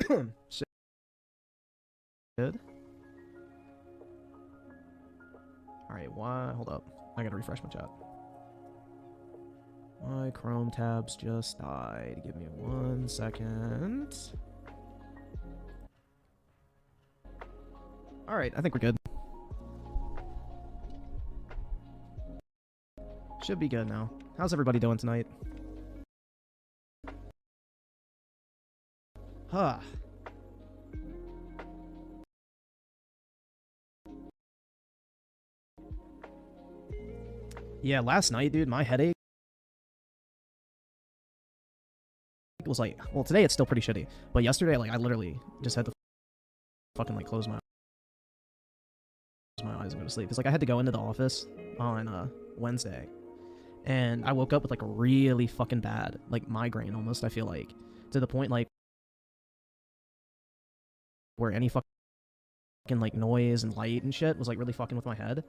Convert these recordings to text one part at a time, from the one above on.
Shit. Good. Alright, why? Hold up. I gotta refresh my chat. My Chrome tabs just died. Give me 1 second. Alright, I think we're good. Should be good now. How's everybody doing tonight? Huh. Yeah, last night, dude, my headache was like, well, today it's still pretty shitty, but yesterday, like, I literally just had to fucking, like, close my eyes and go to sleep. It's like I had to go into the office on Wednesday, and I woke up with, like, a really fucking bad, like, migraine almost, I feel like, to the point, like, where any fucking, like, noise and light and shit was, like, really fucking with my head.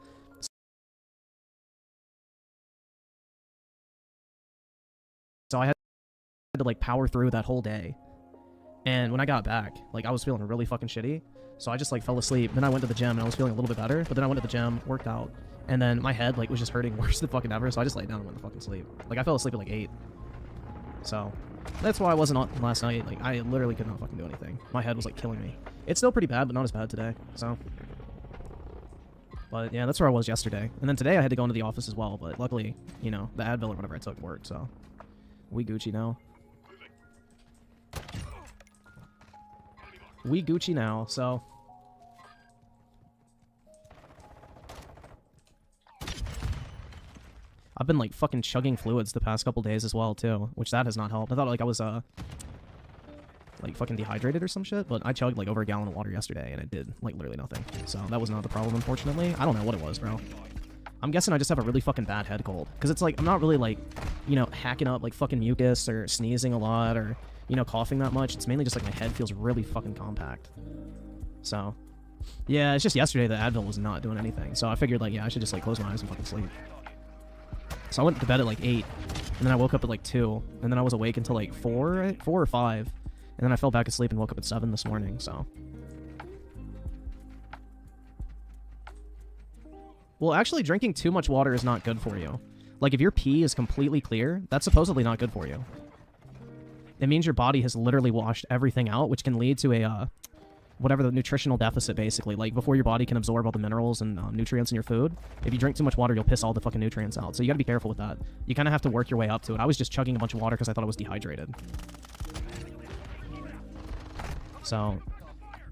So I had to, like, power through that whole day. And when I got back, like, I was feeling really fucking shitty. So I just, like, fell asleep. Then I went to the gym, and I was feeling a little bit better. But then I went to the gym, worked out. And then my head, like, was just hurting worse than fucking ever. So I just laid down and went to fucking sleep. Like, I fell asleep at, like, 8. So that's why I wasn't on last night. Like, I literally could not fucking do anything. My head was, like, killing me. It's still pretty bad, but not as bad today. So. But, yeah, that's where I was yesterday. And then today I had to go into the office as well. But luckily, you know, the Advil or whatever I took worked, so. We Gucci now. We Gucci now, so. I've been, like, fucking chugging fluids the past couple days as well, too. Which that has not helped. I thought, like, I was, like, fucking dehydrated or some shit. But I chugged, like, over a gallon of water yesterday, and it did, like, literally nothing. So that was not the problem, unfortunately. I don't know what it was, bro. I'm guessing I just have a really fucking bad head cold. Because it's like, I'm not really, like, you know, hacking up, like, fucking mucus or sneezing a lot or, you know, coughing that much. It's mainly just, like, my head feels really fucking compact. So, yeah, it's just yesterday the Advil was not doing anything. So I figured, like, yeah, I should just, like, close my eyes and fucking sleep. So I went to bed at, like, 8. And then I woke up at, like, 2. And then I was awake until, like, 4 or 5. And then I fell back asleep and woke up at 7 this morning, so. Well, actually, drinking too much water is not good for you. Like, if your pee is completely clear, that's supposedly not good for you. It means your body has literally washed everything out, which can lead to a, whatever the nutritional deficit, basically. Like, before your body can absorb all the minerals and nutrients in your food, if you drink too much water, you'll piss all the fucking nutrients out. So you gotta be careful with that. You kind of have to work your way up to it. I was just chugging a bunch of water because I thought I was dehydrated. So,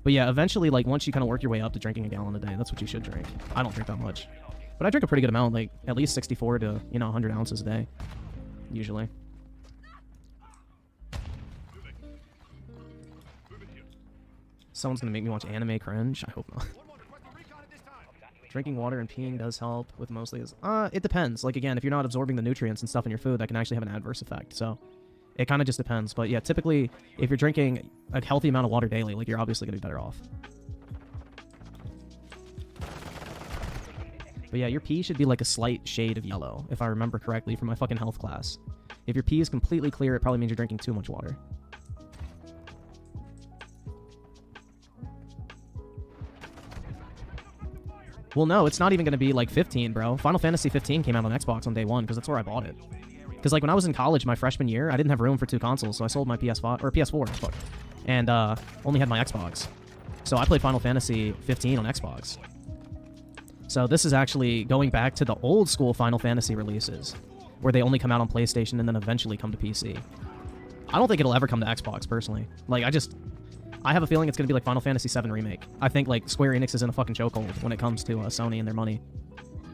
but yeah, eventually, like, once you kind of work your way up to drinking a gallon a day, that's what you should drink. I don't drink that much. But I drink a pretty good amount, like, at least 64 to, you know, 100 ounces a day. Usually. Someone's gonna make me watch anime cringe? I hope not. Drinking water and peeing does help with mostly is... it depends. Like, again, if you're not absorbing the nutrients and stuff in your food, that can actually have an adverse effect, so... It kind of just depends, but yeah, typically, if you're drinking a healthy amount of water daily, like, you're obviously going to be better off. But yeah, your pee should be like a slight shade of yellow, if I remember correctly from my fucking health class. If your pee is completely clear, it probably means you're drinking too much water. Well, no, it's not even going to be like 15, bro. Final Fantasy 15 came out on Xbox on day 1, because that's where I bought it. Because, like, when I was in college my freshman year, I didn't have room for 2 consoles, so I sold my PS5, or PS4, fuck, and only had my Xbox. So I played Final Fantasy 15 on Xbox. So this is actually going back to the old school Final Fantasy releases, where they only come out on PlayStation and then eventually come to PC. I don't think it'll ever come to Xbox, personally. Like, I have a feeling it's going to be like Final Fantasy VII Remake. I think, like, Square Enix is in a fucking chokehold when it comes to Sony and their money.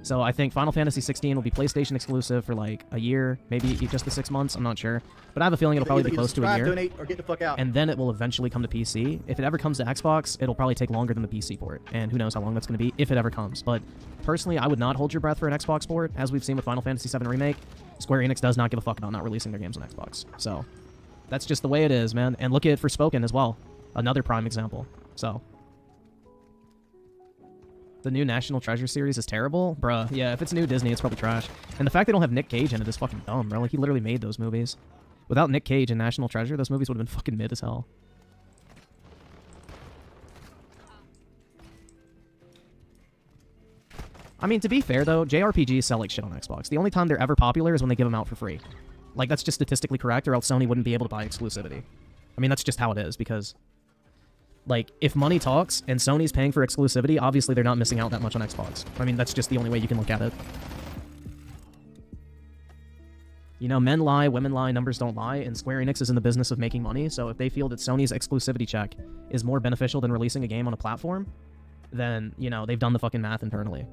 So I think Final Fantasy 16 will be PlayStation exclusive for like a year, maybe just the 6 months. I'm not sure, but I have a feeling it'll probably be close to a year. Donate, or get the fuck out. And then it will eventually come to PC. If it ever comes to Xbox, it'll probably take longer than the PC port, and who knows how long that's going to be if it ever comes. But personally, I would not hold your breath for an Xbox port, as we've seen with Final Fantasy VII Remake. Square Enix does not give a fuck about not releasing their games on Xbox. So that's just the way it is, man. And look at it for Spoken as well, another prime example. So. The new National Treasure series is terrible? Bruh, yeah, if it's new Disney, it's probably trash. And the fact they don't have Nick Cage in it is fucking dumb, bro. Like, he literally made those movies. Without Nick Cage and National Treasure, those movies would have been fucking mid as hell. I mean, to be fair, though, JRPGs sell like shit on Xbox. The only time they're ever popular is when they give them out for free. Like, that's just statistically correct, or else Sony wouldn't be able to buy exclusivity. I mean, that's just how it is, because, like, if money talks and Sony's paying for exclusivity, obviously they're not missing out that much on Xbox. I mean, that's just the only way you can look at it. You know, men lie, women lie, numbers don't lie, and Square Enix is in the business of making money, so if they feel that Sony's exclusivity check is more beneficial than releasing a game on a platform, then, you know, they've done the fucking math internally.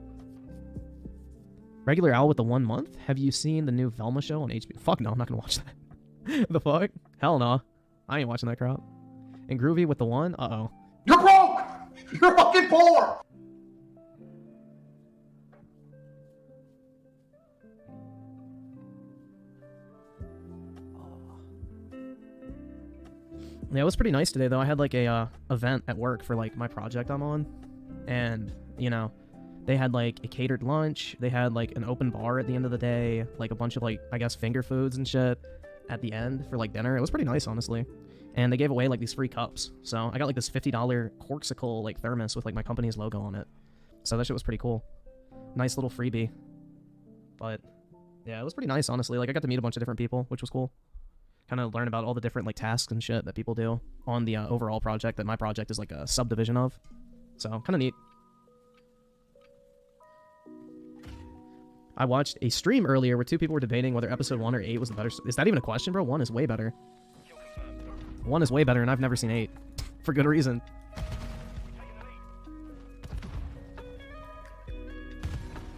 Regular Owl with the 1 month? Have you seen the new Velma show on HBO? Fuck no, I'm not gonna watch that. The fuck? Hell no. I ain't watching that crap. And Groovy with the 1? Uh-oh. You're broke! You're fucking poor! Yeah, it was pretty nice today, though. I had, like, a event at work for, like, my project I'm on. And, you know, they had, like, a catered lunch. They had, like, an open bar at the end of the day. Like, a bunch of, like, I guess, finger foods and shit at the end for, like, dinner. It was pretty nice, honestly. And they gave away, like, these free cups. So I got, like, this $50 Corksicle, like, thermos with, like, my company's logo on it. So that shit was pretty cool. Nice little freebie. But, yeah, it was pretty nice, honestly. Like, I got to meet a bunch of different people, which was cool. Kind of learn about all the different, like, tasks and shit that people do on the overall project that my project is, like, a subdivision of. So, kind of neat. I watched a stream earlier where 2 people were debating whether episode 1 or 8 was the better. Is that even a question, bro? 1 is way better. 1 is way better, and I've never seen 8. For good reason.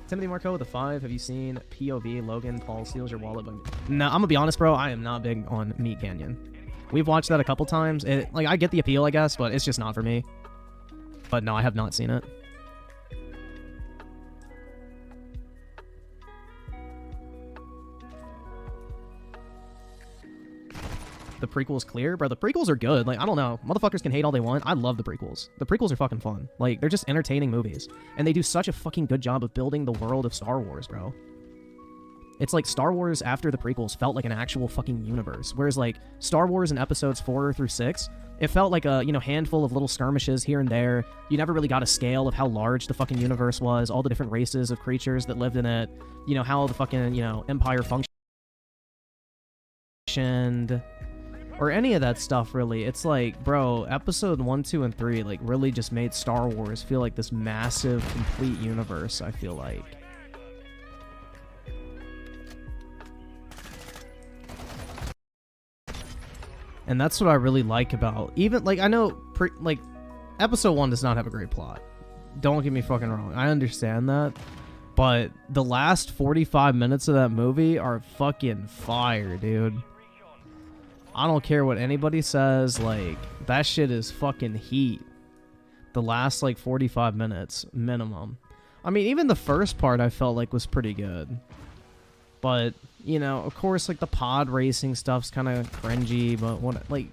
Timothy Marco with a 5. Have you seen POV Logan Paul steals your wallet? No, I'm gonna be honest, bro. I am not big on Meat Canyon. We've watched that a couple times. Like, I get the appeal, I guess, but it's just not for me. But no, I have not seen it. The prequel's clear? Bro, the prequels are good. Like, I don't know. Motherfuckers can hate all they want. I love the prequels. The prequels are fucking fun. Like, they're just entertaining movies. And they do such a fucking good job of building the world of Star Wars, bro. It's like Star Wars after the prequels felt like an actual fucking universe. Whereas, like, Star Wars in episodes 4 through 6, it felt like a, you know, handful of little skirmishes here and there. You never really got a scale of how large the fucking universe was, all the different races of creatures that lived in it, you know, how the fucking, you know, Empire functioned, or any of that stuff, really. It's like, bro, episode 1, 2, and 3, like, really just made Star Wars feel like this massive, complete universe, I feel like. And that's what I really like about, even, like, I know, like, episode 1 does not have a great plot. Don't get me fucking wrong. I understand that. But the last 45 minutes of that movie are fucking fire, dude. I don't care what anybody says, like, that shit is fucking heat. The last, like, 45 minutes, minimum. I mean, even the first part I felt like was pretty good. But, you know, of course, like, the pod racing stuff's kind of cringy, but what, like,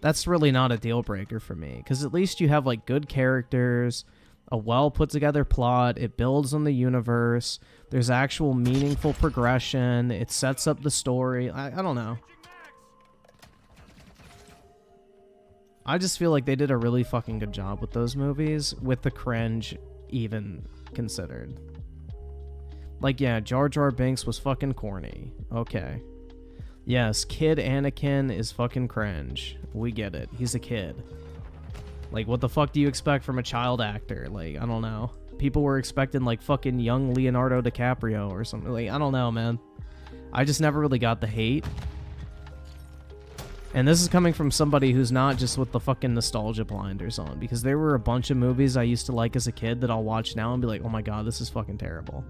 that's really not a deal breaker for me. Because at least you have, like, good characters, a well-put-together plot, it builds on the universe, there's actual meaningful progression, it sets up the story. I don't know. I just feel like they did a really fucking good job with those movies, with the cringe even considered. Like, yeah, Jar Jar Binks was fucking corny. Okay. Yes, Kid Anakin is fucking cringe. We get it. He's a kid. Like, what the fuck do you expect from a child actor? Like, I don't know. People were expecting, like, fucking young Leonardo DiCaprio or something. Like, I don't know, man. I just never really got the hate. And this is coming from somebody who's not just with the fucking nostalgia blinders on, because there were a bunch of movies I used to like as a kid that I'll watch now and be like, oh my god, this is fucking terrible.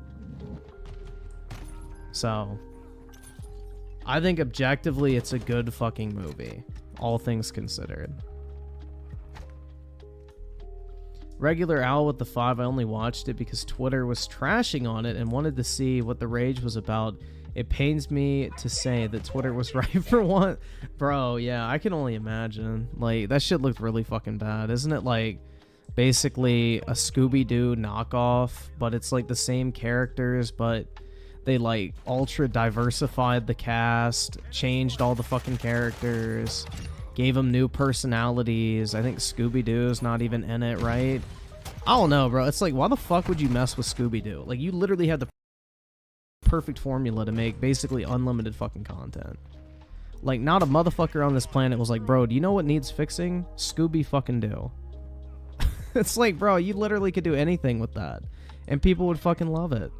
So, I think objectively it's a good fucking movie, all things considered. Regular Owl with the 5, I only watched it because Twitter was trashing on it and wanted to see what the rage was about. It pains me to say that Twitter was right for one. Bro, yeah, I can only imagine. Like, that shit looked really fucking bad. Isn't it, like, basically a Scooby-Doo knockoff, but it's, like, the same characters, but they, like, ultra diversified the cast, changed all the fucking characters, gave them new personalities. I think Scooby-Doo's not even in it, right? I don't know, bro. It's like, why the fuck would you mess with Scooby-Doo? Like, you literally had the perfect formula to make basically unlimited fucking content. Like, not a motherfucker on this planet was like, bro, do you know what needs fixing? Scooby fucking Doo. It's like, bro, you literally could do anything with that. And people would fucking love it.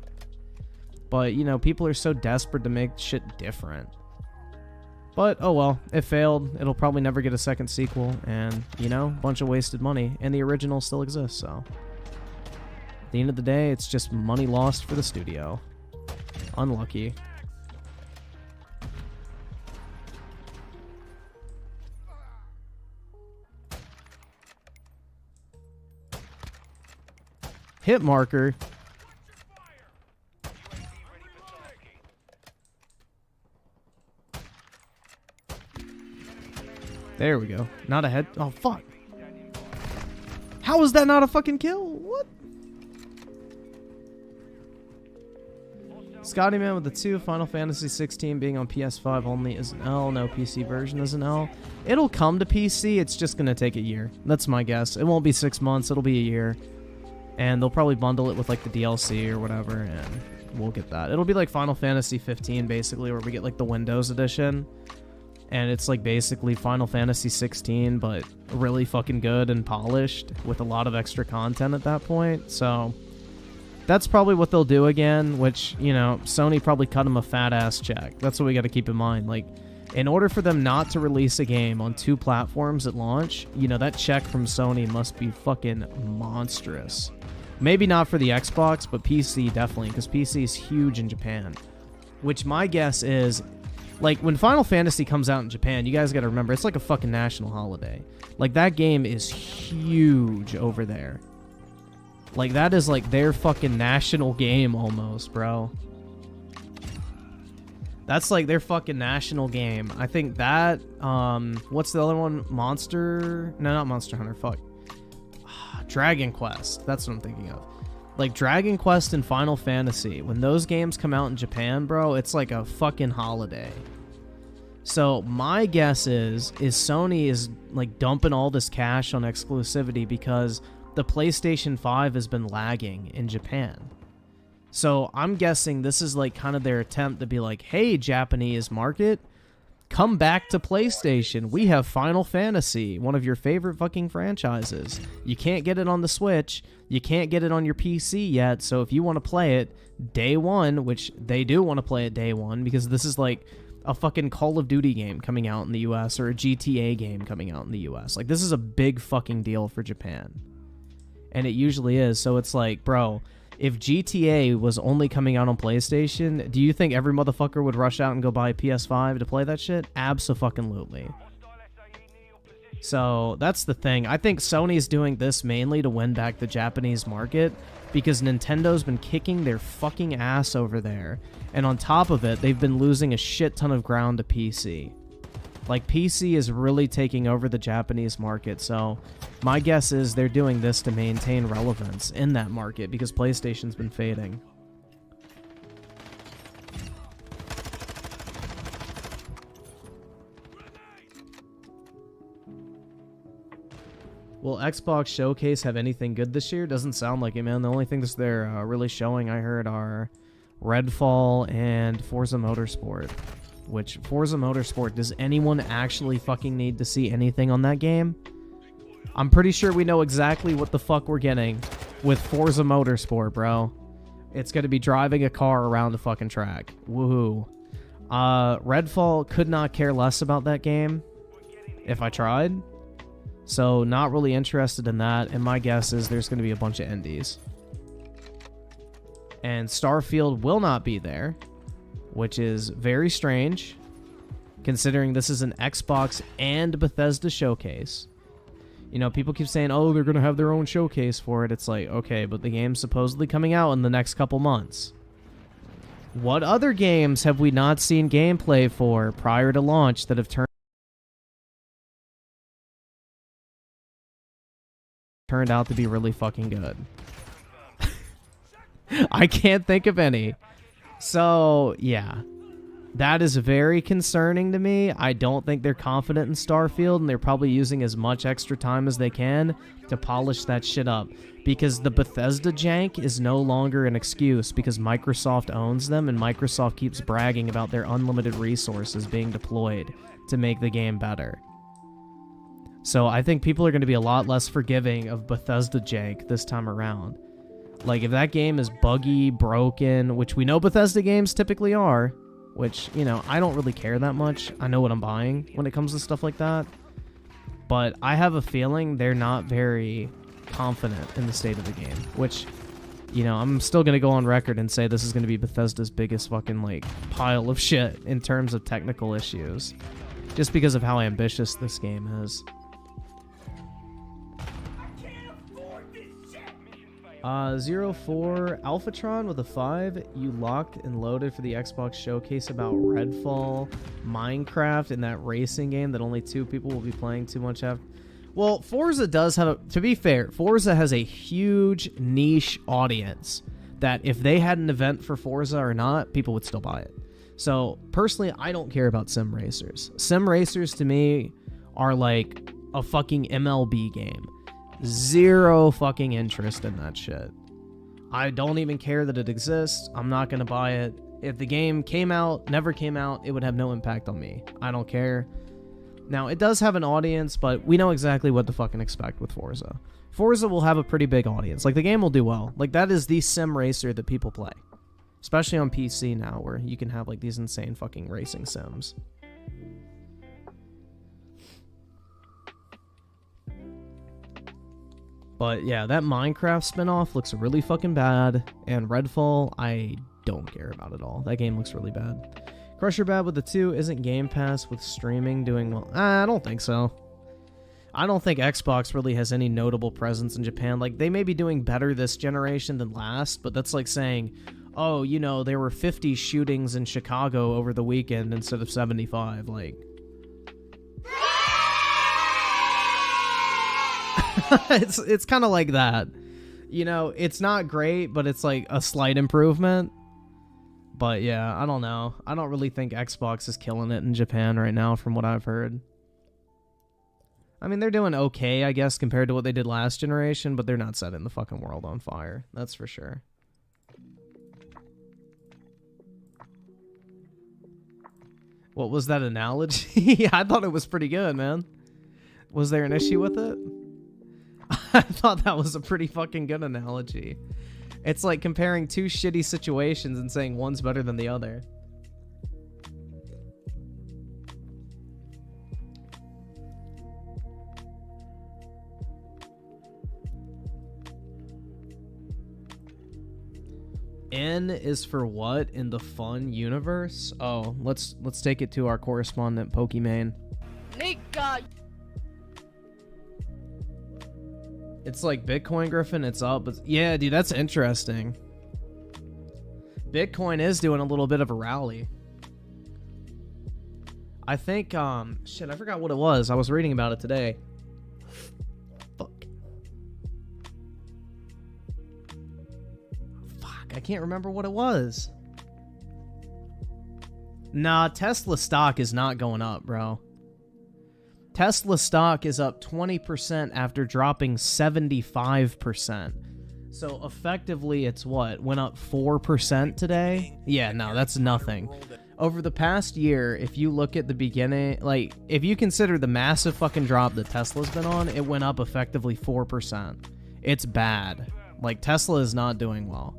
But, you know, people are so desperate to make shit different. But, oh well, it failed. It'll probably never get a second sequel. And, you know, a bunch of wasted money. And the original still exists, so. At the end of the day, it's just money lost for the studio. Unlucky. Hit marker. There we go. Not a head. Oh, fuck. How is that not a fucking kill? What? Scotty Man with the 2. Final Fantasy 16 being on PS5 only is an L. No PC version is an L. It'll come to PC. It's just going to take a year. That's my guess. It won't be 6 months. It'll be a year. And they'll probably bundle it with like the DLC or whatever. And we'll get that. It'll be like Final Fantasy 15 basically, where we get like the Windows edition. And it's like basically Final Fantasy 16, but really fucking good and polished with a lot of extra content at that point. So that's probably what they'll do again, which, you know, Sony probably cut them a fat ass check. That's what we got to keep in mind. Like, in order for them not to release a game on 2 platforms at launch, you know, that check from Sony must be fucking monstrous. Maybe not for the Xbox, but PC definitely, because PC is huge in Japan. Which my guess is, like, when Final Fantasy comes out in Japan, you guys got to remember, it's like a fucking national holiday. Like, that game is huge over there. Like, that is like their fucking national game almost, bro. That's like their fucking national game. I think that, what's the other one? Monster? No, not Monster Hunter, fuck. Dragon Quest. That's what I'm thinking of. Like, Dragon Quest and Final Fantasy, when those games come out in Japan, bro, it's like a fucking holiday. So my guess is Sony is like dumping all this cash on exclusivity because the PlayStation 5 has been lagging in Japan. So I'm guessing this is like kind of their attempt to be like, hey, Japanese market, come back to PlayStation. We have Final Fantasy, one of your favorite fucking franchises. You can't get it on the Switch. You can't get it on your PC yet. So if you want to play it day one, which they do want to play it day one, because this is like a fucking Call of Duty game coming out in the US or a GTA game coming out in the US. Like, this is a big fucking deal for Japan. And it usually is. So it's like, bro, if GTA was only coming out on PlayStation, do you think every motherfucker would rush out and go buy a PS5 to play that shit? Abso-fucking-lutely. So that's the thing. I think Sony's doing this mainly to win back the Japanese market because Nintendo's been kicking their fucking ass over there. And on top of it, they've been losing a shit ton of ground to PC. Like, PC is really taking over the Japanese market, so my guess is they're doing this to maintain relevance in that market because PlayStation's been fading. Will Xbox Showcase have anything good this year? Doesn't sound like it, man. The only things they're really showing, I heard, are Redfall and Forza Motorsport. Which, Forza Motorsport, does anyone actually fucking need to see anything on that game? I'm pretty sure we know exactly what the fuck we're getting with Forza Motorsport, bro. It's gonna be driving a car around a fucking track. Woohoo. Redfall, could not care less about that game if I tried. So, not really interested in that, and my guess is there's gonna be a bunch of indies. And Starfield will not be there, which is very strange, considering this is an Xbox and Bethesda showcase. You know, people keep saying, oh, they're going to have their own showcase for it. It's like, okay, but the game's supposedly coming out in the next couple months. What other games have we not seen gameplay for prior to launch that have turned out to be really fucking good? I can't think of any. So, yeah. That is very concerning to me. I don't think they're confident in Starfield, and they're probably using as much extra time as they can to polish that shit up. Because the Bethesda jank is no longer an excuse because Microsoft owns them, and Microsoft keeps bragging about their unlimited resources being deployed to make the game better. So I think people are going to be a lot less forgiving of Bethesda jank this time around. Like, if that game is buggy, broken, which we know Bethesda games typically are, which, you know, I don't really care that much. I know what I'm buying when it comes to stuff like that. But I have a feeling they're not very confident in the state of the game, which, you know, I'm still going to go on record and say this is going to be Bethesda's biggest fucking, like, pile of shit in terms of technical issues. Just because of how ambitious this game is. 04 Alphatron with a 5. You locked and loaded for the Xbox showcase about Redfall, Minecraft, and that racing game that only 2 people will be playing too much after. Well, Forza does have a... To be fair, Forza has a huge niche audience that if they had an event for Forza or not, people would still buy it. So, personally, I don't care about sim racers. Sim racers, to me, are like a fucking MLB game. Zero fucking interest in that shit. I don't even care that it exists. I'm not gonna buy it. If the game came out, never came out, it would have no impact on me. I don't care. Now, it does have an audience, but we know exactly what to fucking expect with Forza. Forza will have a pretty big audience. Like, the game will do well. Like, that is the sim racer that people play. Especially on PC now, where you can have, like, these insane fucking racing sims. But yeah, that Minecraft spinoff looks really fucking bad, and Redfall, I don't care about at all. That game looks really bad. Crusher Bad with the 2, isn't Game Pass with streaming doing well? I don't think so. I don't think Xbox really has any notable presence in Japan. Like, they may be doing better this generation than last, but that's like saying, oh, you know, there were 50 shootings in Chicago over the weekend instead of 75, like... it's kind of like that. You know, it's not great, but it's like a slight improvement. But yeah, I don't know. I don't really think Xbox is killing it in Japan right now from what I've heard. I mean, they're doing okay, I guess, compared to what they did last generation, but they're not setting the fucking world on fire. That's for sure. What was that analogy? I thought it was pretty good, man. Was there an issue with it? I thought that was a pretty fucking good analogy. It's like comparing 2 shitty situations and saying one's better than the other. N is for what in the fun universe? Oh, let's take it to our correspondent Pokimane. Nika. It's like Bitcoin, Griffin, it's up. But yeah, dude, that's interesting. Bitcoin is doing a little bit of a rally. I think, shit, I forgot what it was. I was reading about it today. Fuck, I can't remember what it was. Nah, Tesla stock is not going up, bro. Tesla stock is up 20% after dropping 75%. So effectively, it's what? Went up 4% today? Yeah, no, that's nothing. Over the past year, if you look at the beginning, like, if you consider the massive fucking drop that Tesla's been on, it went up effectively 4%. It's bad. Like, Tesla is not doing well.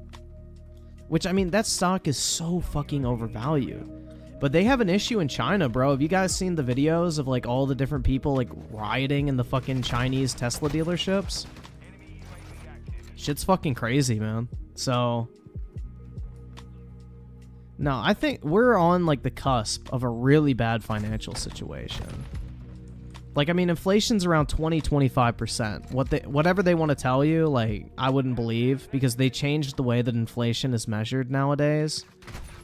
Which, I mean, that stock is so fucking overvalued. But they have an issue in China, bro. Have you guys seen the videos of, like, all the different people, like, rioting in the fucking Chinese Tesla dealerships? Shit's fucking crazy, man. So... no, I think we're on, like, the cusp of a really bad financial situation. Like, I mean, inflation's around 20-25%. Whatever they want to tell you, like, I wouldn't believe, because they changed the way that inflation is measured nowadays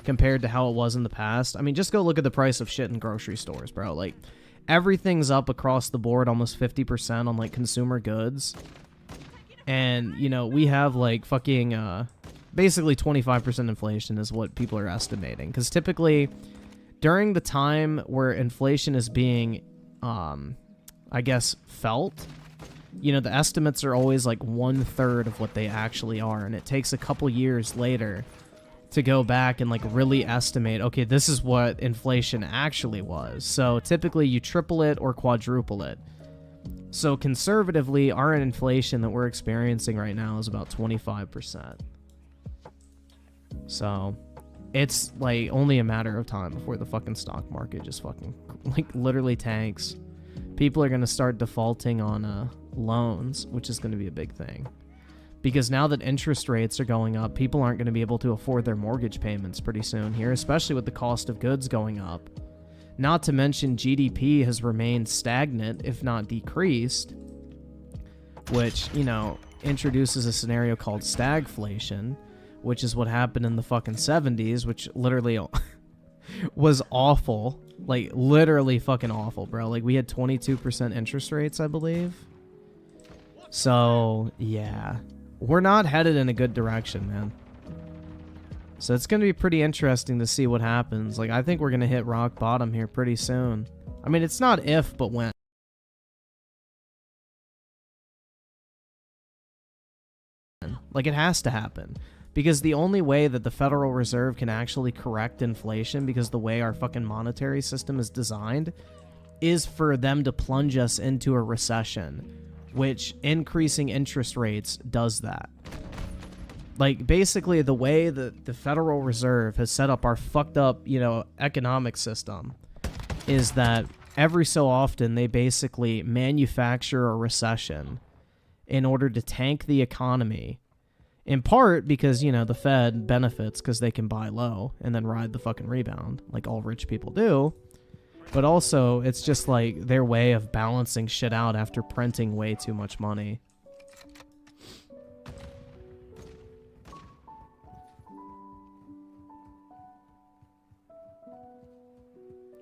compared to how it was in the past. I mean, just go look at the price of shit in grocery stores, bro. Like, everything's up across the board, almost 50% on, like, consumer goods. And, you know, we have, like, fucking, basically 25% inflation is what people are estimating. Because typically, during the time where inflation is being, I guess, felt, you know, the estimates are always like 1/3 of what they actually are, and it takes a couple years later to go back and like really estimate, okay, this is what inflation actually was. So typically you triple it or quadruple it. So conservatively, our inflation that we're experiencing right now is about 25%. So it's like only a matter of time before the fucking stock market just fucking like literally tanks. People are going to start defaulting on loans, which is going to be a big thing. Because now that interest rates are going up, people aren't going to be able to afford their mortgage payments pretty soon here, especially with the cost of goods going up. Not to mention GDP has remained stagnant, if not decreased, which, you know, introduces a scenario called stagflation, which is what happened in the fucking 70s, which literally was awful. Like, literally fucking awful, bro. Like, we had 22% interest rates, I believe. So, yeah. We're not headed in a good direction, man. So it's going to be pretty interesting to see what happens. Like, I think we're going to hit rock bottom here pretty soon. I mean, it's not if, but when. Like, it has to happen. Because the only way that the Federal Reserve can actually correct inflation, because the way our fucking monetary system is designed, is for them to plunge us into a recession, which increasing interest rates does that. Like, basically, the way that the Federal Reserve has set up our fucked up, you know, economic system is that every so often they basically manufacture a recession in order to tank the economy. In part because, you know, the Fed benefits because they can buy low and then ride the fucking rebound, like all rich people do. But also, it's just like their way of balancing shit out after printing way too much money.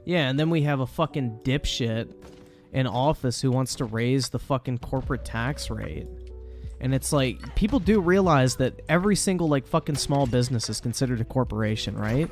Yeah, and then we have a fucking dipshit in office who wants to raise the fucking corporate tax rate. And it's like, people do realize that every single, like, fucking small business is considered a corporation, right?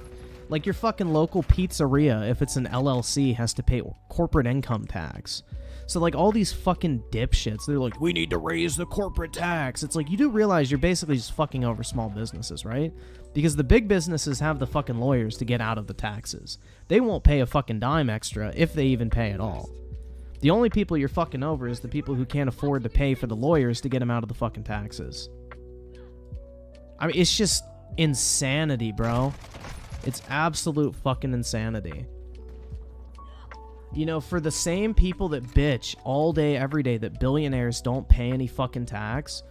Like, your fucking local pizzeria, if it's an LLC, has to pay corporate income tax. So, like, all these fucking dipshits, they're like, we need to raise the corporate tax. It's like, you do realize you're basically just fucking over small businesses, right? Because the big businesses have the fucking lawyers to get out of the taxes. They won't pay a fucking dime extra, if they even pay at all. The only people you're fucking over is the people who can't afford to pay for the lawyers to get them out of the fucking taxes. I mean, it's just insanity, bro. It's absolute fucking insanity. You know, for the same people that bitch all day, every day that billionaires don't pay any fucking tax,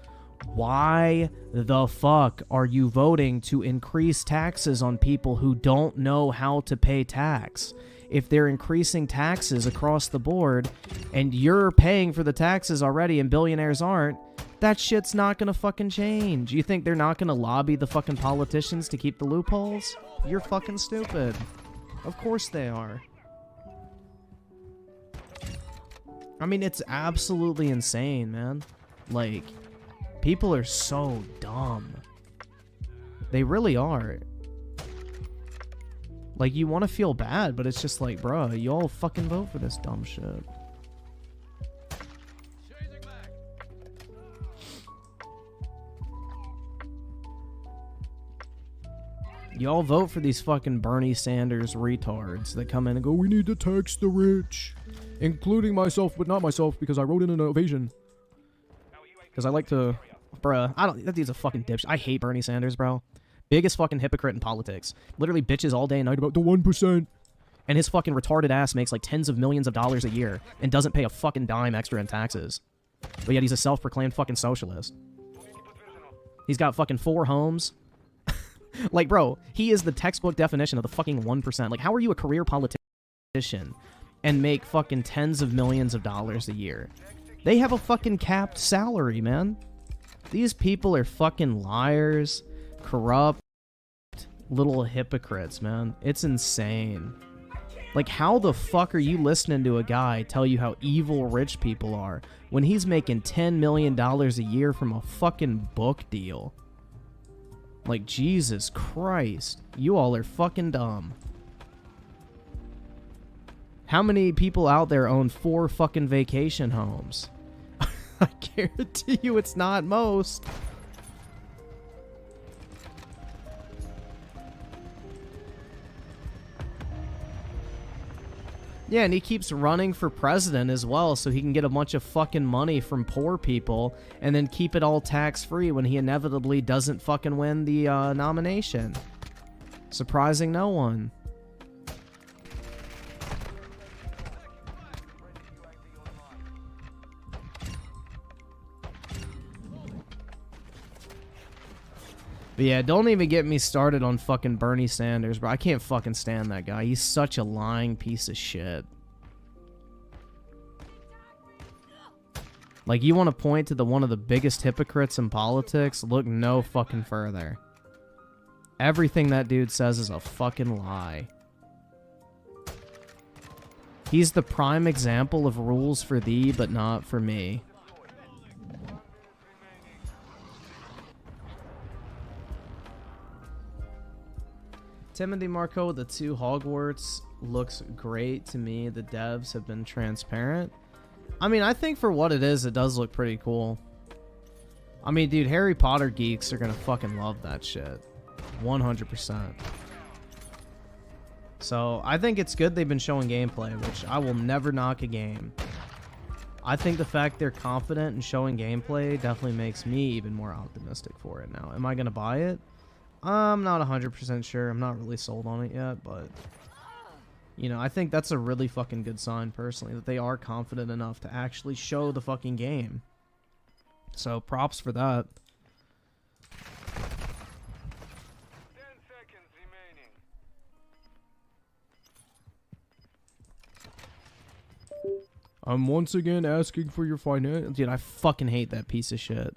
why the fuck are you voting to increase taxes on people who don't know how to pay tax? If they're increasing taxes across the board and you're paying for the taxes already and billionaires aren't, that shit's not gonna fucking change. You think they're not gonna lobby the fucking politicians to keep the loopholes? You're fucking stupid. Of course they are. I mean, it's absolutely insane, man. Like, people are so dumb. They really are. Like, you want to feel bad, but it's just like, bro, you all fucking vote for this dumb shit. You all vote for these fucking Bernie Sanders retards that come in and go, we need to tax the rich. Including myself, but not myself, because I wrote in an evasion. Because I like to... Bruh, that dude's a fucking dipshit. I hate Bernie Sanders, bro. Biggest fucking hypocrite in politics. Literally bitches all day and night about the 1%. And his fucking retarded ass makes like tens of millions of dollars a year and doesn't pay a fucking dime extra in taxes. But yet he's a self-proclaimed fucking socialist. He's got fucking 4 homes. Like, bro, he is the textbook definition of the fucking 1%. Like, how are you a career politician and make fucking tens of millions of dollars a year? They have a fucking capped salary, man. These people are fucking liars, corrupt, little hypocrites, man. It's insane. Like, how the fuck are you listening to a guy tell you how evil rich people are when he's making $10 million a year from a fucking book deal? Like, Jesus Christ. You all are fucking dumb. How many people out there own 4 fucking vacation homes? I guarantee you it's not most. Yeah, and he keeps running for president as well so he can get a bunch of fucking money from poor people and then keep it all tax-free when he inevitably doesn't fucking win the nomination. Surprising no one. But yeah, don't even get me started on fucking Bernie Sanders, bro. I can't fucking stand that guy. He's such a lying piece of shit. Like, you want to point to one of the biggest hypocrites in politics? Look no fucking further. Everything that dude says is a fucking lie. He's the prime example of rules for thee, but not for me. Timothy Marco with the 2 Hogwarts looks great to me. The devs have been transparent. I mean, I think for what it is, it does look pretty cool. I mean, dude, Harry Potter geeks are gonna fucking love that shit. 100%. So, I think it's good they've been showing gameplay, which I will never knock a game. I think the fact they're confident in showing gameplay definitely makes me even more optimistic for it now. Am I gonna buy it? I'm not 100% sure. I'm not really sold on it yet, but, you know, I think that's a really fucking good sign, personally, that they are confident enough to actually show the fucking game. So, props for that. 10 seconds remaining. I'm once again asking for your finance. Dude, I fucking hate that piece of shit.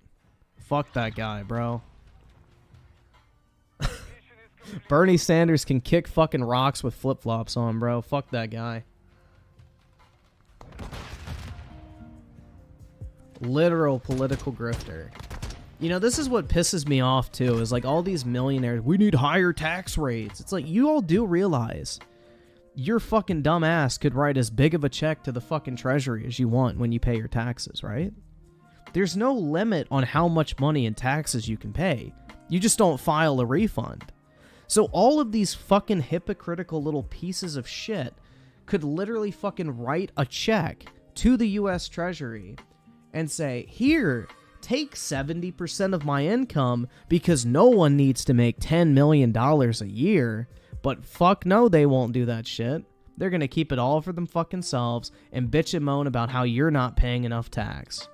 Fuck that guy, bro. Bernie Sanders can kick fucking rocks with flip-flops on, bro. Fuck that guy. Literal political grifter. You know, this is what pisses me off, too, is like all these millionaires, we need higher tax rates. It's like, you all do realize your fucking dumb ass could write as big of a check to the fucking treasury as you want when you pay your taxes, right? There's no limit on how much money in taxes you can pay. You just don't file a refund. So all of these fucking hypocritical little pieces of shit could literally fucking write a check to the US Treasury and say, here, take 70% of my income because no one needs to make $10 million a year. But fuck no, they won't do that shit. They're gonna keep it all for them fucking selves and bitch and moan about how you're not paying enough tax.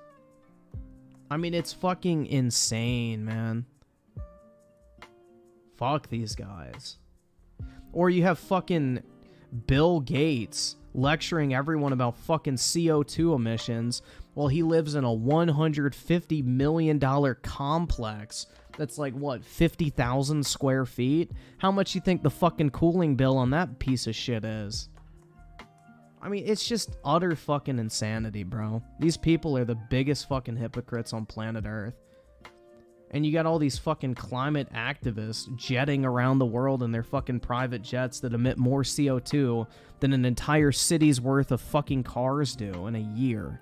I mean, it's fucking insane, man. Fuck these guys. Or you have fucking Bill Gates lecturing everyone about fucking CO2 emissions while he lives in a $150 million complex that's like, what, 50,000 square feet? How much you think the fucking cooling bill on that piece of shit is? I mean, it's just utter fucking insanity, bro. These people are the biggest fucking hypocrites on planet Earth. And you got all these fucking climate activists jetting around the world in their fucking private jets that emit more CO2 than an entire city's worth of fucking cars do in a year.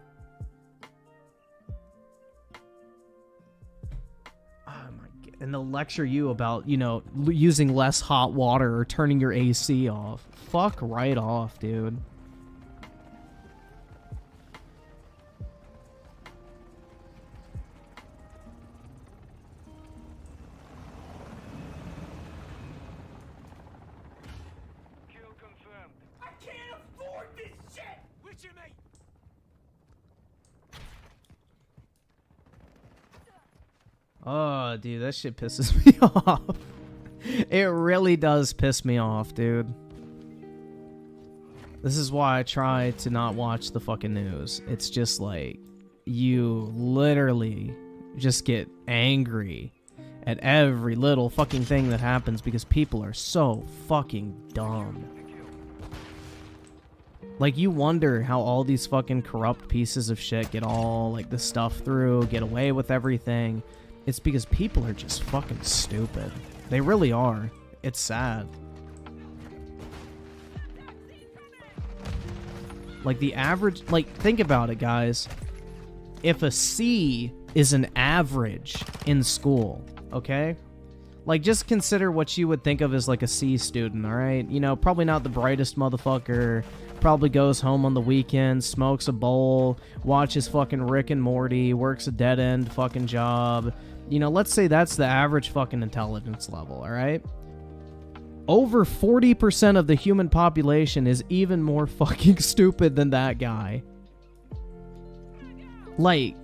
Oh my God. And they'll lecture you about, you know, using less hot water or turning your AC off. Fuck right off, dude. Oh, dude, that shit pisses me off. It really does piss me off, dude. This is why I try to not watch the fucking news. It's just like, you literally just get angry at every little fucking thing that happens because people are so fucking dumb. Like, you wonder how all these fucking corrupt pieces of shit get all, like, the stuff through, get away with everything. It's because people are just fucking stupid. They really are. It's sad. Like, the average... Like, think about it, guys. If a C is an average in school, okay? Like, just consider what you would think of as, like, a C student, alright? You know, probably not the brightest motherfucker. Probably goes home on the weekend, smokes a bowl, watches fucking Rick and Morty, works a dead-end fucking job. You know, let's say that's the average fucking intelligence level, alright? Over 40% of the human population is even more fucking stupid than that guy. Like,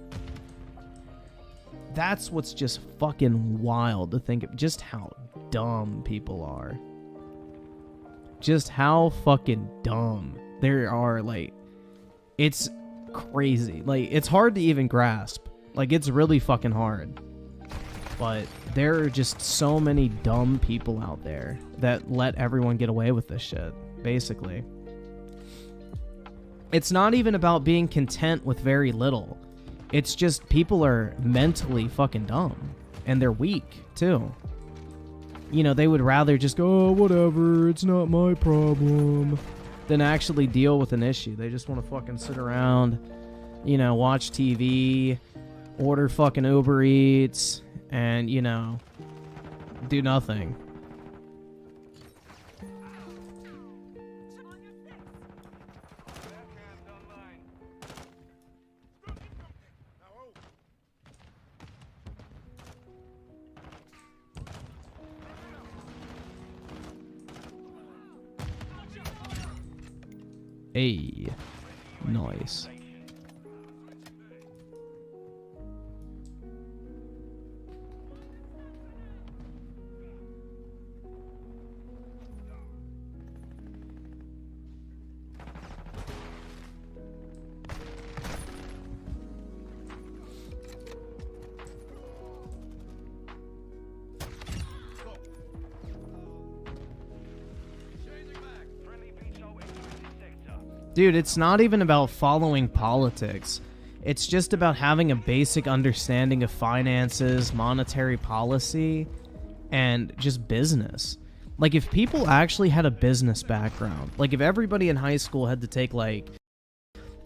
that's what's just fucking wild to think of, just how dumb people are. Just how fucking dumb there are, like, it's crazy. Like, it's hard to even grasp. Like, it's really fucking hard. But there are just so many dumb people out there that let everyone get away with this shit, basically. It's not even about being content with very little. It's just people are mentally fucking dumb. And they're weak, too. You know, they would rather just go, oh, whatever, it's not my problem, than actually deal with an issue. They just want to fucking sit around, you know, watch TV, order fucking Uber Eats, and, you know, do nothing. Hey, nice. Dude, it's not even about following politics. It's just about having a basic understanding of finances, monetary policy, and just business. Like, if people actually had a business background, like if everybody in high school had to take, like,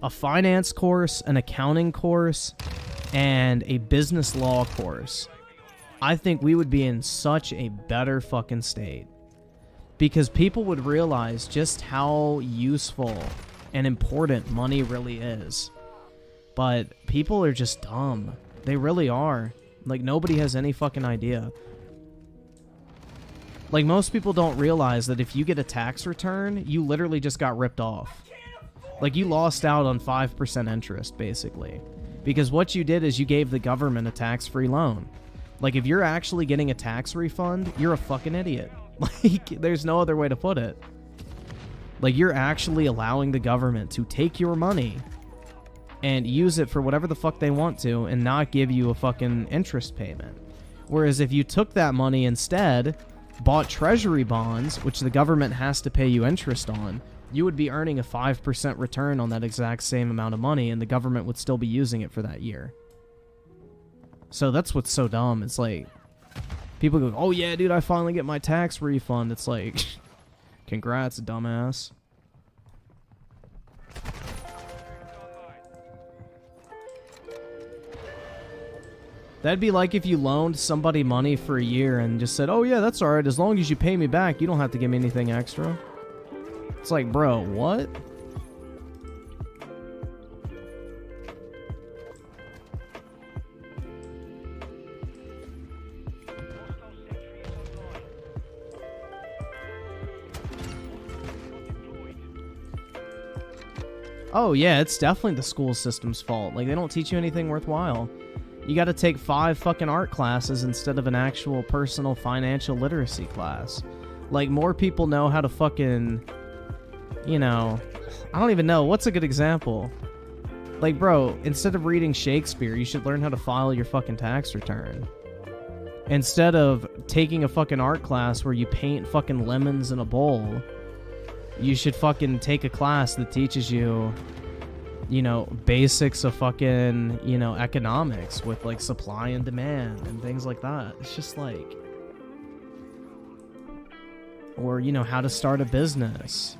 a finance course, an accounting course, and a business law course, I think we would be in such a better fucking state. Because people would realize just how useful and important money really is. But people are just dumb. They really are. Like, nobody has any fucking idea. Like, most people don't realize that if you get a tax return, you literally just got ripped off. Like, you lost out on 5% interest, basically. Because what you did is you gave the government a tax-free loan. Like, if you're actually getting a tax refund, you're a fucking idiot. Like, there's no other way to put it. Like, you're actually allowing the government to take your money and use it for whatever the fuck they want to and not give you a fucking interest payment. Whereas if you took that money instead, bought treasury bonds, which the government has to pay you interest on, you would be earning a 5% return on that exact same amount of money, and the government would still be using it for that year. So that's what's so dumb. It's like, people go, oh yeah, dude, I finally get my tax refund. It's like, congrats, dumbass. That'd be like if you loaned somebody money for a year and just said, oh yeah, that's alright, as long as you pay me back, you don't have to give me anything extra. It's like, bro, what? Oh yeah, it's definitely the school system's fault. Like, they don't teach you anything worthwhile. You gotta take 5 fucking art classes instead of an actual personal financial literacy class. Like, more people know how to fucking, you know, I don't even know. What's a good example? Like, bro, instead of reading Shakespeare, you should learn how to file your fucking tax return. Instead of taking a fucking art class where you paint fucking lemons in a bowl, you should fucking take a class that teaches you, you know, basics of fucking, you know, economics with, like, supply and demand and things like that. It's just like, or, you know, how to start a business,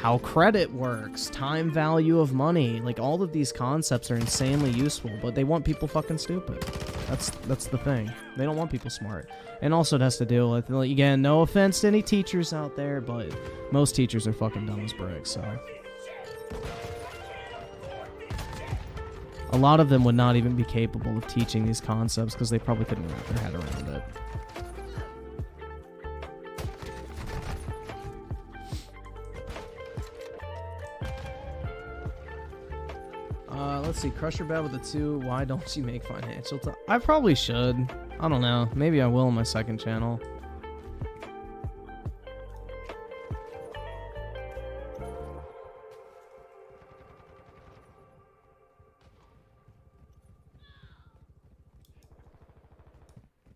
how credit works, time value of money. Like, all of these concepts are insanely useful, but they want people fucking stupid. That's the thing. They don't want people smart. And also it has to do with, like, again, no offense to any teachers out there, but most teachers are fucking dumb as bricks, so. A lot of them would not even be capable of teaching these concepts because they probably couldn't wrap their head around it. Let's see, Crusher Bad with a 2. Why don't you make financial talk? I probably should. I don't know. Maybe I will on my second channel.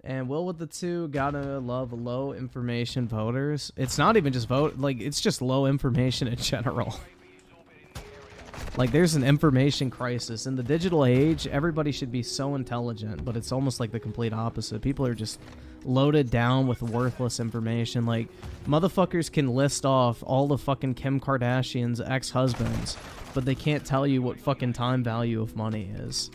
And Will with the 2, gotta love low information voters. It's not even just vote, like, it's just low information in general. Like, there's an information crisis. In the digital age, everybody should be so intelligent, but it's almost like the complete opposite. People are just loaded down with worthless information. Like, motherfuckers can list off all the fucking Kim Kardashian's ex-husbands, but they can't tell you what fucking time value of money is.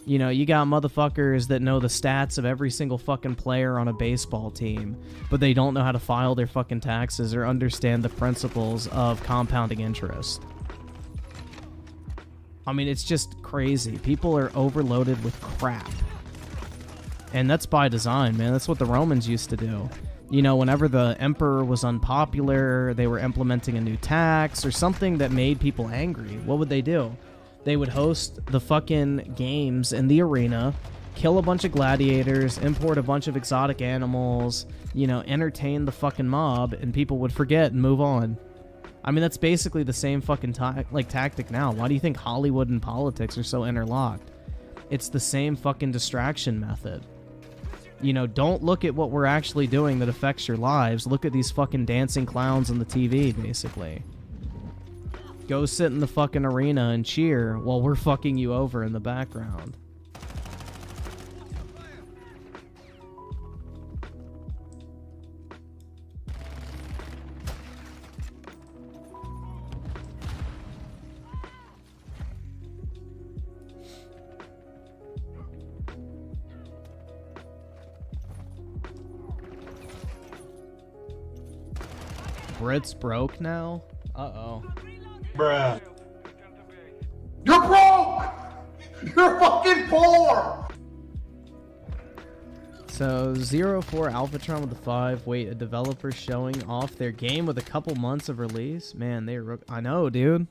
You know, you got motherfuckers that know the stats of every single fucking player on a baseball team, but they don't know how to file their fucking taxes or understand the principles of compounding interest. I mean, it's just crazy. People are overloaded with crap. And that's by design, man. That's what the Romans used to do. You know, whenever the emperor was unpopular, they were implementing a new tax or something that made people angry. What would they do? They would host the fucking games in the arena, kill a bunch of gladiators, import a bunch of exotic animals, you know, entertain the fucking mob, and people would forget and move on. I mean, that's basically the same fucking tactic now. Why do you think Hollywood and politics are so interlocked? It's the same fucking distraction method. You know, don't look at what we're actually doing that affects your lives. Look at these fucking dancing clowns on the TV, basically. Go sit in the fucking arena and cheer while we're fucking you over in the background. Brit's broke now? Uh-oh. Bruh. You're broke! You're fucking poor! So, 04 Alphatron with the 5. Wait, a developer showing off their game with a couple months of release? Man, I know, dude.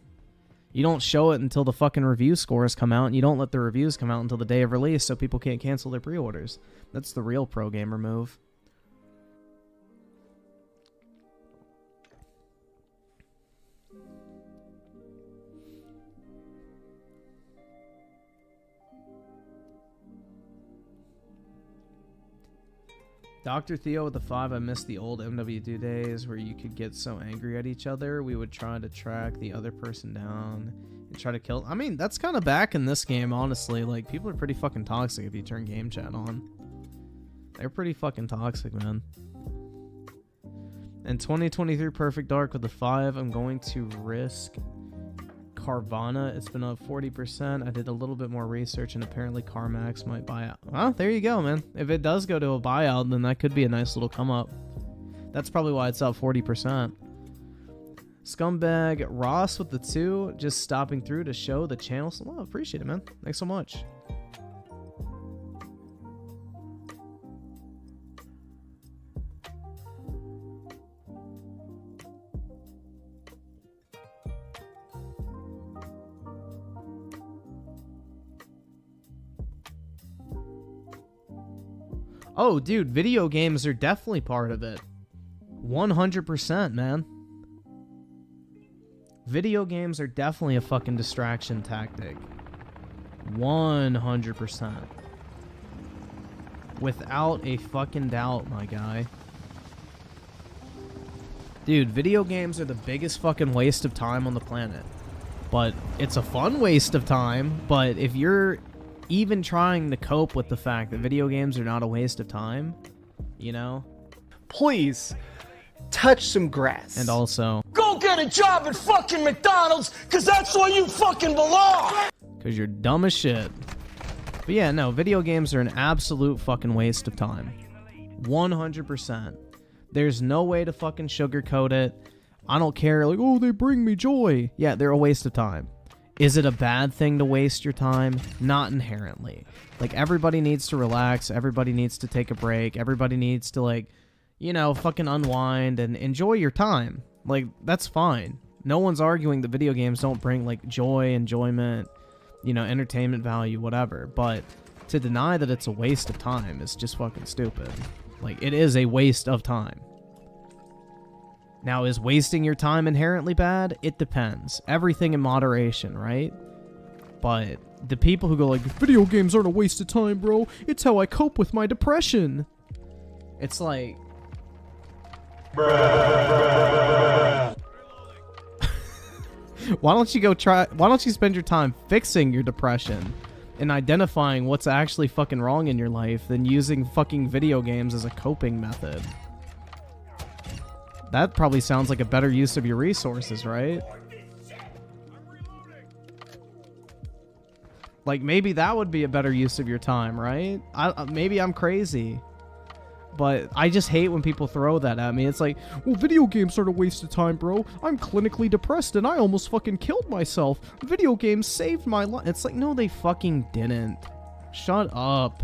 You don't show it until the fucking review scores come out, and you don't let the reviews come out until the day of release so people can't cancel their pre-orders. That's the real pro gamer move. Dr. Theo with the 5, I miss the old MW2 days where you could get so angry at each other. We would try to track the other person down and try to kill. I mean, that's kind of back in this game, honestly. Like, people are pretty fucking toxic if you turn game chat on. They're pretty fucking toxic, man. And 2023 Perfect Dark with the 5, I'm going to risk Carvana. It's been up 40%. I did a little bit more research, and apparently CarMax might buy out. Well, there you go, man. If it does go to a buyout, then that could be a nice little come up. That's probably why it's up 40%. Scumbag Ross with the 2, just stopping through to show the channel some love. Appreciate it, man. Thanks so much. Oh, dude, video games are definitely part of it. 100%, man. Video games are definitely a fucking distraction tactic. 100%. Without a fucking doubt, my guy. Dude, video games are the biggest fucking waste of time on the planet. But it's a fun waste of time, but if you're even trying to cope with the fact that video games are not a waste of time, you know? Please touch some grass. And also, Go Go get a job at fucking McDonald's, cause that's where you fucking belong! Cause you're dumb as shit. But yeah, no, video games are an absolute fucking waste of time. 100%. There's no way to fucking sugarcoat it. I don't care, like, oh, they bring me joy. Yeah, they're a waste of time. Is it a bad thing to waste your time? Not inherently. Like, everybody needs to relax. Everybody needs to take a break. Everybody needs to, like, you know, fucking unwind and enjoy your time. Like, that's fine. No one's arguing that video games don't bring, like, joy, enjoyment, you know, entertainment value, whatever. But to deny that it's a waste of time is just fucking stupid. Like, it is a waste of time. Now, is wasting your time inherently bad? It depends. Everything in moderation, right? But the people who go like, video games aren't a waste of time, bro. It's how I cope with my depression. It's like... why don't you spend your time fixing your depression and identifying what's actually fucking wrong in your life than using fucking video games as a coping method? That probably sounds like a better use of your resources, right? Like, maybe that would be a better use of your time, right? Maybe I'm crazy. But I just hate when people throw that at me. It's like, well, video games aren't a waste of time, bro. I'm clinically depressed and I almost fucking killed myself. Video games saved my life. It's like, no, they fucking didn't. Shut up.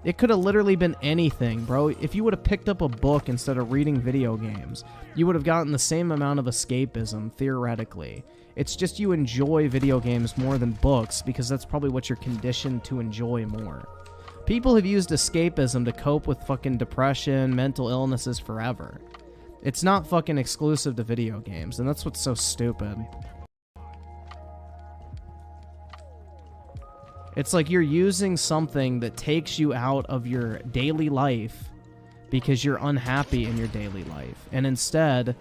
It could have literally been anything, bro. If you would have picked up a book instead of reading video games, you would have gotten the same amount of escapism, theoretically. It's just you enjoy video games more than books because that's probably what you're conditioned to enjoy more. People have used escapism to cope with fucking depression, mental illnesses forever. It's not fucking exclusive to video games, and that's what's so stupid. It's like you're using something that takes you out of your daily life because you're unhappy in your daily life. And instead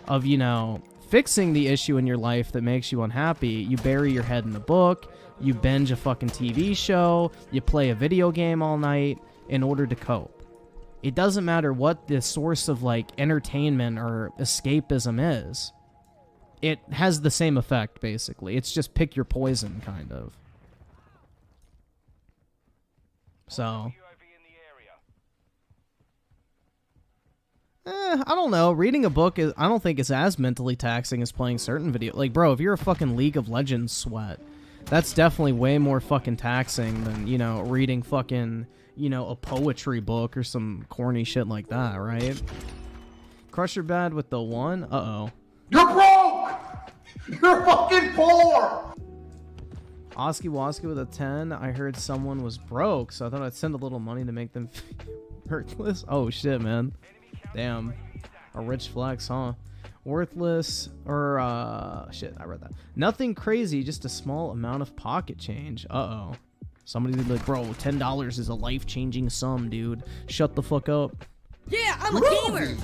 of, you know, fixing the issue in your life that makes you unhappy, you bury your head in a book, you binge a fucking TV show, you play a video game all night in order to cope. It doesn't matter what the source of, like, entertainment or escapism is. It has the same effect, basically. It's just pick your poison, kind of. So, I don't know. Reading a book is, I don't think it's as mentally taxing as playing certain video. Like, bro, if you're a fucking League of Legends sweat, that's definitely way more fucking taxing than, you know, reading fucking, you know, a poetry book or some corny shit like that, right? Crusher bad with the 1? Uh-oh. You're broke! You're fucking poor! Oski Woski with a 10. I heard someone was broke, so I thought I'd send a little money to make them worthless. Oh shit, man. Damn. A rich flex, huh? Worthless, or shit, I read that. Nothing crazy, just a small amount of pocket change. Uh-oh. Somebody's like, bro, $10 is a life-changing sum, dude. Shut the fuck up. Yeah, I'm a gamer!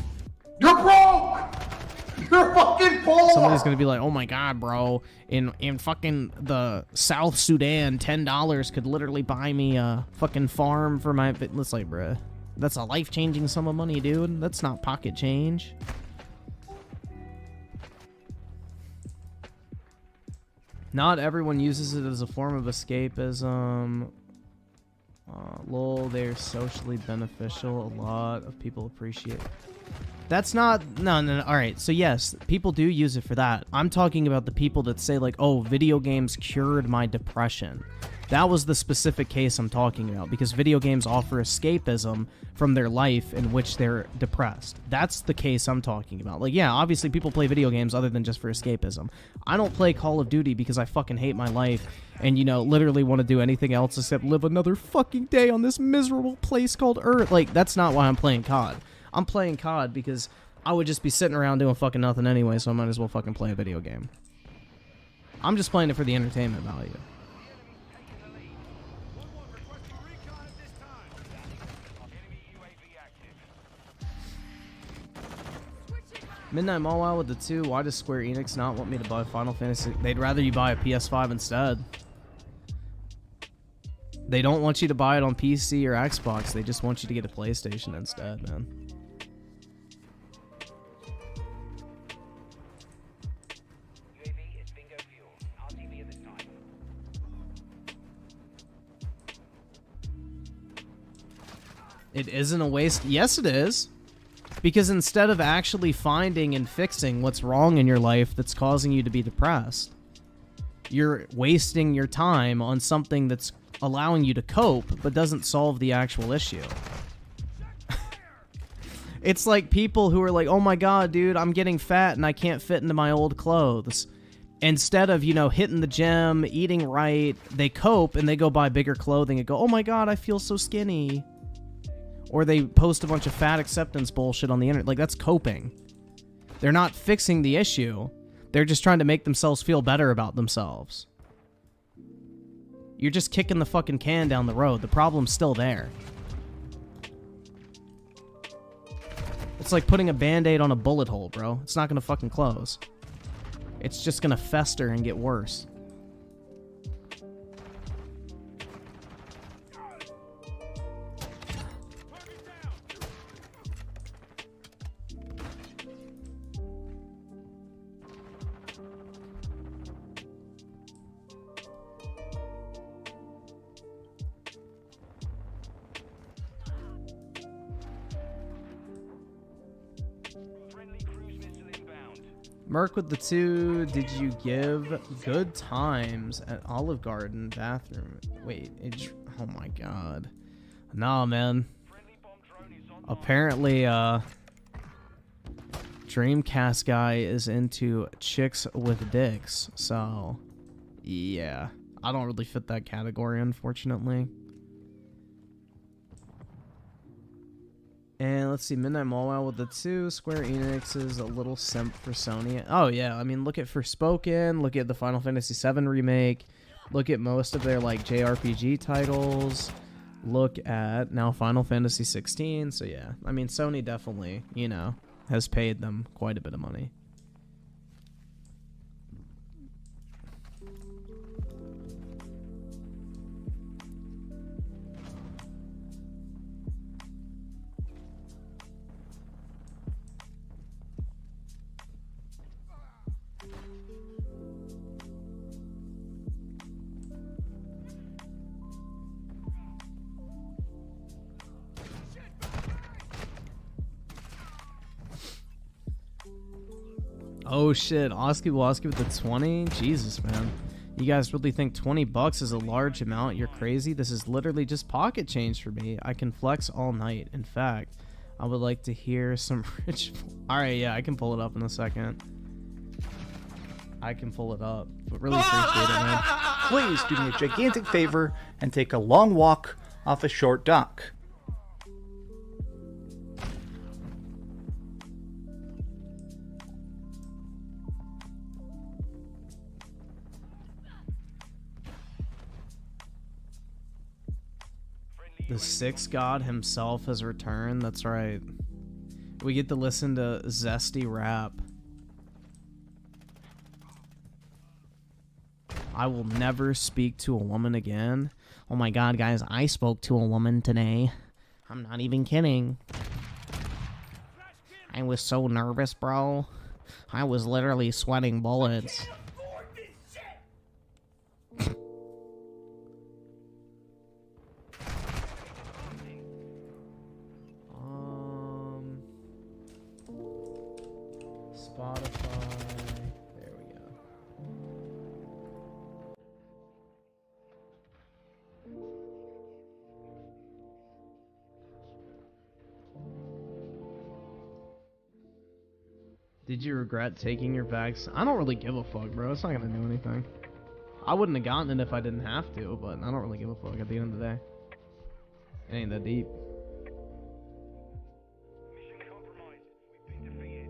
You're broke! You're fucking poor! Somebody's gonna be like, oh my god, bro, in fucking the South Sudan, $10 could literally buy me a fucking farm for my... It's like, bruh, that's a life-changing sum of money, dude. That's not pocket change. Not everyone uses it as a form of escapism. Lol, they're socially beneficial. A lot of people appreciate it. That's not... No. Alright, so yes, people do use it for that. I'm talking about the people that say, like, oh, video games cured my depression. That was the specific case I'm talking about, because video games offer escapism from their life in which they're depressed. That's the case I'm talking about. Like, yeah, obviously people play video games other than just for escapism. I don't play Call of Duty because I fucking hate my life and, you know, literally want to do anything else except live another fucking day on this miserable place called Earth. Like, that's not why I'm playing COD. I'm playing COD because I would just be sitting around doing fucking nothing anyway, so I might as well fucking play a video game. I'm just playing it for the entertainment value. Midnight Mall with the 2. Why does Square Enix not want me to buy Final Fantasy? They'd rather you buy a PS5 instead. They don't want you to buy it on PC or Xbox. They just want you to get a PlayStation instead, man. It isn't a waste. Yes, it is. Because instead of actually finding and fixing what's wrong in your life that's causing you to be depressed, you're wasting your time on something that's allowing you to cope but doesn't solve the actual issue. It's like people who are like, oh my god, dude, I'm getting fat and I can't fit into my old clothes. Instead of, you know, hitting the gym, eating right, they cope and they go buy bigger clothing and go, oh my god, I feel so skinny. Or they post a bunch of fat acceptance bullshit on the internet. Like, that's coping. They're not fixing the issue. They're just trying to make themselves feel better about themselves. You're just kicking the fucking can down the road. The problem's still there. It's like putting a band-aid on a bullet hole, bro. It's not gonna fucking close. It's just gonna fester and get worse. Merc with the 2, did you give good times at Olive Garden bathroom? Wait, oh my god. Nah, man. Apparently, Dreamcast guy is into chicks with dicks, so yeah. I don't really fit that category, unfortunately. And let's see, Midnight Mall with the 2. Square Enix is a little simp for Sony. Oh yeah, I mean, look at Forspoken, look at the Final Fantasy VII remake, look at most of their like JRPG titles, look at now Final Fantasy 16. So yeah, I mean, Sony definitely, you know, has paid them quite a bit of money. Oh shit, Oski Woski with the 20? Jesus, man. You guys really think 20 bucks is a large amount? You're crazy. This is literally just pocket change for me. I can flex all night. In fact, I would like to hear some rich... Alright, yeah, I can pull it up in a second. I can pull it up. But really appreciate it, man. Please do me a gigantic favor and take a long walk off a short dock. The Six God himself has returned. That's right. We get to listen to zesty rap. I will never speak to a woman again. Oh my god, guys, I spoke to a woman today. I'm not even kidding. I was so nervous, bro. I was literally sweating bullets. Spotify. There we go. Did you regret taking your vax? I don't really give a fuck, bro. It's not gonna do anything. I wouldn't have gotten it if I didn't have to, but I don't really give a fuck at the end of the day. It ain't that deep. Mission compromised. We've been defeated.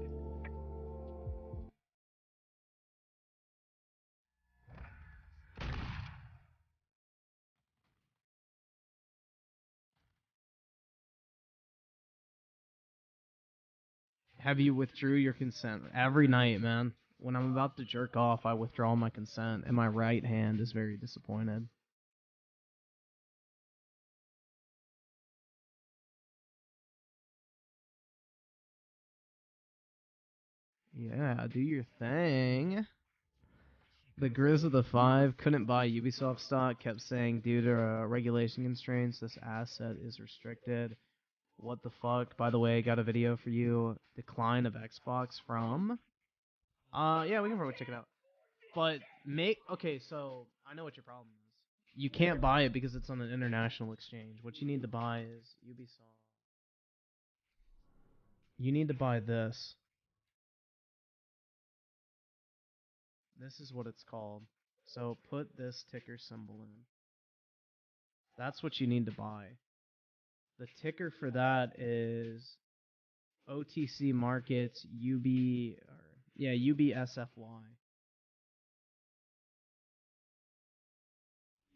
Have you withdrew your consent? Every night, man. When I'm about to jerk off, I withdraw my consent, and my right hand is very disappointed. Yeah, do your thing. The Grizz of the Five couldn't buy Ubisoft stock, kept saying due to regulation constraints, this asset is restricted. What the fuck? By the way, got a video for you. Decline of Xbox from. Yeah, we can probably check it out. But okay, so I know what your problem is. You can't buy it because it's on an international exchange. What you need to buy is Ubisoft. You need to buy this. This is what it's called. So put this ticker symbol in. That's what you need to buy. The ticker for that is OTC Markets UBSFY.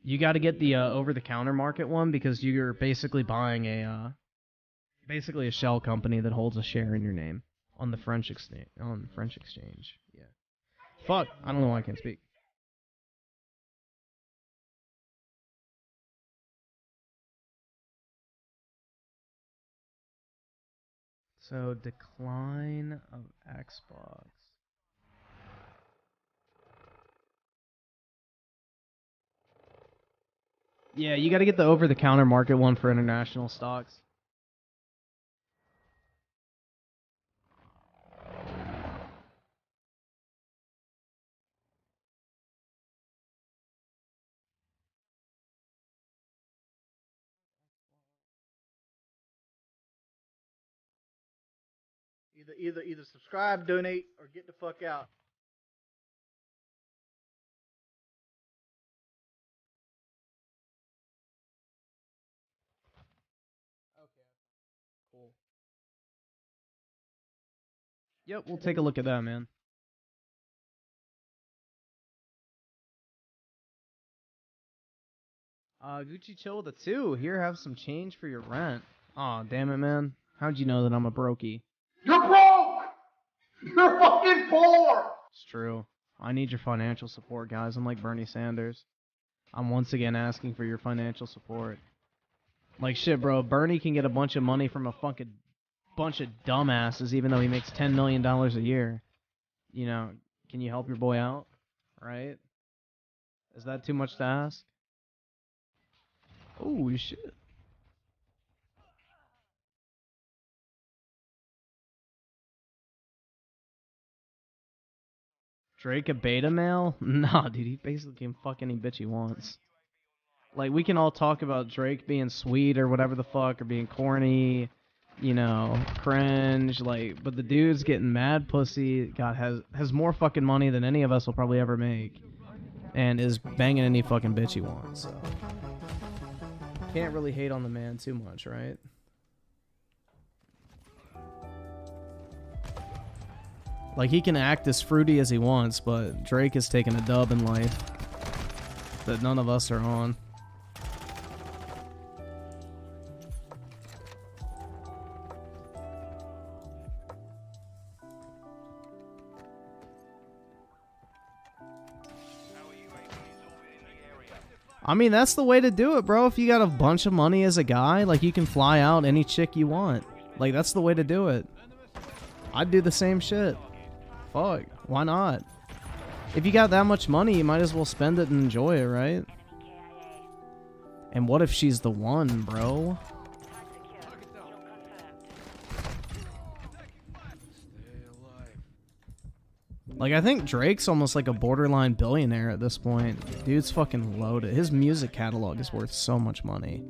You got to get the over-the-counter market one because you're basically buying a shell company that holds a share in your name on the French exchange. Yeah. Fuck. I don't know why I can't speak. So decline of Xbox. Yeah, you got to get the over-the-counter market one for international stocks. Either subscribe, donate, or get the fuck out. Cool. Yep, we'll take a look at that, man. Gucci chill with a 2. Here, have some change for your rent. Aw, damn it, man. How'd you know that I'm a brokey? You're broke! You're fucking poor! It's true. I need your financial support, guys. I'm like Bernie Sanders. I'm once again asking for your financial support. Like, shit, bro. Bernie can get a bunch of money from a fucking bunch of dumbasses, even though he makes $10 million a year. You know, can you help your boy out? Right? Is that too much to ask? Oh, shit. Drake a beta male? Nah, dude, he basically can fuck any bitch he wants. Like, we can all talk about Drake being sweet or whatever the fuck, or being corny, you know, cringe, like, but the dude's getting mad pussy, God, has more fucking money than any of us will probably ever make, and is banging any fucking bitch he wants, so. Can't really hate on the man too much, right? Like, he can act as fruity as he wants, but Drake is taking a dub in life that none of us are on. I mean, that's the way to do it, bro. If you got a bunch of money as a guy, like, you can fly out any chick you want. Like, that's the way to do it. I'd do the same shit. Fuck, why not? If you got that much money, you might as well spend it and enjoy it, right? And what if she's the one, bro? Like, I think Drake's almost like a borderline billionaire at this point. Dude's fucking loaded. His music catalog is worth so much money.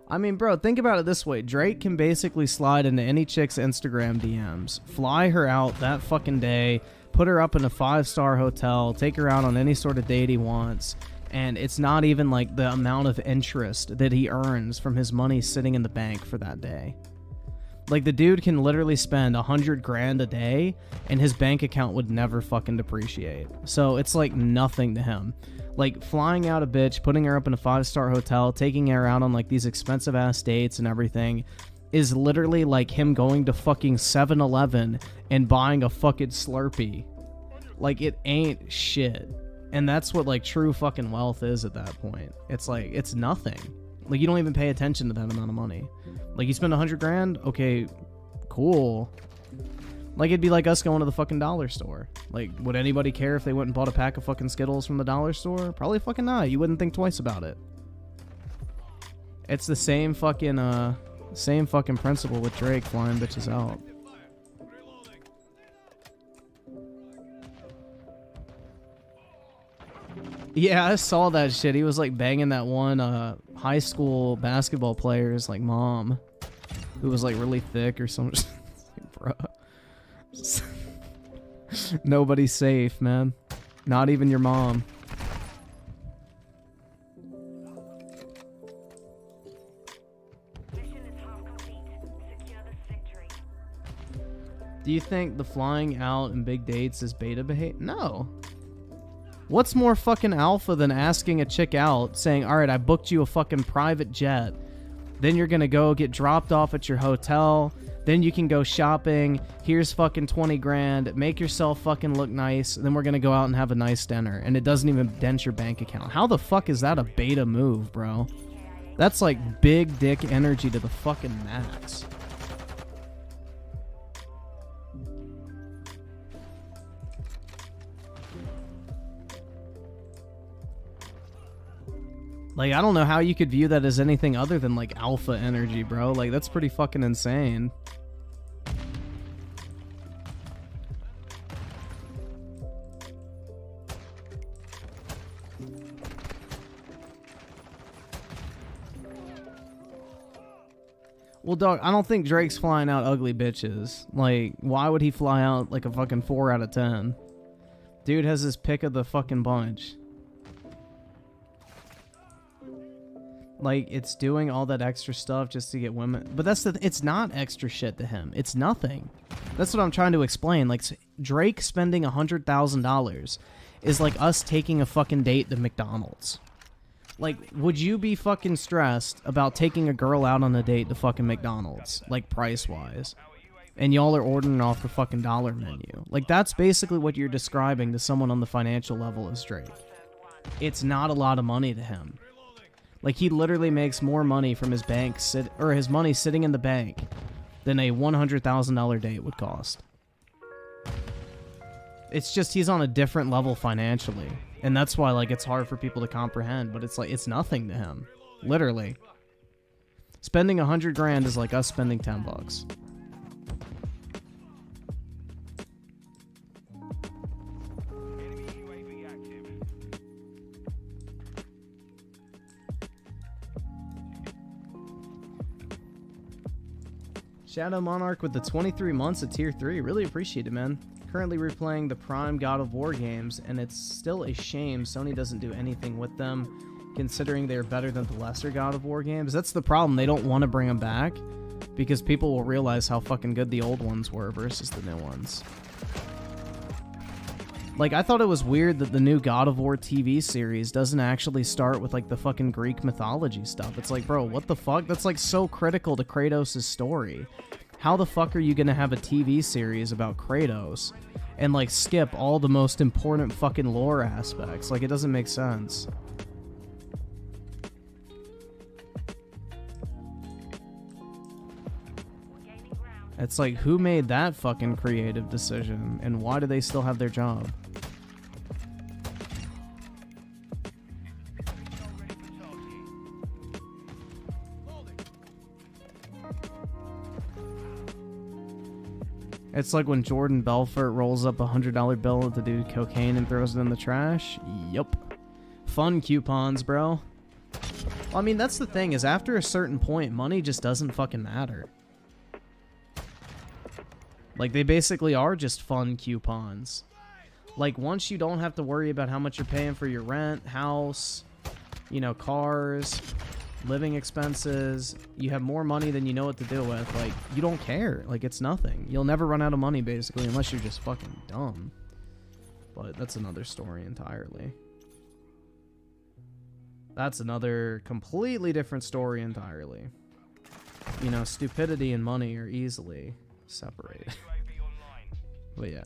I mean, bro, think about it this way. Drake can basically slide into any chick's Instagram DMs, fly her out that fucking day, put her up in a 5-star hotel, take her out on any sort of date he wants, and it's not even like the amount of interest that he earns from his money sitting in the bank for that day. Like, the dude can literally spend $100,000 a day and his bank account would never fucking depreciate. So it's like nothing to him. Like, flying out a bitch, putting her up in a 5-star hotel, taking her out on like these expensive ass dates and everything is literally like him going to fucking 7-Eleven and buying a fucking Slurpee. Like, it ain't shit. And that's what like true fucking wealth is at that point. It's like, it's nothing. Like, you don't even pay attention to that amount of money. Like, you spend $100,000, okay, cool. Like, it'd be like us going to the fucking dollar store. Like, would anybody care if they went and bought a pack of fucking Skittles from the dollar store? Probably fucking not. You wouldn't think twice about it. It's the same fucking principle with Drake flying bitches out. Yeah, I saw that shit. He was like banging that one high school basketball player's like mom, who was like really thick or something. Bro, nobody's safe, man. Not even your mom. Do you think the flying out and big dates is beta behavior? No. What's more fucking alpha than asking a chick out, saying, alright, I booked you a fucking private jet. Then you're gonna go get dropped off at your hotel. Then you can go shopping. Here's fucking 20 grand. Make yourself fucking look nice. Then we're gonna go out and have a nice dinner. And it doesn't even dent your bank account. How the fuck is that a beta move, bro? That's like big dick energy to the fucking max. Like, I don't know how you could view that as anything other than, like, alpha energy, bro. Like, that's pretty fucking insane. Well, dog, I don't think Drake's flying out ugly bitches. Like, why would he fly out, like, a fucking 4 out of 10? Dude has his pick of the fucking bunch. Like, it's doing all that extra stuff just to get women. But that's it's not extra shit to him. It's nothing. That's what I'm trying to explain. Like, Drake spending $100,000 is like us taking a fucking date to McDonald's. Like, would you be fucking stressed about taking a girl out on a date to fucking McDonald's? Like, price-wise. And y'all are ordering off the fucking dollar menu. Like, that's basically what you're describing to someone on the financial level as Drake. It's not a lot of money to him. Like, he literally makes more money from his bank his money sitting in the bank than a $100,000 date would cost. It's just he's on a different level financially, and that's why, like, it's hard for people to comprehend. But it's like it's nothing to him, literally. Spending 100 grand is like us spending 10 bucks. Shadow Monarch with the 23 months at tier 3. Really appreciate it, man. Currently replaying the prime God of War games, and it's still a shame Sony doesn't do anything with them, considering they're better than the lesser God of War games. That's the problem. They don't want to bring them back, because people will realize how fucking good the old ones were versus the new ones. Like, I thought it was weird that the new God of War TV series doesn't actually start with, like, the fucking Greek mythology stuff. It's like, bro, what the fuck? That's, like, so critical to Kratos' story. How the fuck are you gonna have a TV series about Kratos and, like, skip all the most important fucking lore aspects? Like, it doesn't make sense. It's like, who made that fucking creative decision, and why do they still have their job? It's like when Jordan Belfort rolls up a $100 bill to do cocaine and throws it in the trash. Yup. Fun coupons, bro. Well, I mean, that's the thing, is after a certain point, money just doesn't fucking matter. Like, they basically are just fun coupons. Like, once you don't have to worry about how much you're paying for your rent, house, you know, cars, living expenses, you have more money than you know what to do with. Like, you don't care. Like, it's nothing. You'll never run out of money, basically, unless you're just fucking dumb. But that's another story entirely. That's another completely different story entirely. You know, stupidity and money are easily separated. But yeah.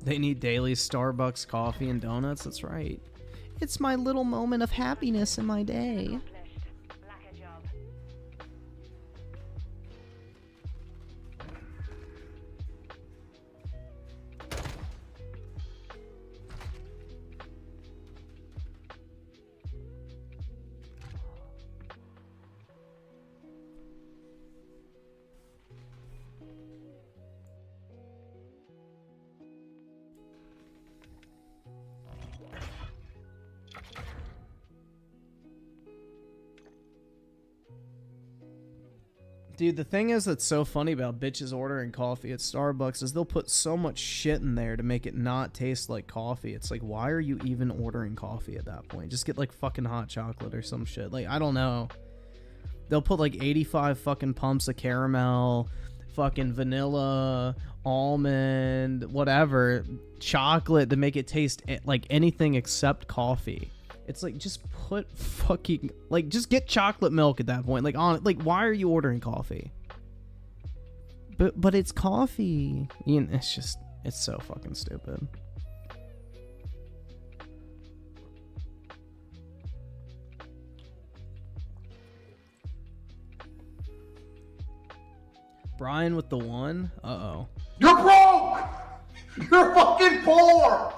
They need daily Starbucks coffee and donuts. That's right. It's my little moment of happiness in my day. Dude, the thing is that's so funny about bitches ordering coffee at Starbucks is they'll put so much shit in there to make it not taste like coffee. It's like, why are you even ordering coffee at that point? Just get like fucking hot chocolate or some shit. Like, I don't know. They'll put like 85 fucking pumps of caramel, fucking vanilla, almond, whatever, chocolate to make it taste like anything except coffee. It's like, just put fucking, like, just get chocolate milk at that point. Like, why are you ordering coffee? But it's coffee. You know, it's so fucking stupid. Brian with the one? Uh-oh. You're broke! You're fucking poor!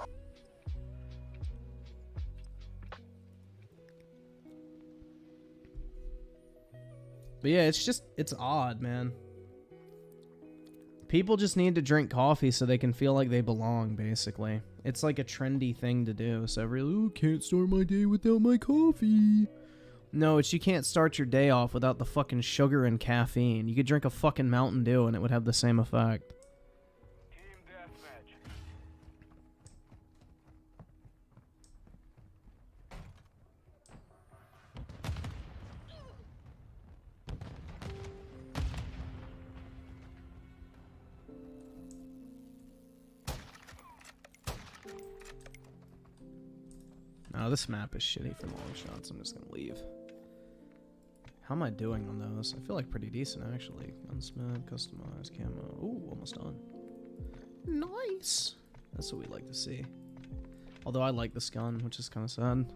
But yeah, it's odd, man. People just need to drink coffee so they can feel like they belong, basically. It's like a trendy thing to do. So really, can't start my day without my coffee. No, you can't start your day off without the fucking sugar and caffeine. You could drink a fucking Mountain Dew and it would have the same effect. Team deathmatch. No, this map is shitty for long shots. I'm just gonna leave. How am I doing on those? I feel like pretty decent, actually. Gunsmith, customized, camo. Ooh, almost done. Nice! That's what we like to see. Although I like this gun, which is kind of sad.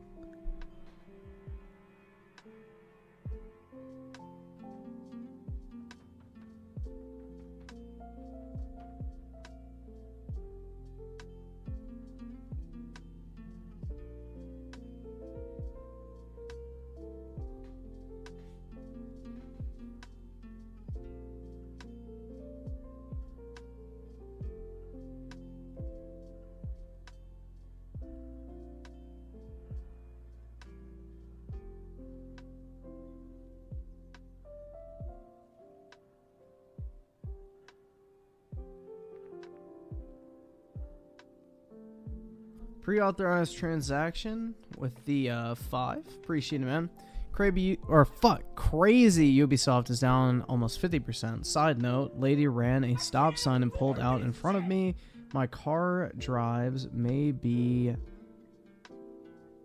Pre-authorized transaction with the 5. Appreciate it, man. Crazy Ubisoft is down almost 50%. Side note, lady ran a stop sign and pulled out in front of me. My car drives may be...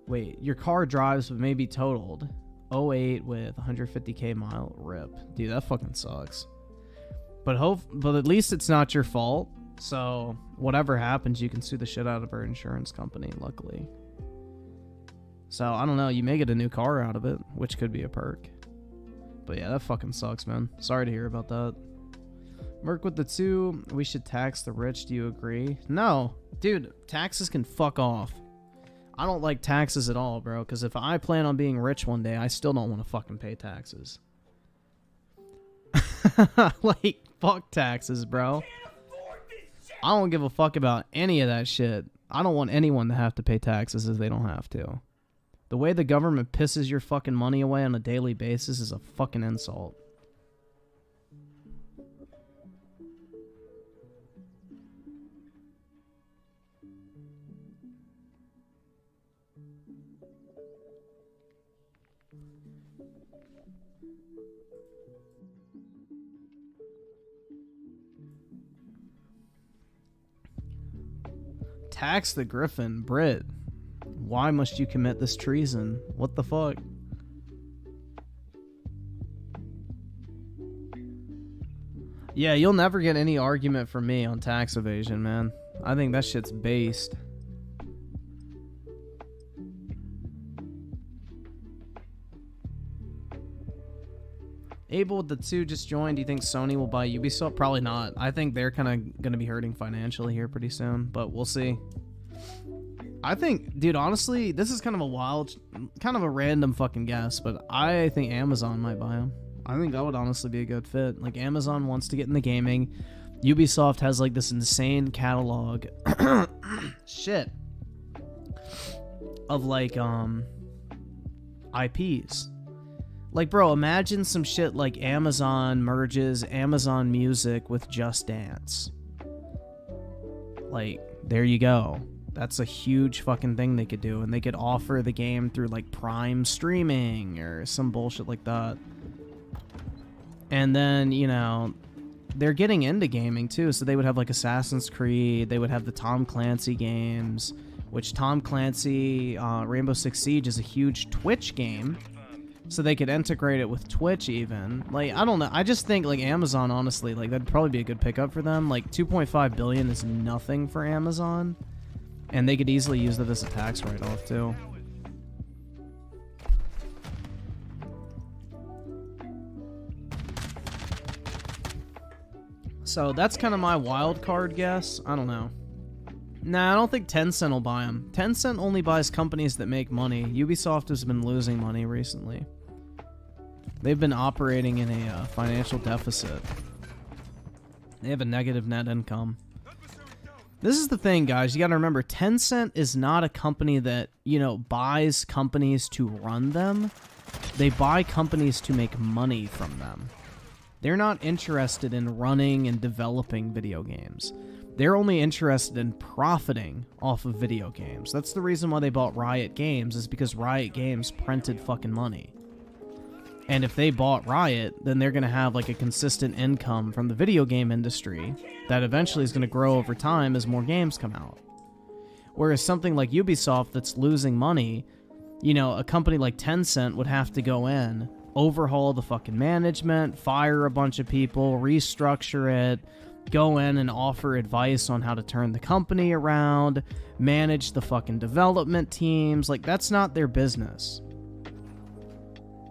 Wait, your car drives but may be totaled. 08 with 150k mile rip. Dude, that fucking sucks. But at least it's not your fault. So, whatever happens, you can sue the shit out of her insurance company, luckily. So, I don't know, you may get a new car out of it, which could be a perk. But yeah, that fucking sucks, man. Sorry to hear about that. Merc with the 2, we should tax the rich, do you agree? No. Dude, taxes can fuck off. I don't like taxes at all, bro, because if I plan on being rich one day, I still don't want to fucking pay taxes. Like, fuck taxes, bro. I don't give a fuck about any of that shit. I don't want anyone to have to pay taxes if they don't have to. The way the government pisses your fucking money away on a daily basis is a fucking insult. Tax the Griffin, Brit. Why must you commit this treason? What the fuck? Yeah, you'll never get any argument from me on tax evasion, man. I think that shit's based. Abel with the 2 just joined. Do you think Sony will buy Ubisoft? Probably not. I think they're kind of going to be hurting financially here pretty soon, but we'll see. I think, dude, honestly, this is kind of a wild, kind of a random fucking guess, but I think Amazon might buy them. I think that would honestly be a good fit. Like, Amazon wants to get in the gaming. Ubisoft has, like, this insane catalog. Shit. Of, like, IPs. Like, bro, imagine some shit like Amazon merges Amazon Music with Just Dance. Like, there you go. That's a huge fucking thing they could do. And they could offer the game through, like, Prime streaming or some bullshit like that. And then, you know, they're getting into gaming, too. So they would have, like, Assassin's Creed. They would have the Tom Clancy games. Which Tom Clancy, Rainbow Six Siege is a huge Twitch game. So they could integrate it with Twitch even. Like, I don't know. I just think, like, Amazon, honestly, like, that'd probably be a good pickup for them. Like, $2.5 billion is nothing for Amazon. And they could easily use that as a tax write-off, too. So that's kind of my wild card guess. I don't know. Nah, I don't think Tencent will buy them. Tencent only buys companies that make money. Ubisoft has been losing money recently. They've been operating in a financial deficit. They have a negative net income. This is the thing, guys. You got to remember, Tencent is not a company that, you know, buys companies to run them. They buy companies to make money from them. They're not interested in running and developing video games. They're only interested in profiting off of video games. That's the reason why they bought Riot Games, is because Riot Games printed fucking money. And if they bought Riot, then they're going to have like a consistent income from the video game industry that eventually is going to grow over time as more games come out. Whereas something like Ubisoft that's losing money, you know, a company like Tencent would have to go in, overhaul the fucking management, fire a bunch of people, restructure it, go in and offer advice on how to turn the company around, manage the fucking development teams. Like, that's not their business.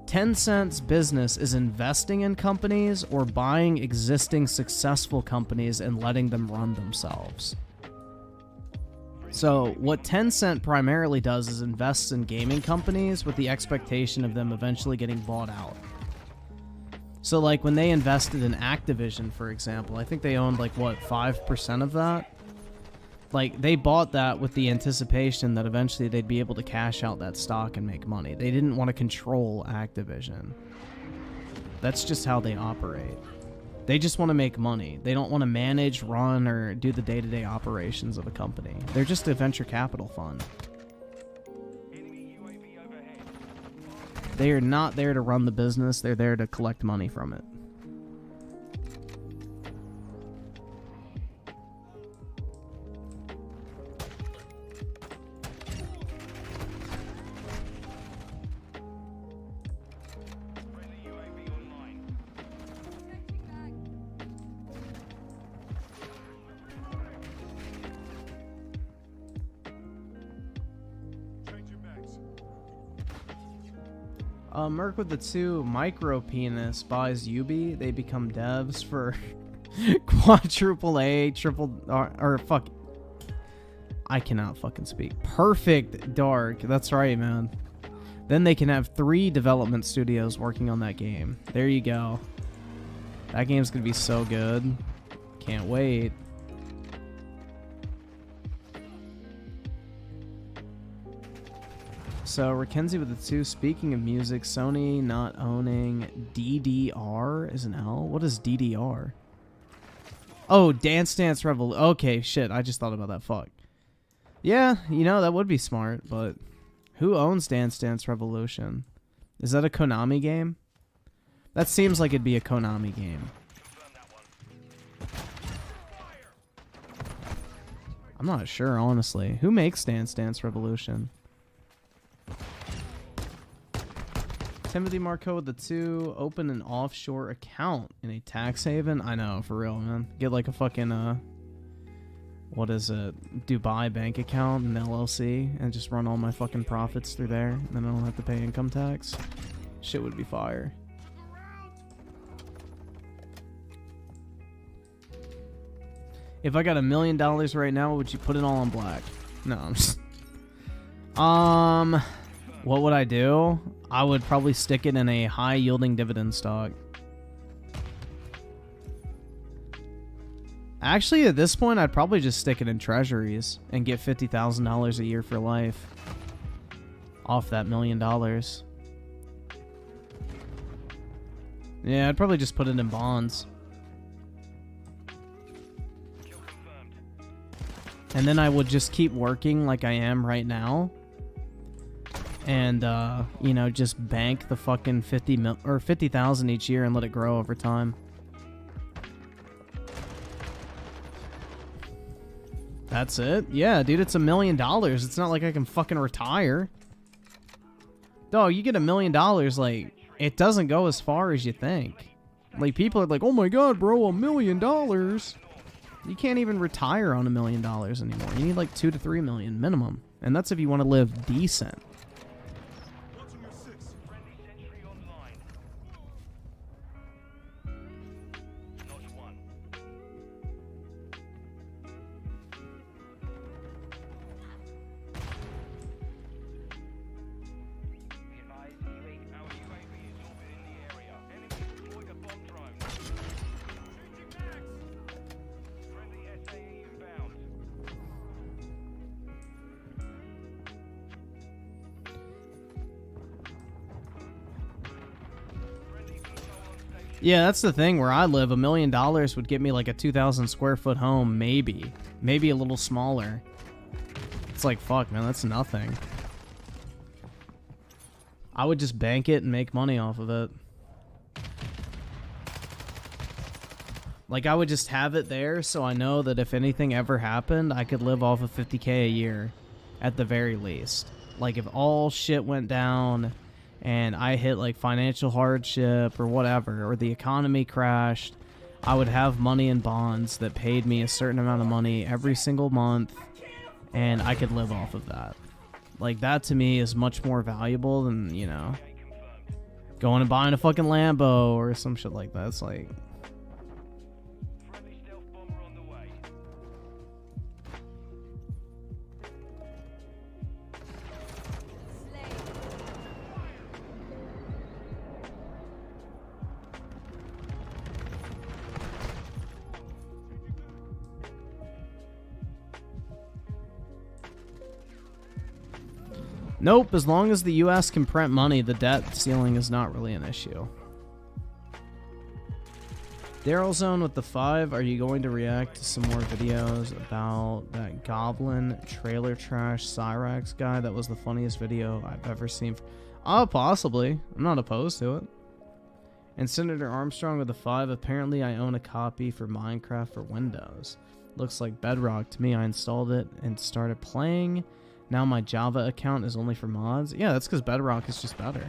Tencent's business is investing in companies or buying existing successful companies and letting them run themselves. So what Tencent primarily does is invests in gaming companies with the expectation of them eventually getting bought out. So, like, when they invested in Activision, for example, I think they owned, like, what, 5% of that? Like, they bought that with the anticipation that eventually they'd be able to cash out that stock and make money. They didn't want to control Activision. That's just how they operate. They just want to make money. They don't want to manage, run, or do the day-to-day operations of a company. They're just a venture capital fund. They are not there to run the business. They're there to collect money from it. Merc with the 2 micro penis buys Ubi. They become devs for quadruple A, triple or fuck. I cannot fucking speak. Perfect Dark. That's right, man. Then they can have 3 development studios working on that game. There you go. That game's gonna be so good. Can't wait. So, Rickenzie with the 2, speaking of music, Sony not owning DDR is an L? What is DDR? Oh, Dance Dance Revolution. Okay, shit, I just thought about that, fuck. Yeah, you know, that would be smart, but who owns Dance Dance Revolution? Is that a Konami game? That seems like it'd be a Konami game. I'm not sure, honestly. Who makes Dance Dance Revolution? Timothy Marco with the 2, open an offshore account in a tax haven. I know, for real, man. Get like a fucking what is it, Dubai bank account and LLC and just run all my fucking profits through there, and then I don't have to pay income tax. Shit would be fire. If I got $1 million right now, would you put it all on black? No, I'm just... What would I do? I would probably stick it in a high-yielding dividend stock. Actually, at this point, I'd probably just stick it in treasuries and get $50,000 a year for life off that $1 million. Yeah, I'd probably just put it in bonds. And then I would just keep working like I am right now. And, you know, just bank the fucking 50,000 each year and let it grow over time. That's it? Yeah, dude, it's $1 million. It's not like I can fucking retire. Dog, you get $1 million, like, it doesn't go as far as you think. Like, people are like, oh my god, bro, $1 million. You can't even retire on $1 million anymore. You need like 2 to 3 million minimum. And that's if you want to live decent. Yeah, that's the thing. Where I live, $1 million would get me like a 2,000 square foot home, maybe a little smaller. It's like, fuck, man, that's nothing. I would just bank it and make money off of it. Like, I would just have it there so I know that if anything ever happened, I could live off of $50K a year at the very least. Like, if all shit went down and I hit like financial hardship or whatever, or the economy crashed, I would have money in bonds that paid me a certain amount of money every single month, and I could live off of that. Like, that to me is much more valuable than, you know, going and buying a fucking Lambo or some shit like that. It's like... Nope, as long as the US can print money, the debt ceiling is not really an issue. Daryl Zone with the 5, are you going to react to some more videos about that Goblin trailer trash Cyrax guy? That was the funniest video I've ever seen. Oh, possibly. I'm not opposed to it. And Senator Armstrong with the 5, apparently I own a copy for Minecraft for Windows. Looks like Bedrock to me. I installed it and started playing. Now my Java account is only for mods. Yeah, that's because Bedrock is just better.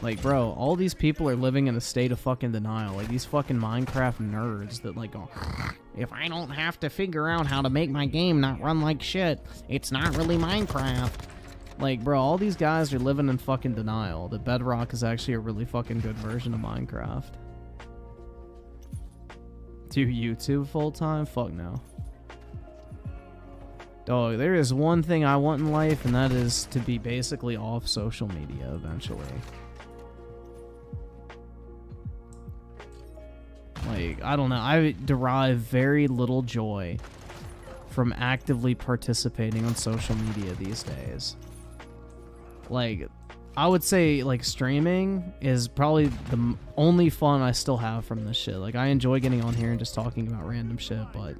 Like, bro, all these people are living in a state of fucking denial. Like, these fucking Minecraft nerds that, like, go, if I don't have to figure out how to make my game not run like shit, it's not really Minecraft. Like, bro, all these guys are living in fucking denial that Bedrock is actually a really fucking good version of Minecraft. Do YouTube full-time? Fuck no. Dog, there is one thing I want in life, and that is to be basically off social media eventually. Like, I don't know. I derive very little joy from actively participating on social media these days. Like, I would say, like, streaming is probably the only fun I still have from this shit. Like, I enjoy getting on here and just talking about random shit, but...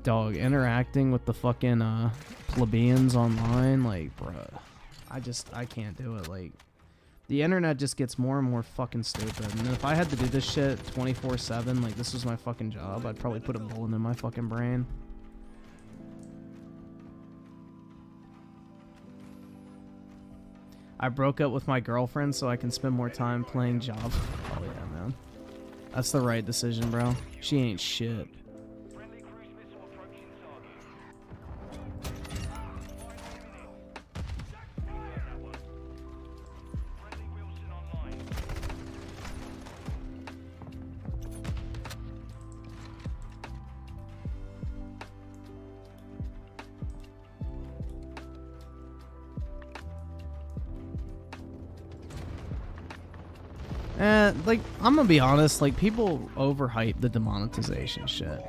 dog, interacting with the fucking plebeians online, like, bruh, I can't do it. Like, the internet just gets more and more fucking stupid, and if I had to do this shit 24/7, like this was my fucking job, I'd probably put a bullet in my fucking brain. I broke up with my girlfriend so I can spend more time playing Java. Oh yeah, man, that's the right decision, bro. She ain't shit. Like, I'm gonna be honest, like, people overhype the demonetization shit.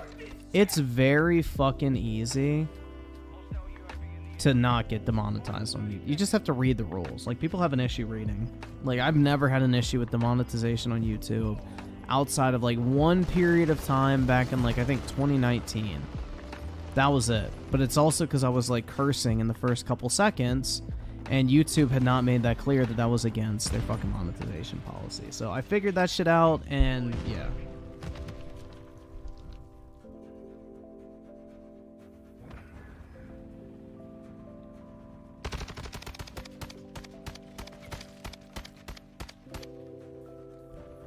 It's very fucking easy to not get demonetized on YouTube. You just have to read the rules. Like, people have an issue reading. Like, I've never had an issue with demonetization on YouTube outside of, like, one period of time back in, like, I think 2019. That was it. But it's also because I was, like, cursing in the first couple seconds, and YouTube had not made that clear that that was against their fucking monetization policy. So I figured that shit out, and yeah.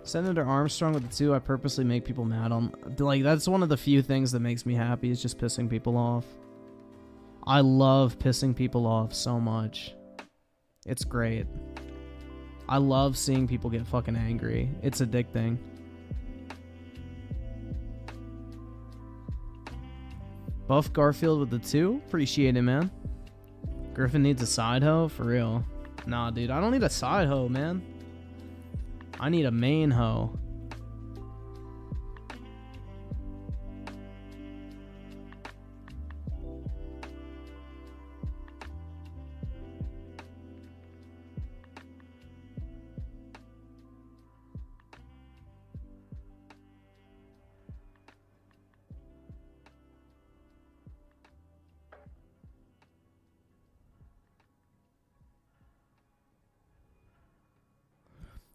Senator Armstrong with the 2, I purposely make people mad on. Like, that's one of the few things that makes me happy, is just pissing people off. I love pissing people off so much. It's great. I love seeing people get fucking angry. It's addicting. Buff Garfield with the 2, appreciate it, man. Griffin needs a side hoe? For real. Nah, dude, I don't need a side hoe, man. I need a main hoe.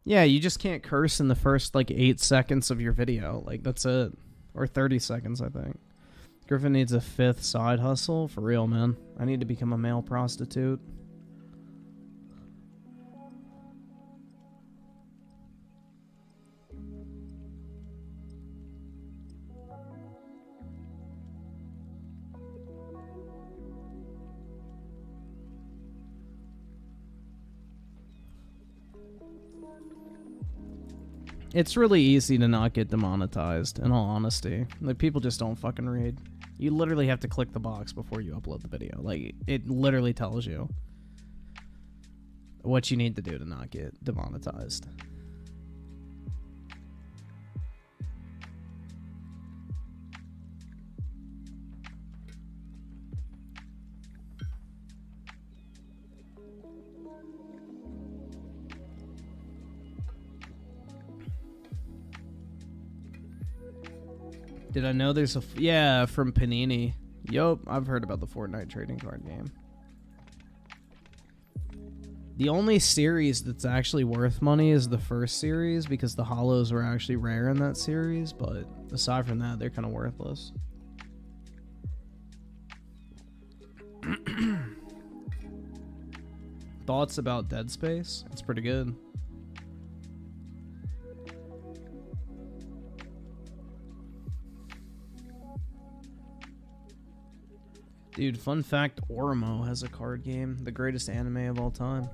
Yeah, you just can't curse in the first, like, 8 seconds of your video. Like, that's it. Or 30 seconds, I think. Griffin needs a 5th side hustle. For real, man. I need to become a male prostitute. It's really easy to not get demonetized, in all honesty. Like, people just don't fucking read. You literally have to click the box before you upload the video. Like, it literally tells you what you need to do to not get demonetized. Did I know there's a... Yeah, from Panini. Yup, I've heard about the Fortnite trading card game. The only series that's actually worth money is the first series, because the holos were actually rare in that series, but aside from that, they're kind of worthless. Thoughts about Dead Space? It's pretty good. Dude, fun fact, Oromo has a card game. The greatest anime of all time.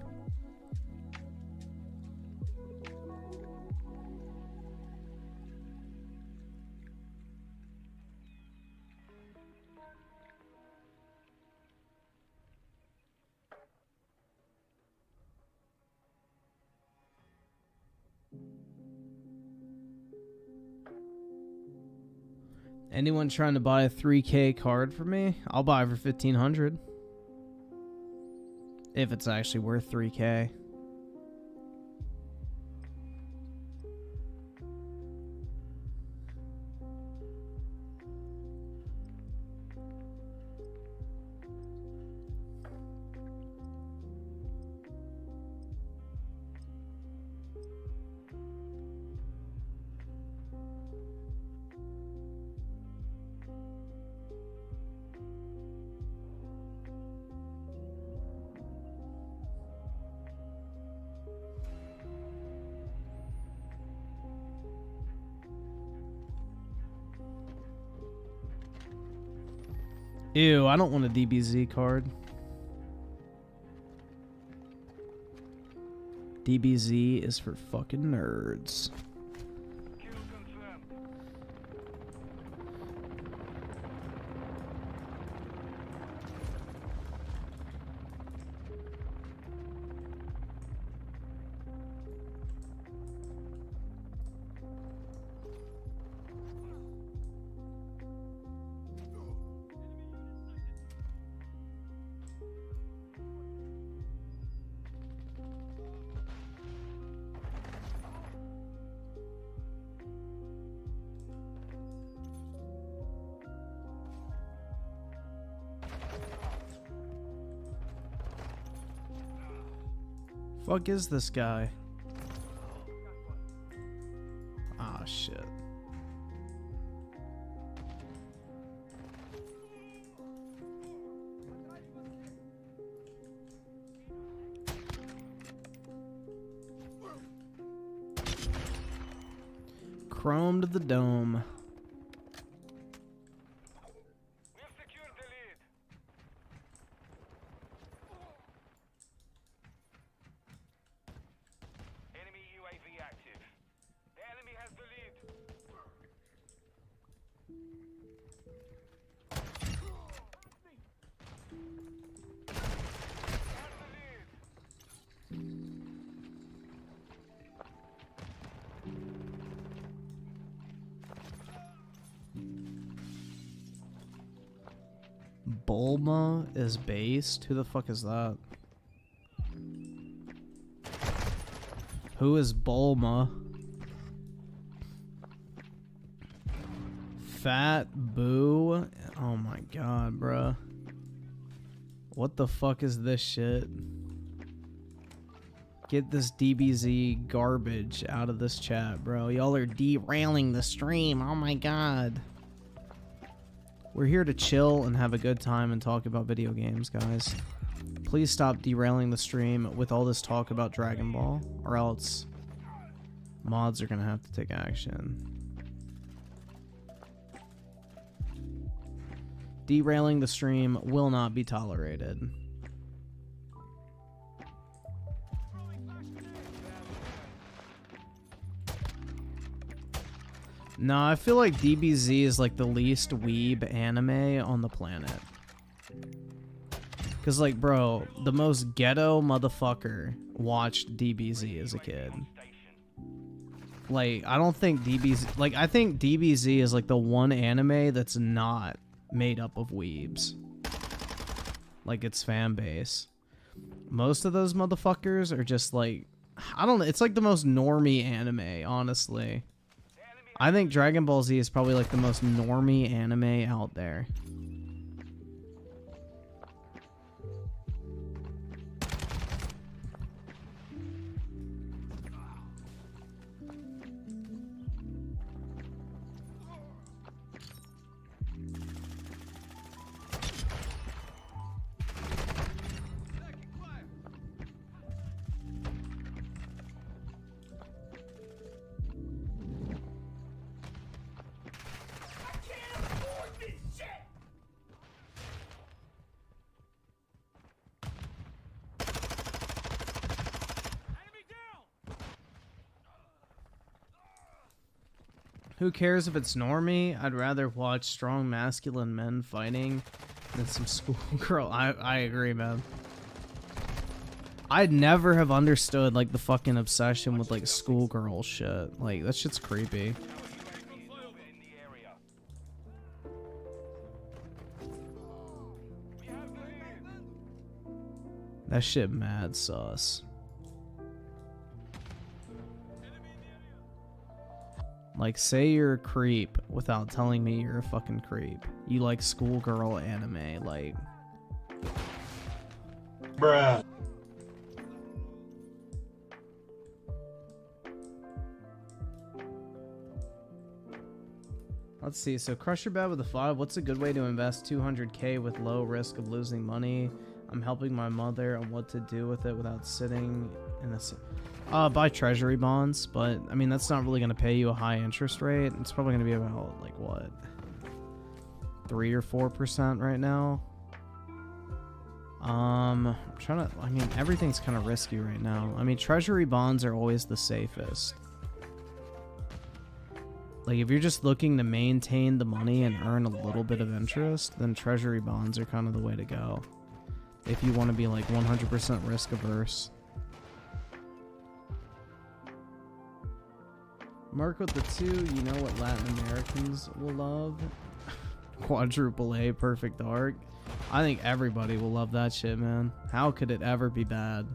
Anyone trying to buy a 3K card for me? I'll buy it for 1,500. If it's actually worth 3K. Ew, I don't want a DBZ card. DBZ is for fucking nerds. Kill confirmed. Fuck is this guy? Ah, shit. Chromed the dome. We've secured the lead. Enemy UAV active. The enemy has the lead. Has the lead. Bulma is based? Who the fuck is that? Who is Bulma? Fat Boo? Oh my god, bruh. What the fuck is this shit? Get this DBZ garbage out of this chat, bro. Y'all are derailing the stream. Oh my god. We're here to chill and have a good time and talk about video games, guys. Please stop derailing the stream with all this talk about Dragon Ball, or else mods are gonna have to take action. Derailing the stream will not be tolerated. No, I feel like DBZ is like the least weeb anime on the planet. Cause like, bro, the most ghetto motherfucker watched DBZ as a kid. Like, I don't think DBZ, like, I think DBZ is like the one anime that's not made up of weebs. Like, its fan base. Most of those motherfuckers are just like, I don't know, it's like the most normie anime, honestly. I think Dragon Ball Z is probably like the most normie anime out there. Who cares if it's normie? I'd rather watch strong masculine men fighting than some schoolgirl. I agree, man. I'd never have understood like the fucking obsession with like schoolgirl shit. Like that shit's creepy. That shit mad sus. Like, say you're a creep without telling me you're a fucking creep. You like schoolgirl anime, like... Bruh. Let's see, so crush your bet with a 5. What's a good way to invest 200k with low risk of losing money? I'm helping my mother on what to do with it without sitting in this... buy treasury bonds, but I mean that's not really going to pay you a high interest rate. It's probably going to be about like what, 3 or 4% right now. I'm trying to, I mean everything's kind of risky right now. I mean treasury bonds are always the safest. Like if you're just looking to maintain the money and earn a little bit of interest, then treasury bonds are kind of the way to go. If you want to be like 100% risk averse. Mark with the 2, you know what Latin Americans will love? Quadruple A Perfect Dark. I think everybody will love that shit, man. How could it ever be bad?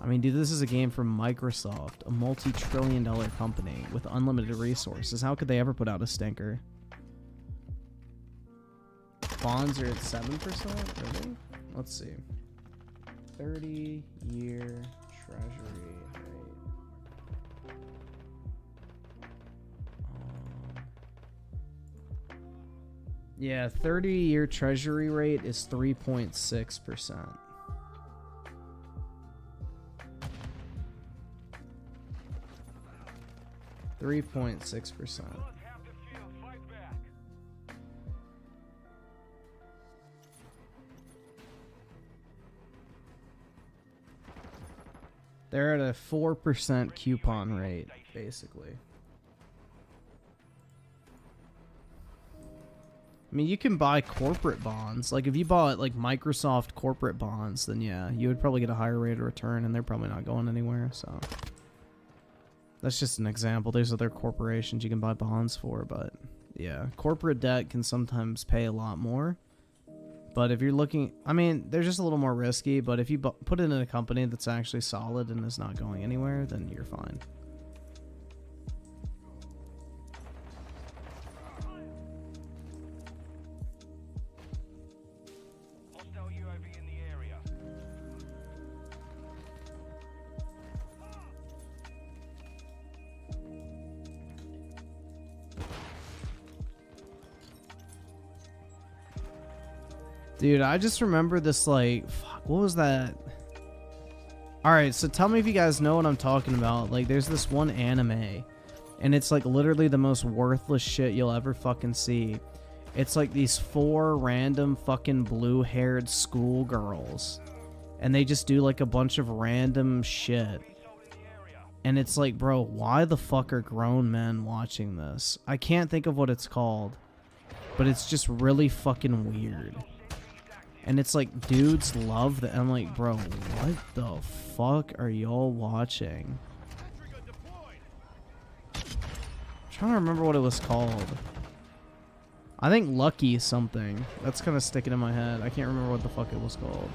I mean, dude, this is a game from Microsoft, a multi-trillion-dollar company with unlimited resources. How could they ever put out a stinker? Bonds are at 7%? Really? Let's see. 30-year treasury rate. Yeah, 30-year treasury rate is 3.6%. .6%. They're at a 4% coupon rate, basically. I mean, you can buy corporate bonds. Like, if you bought, like, Microsoft corporate bonds, then yeah, you would probably get a higher rate of return, and they're probably not going anywhere, so. That's just an example. There's other corporations you can buy bonds for, but yeah, corporate debt can sometimes pay a lot more. But if you're looking, I mean, they're just a little more risky, but if you put it in a company that's actually solid and is not going anywhere, then you're fine. Hostile UAV in the area. Dude, I just remember this, like, fuck, what was that? Alright, so tell me if you guys know what I'm talking about. Like, there's this one anime, and it's, like, literally the most worthless shit you'll ever fucking see. It's, like, these 4 random fucking blue-haired schoolgirls, and they just do, like, a bunch of random shit. And it's like, bro, why the fuck are grown men watching this? I can't think of what it's called, but it's just really fucking weird. And it's like, dudes love that. I'm like, bro, what the fuck are y'all watching? I'm trying to remember what it was called. I think Lucky something. That's kind of sticking in my head. I can't remember what the fuck it was called.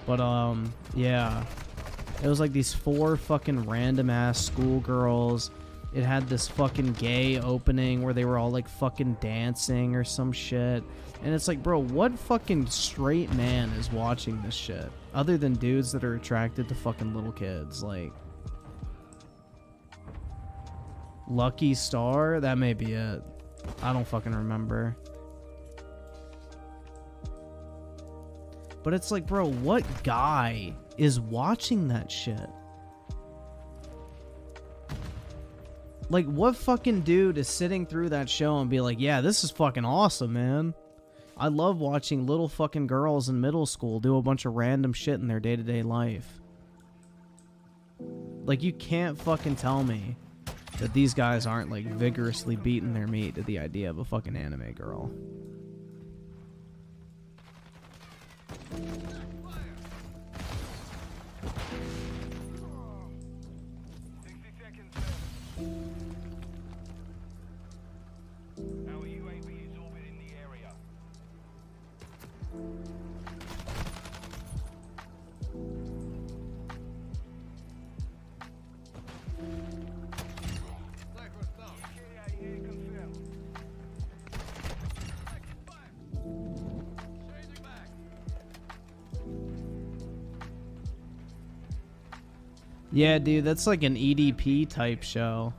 But, yeah. It was like these 4 fucking random ass schoolgirls. It had this fucking gay opening where they were all like fucking dancing or some shit. And it's like, bro, what fucking straight man is watching this shit? Other than dudes that are attracted to fucking little kids. Like, Lucky Star? That may be it. I don't fucking remember. But it's like, bro, what guy is watching that shit? Like, what fucking dude is sitting through that show and be like, yeah, this is fucking awesome, man. I love watching little fucking girls in middle school do a bunch of random shit in their day-to-day life. Like, you can't fucking tell me that these guys aren't, like, vigorously beating their meat to the idea of a fucking anime girl. Our UAV is orbiting the area. ETA confirmed. Yeah, dude, that's like an EDP type show.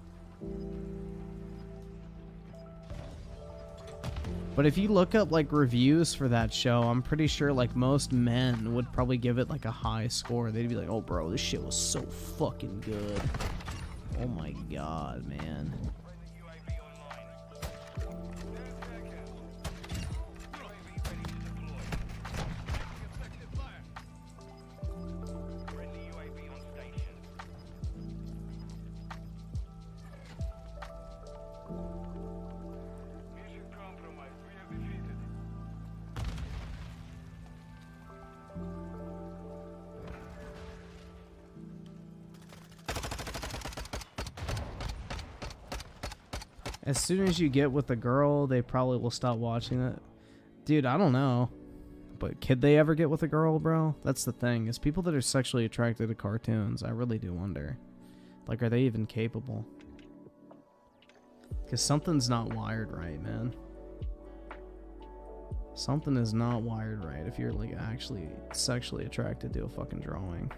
But if you look up like reviews for that show, I'm pretty sure like most men would probably give it like a high score. They'd be like, oh bro, this shit was so fucking good. Oh my god, man. UAV online. 10 seconds. UAV ready to deploy. Effective fire. Friendly UAV on station. Mission compromised. We have defeated. As soon as you get with a girl, they probably will stop watching it. Dude, I don't know. But could they ever get with a girl, bro? That's the thing, is people that are sexually attracted to cartoons, I really do wonder. Like, are they even capable? Because something's not wired right, man. Something is not wired right if you're, like, actually sexually attracted to a fucking drawing.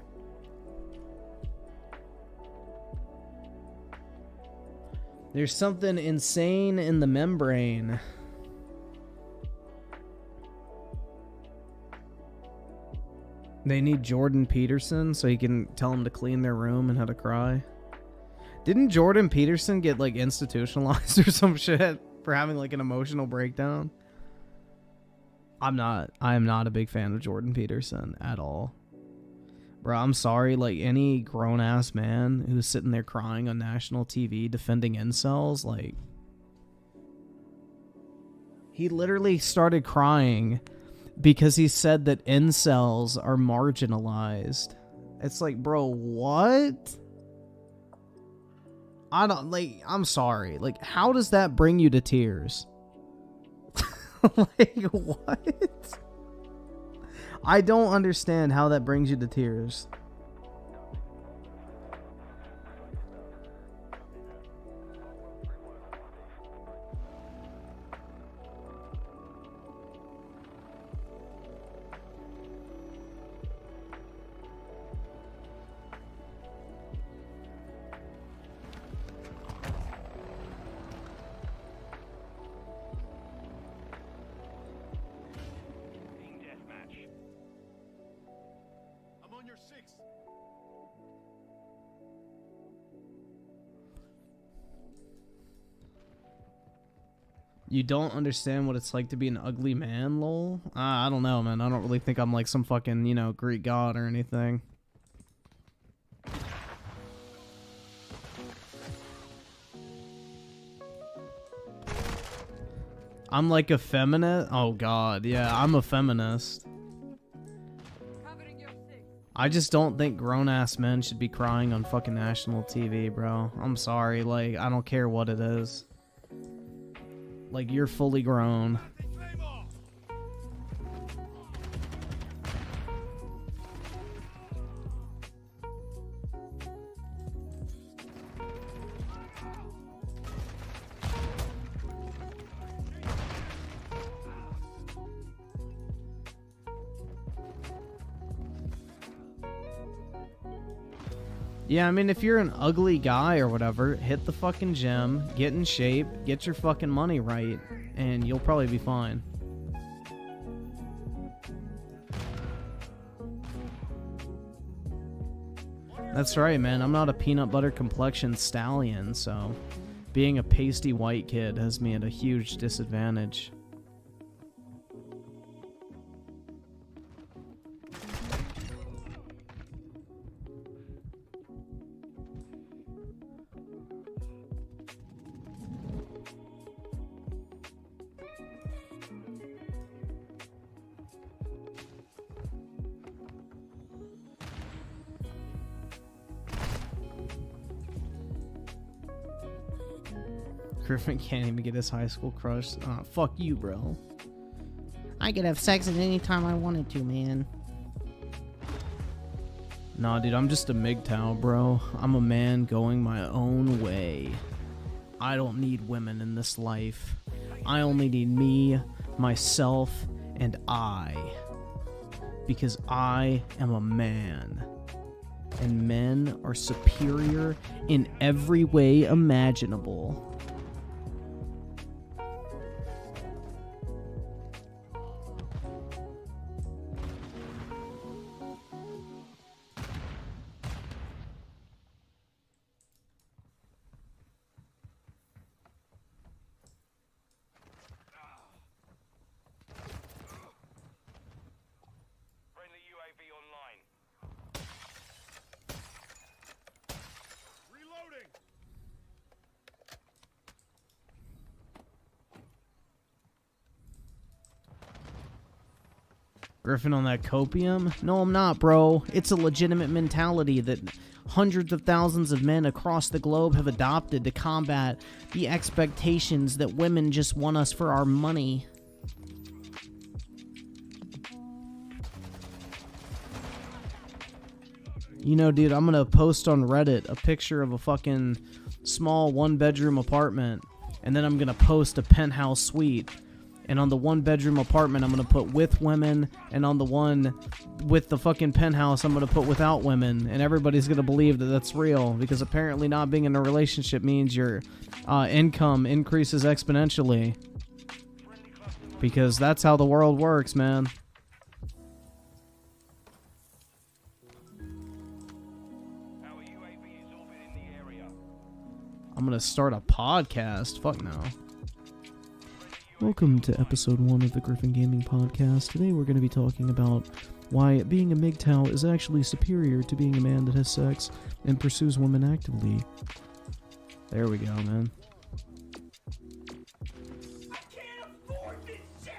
There's something insane in the membrane. They need Jordan Peterson so he can tell them to clean their room and how to cry. Didn't Jordan Peterson get like institutionalized or some shit for having like an emotional breakdown? I am not a big fan of Jordan Peterson at all. Bro, I'm sorry, like any grown-ass man who's sitting there crying on national TV defending incels, like he literally started crying because he said that incels are marginalized. It's like, bro, what? I'm sorry. Like, how does that bring you to tears? Like, what? I don't understand how that brings you to tears. You don't understand what it's like to be an ugly man, lol? I don't know, man. I don't really think I'm like some fucking, you know, Greek god or anything. I'm like a feminist? Oh god, yeah, I'm a feminist. I just don't think grown-ass men should be crying on fucking national TV, bro. I'm sorry, like, I don't care what it is. Like, you're fully grown. Yeah, I mean, if you're an ugly guy or whatever, hit the fucking gym, get in shape, get your fucking money right, and you'll probably be fine. That's right, man. I'm not a peanut butter complexion stallion, so being a pasty white kid has me at a huge disadvantage. Griffin can't even get his high school crush. Fuck you, bro. I could have sex at any time I wanted to, man. Nah, dude, I'm just a MGTOW, bro. I'm a man going my own way. I don't need women in this life. I only need me, myself, and I. Because I am a man. And men are superior in every way imaginable. Griffin on that copium? No, I'm not, bro. It's a legitimate mentality that hundreds of thousands of men across the globe have adopted to combat the expectations that women just want us for our money. You know, dude, I'm gonna post on Reddit a picture of a fucking small one-bedroom apartment, and then I'm gonna post a penthouse suite. And on the 1-bedroom apartment, I'm going to put with women. And on the one with the fucking penthouse, I'm going to put without women. And everybody's going to believe that that's real. Because apparently not being in a relationship means your income increases exponentially. Because that's how the world works, man. I'm going to start a podcast. Fuck no. Welcome to episode 1 of the Griffin Gaming Podcast. Today we're going to be talking about why being a MGTOW is actually superior to being a man that has sex and pursues women actively. There we go, man. I can't afford this shit!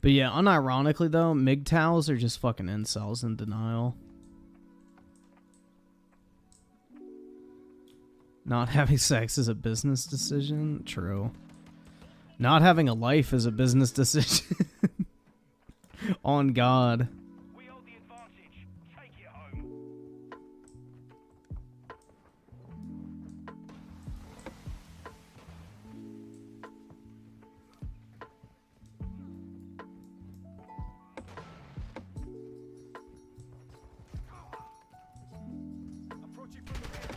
But yeah, unironically though, MGTOWs are just fucking incels in denial. Not having sex is a business decision? True. Not having a life is a business decision. On God. We hold the advantage. Take it home. Approaching from the rear.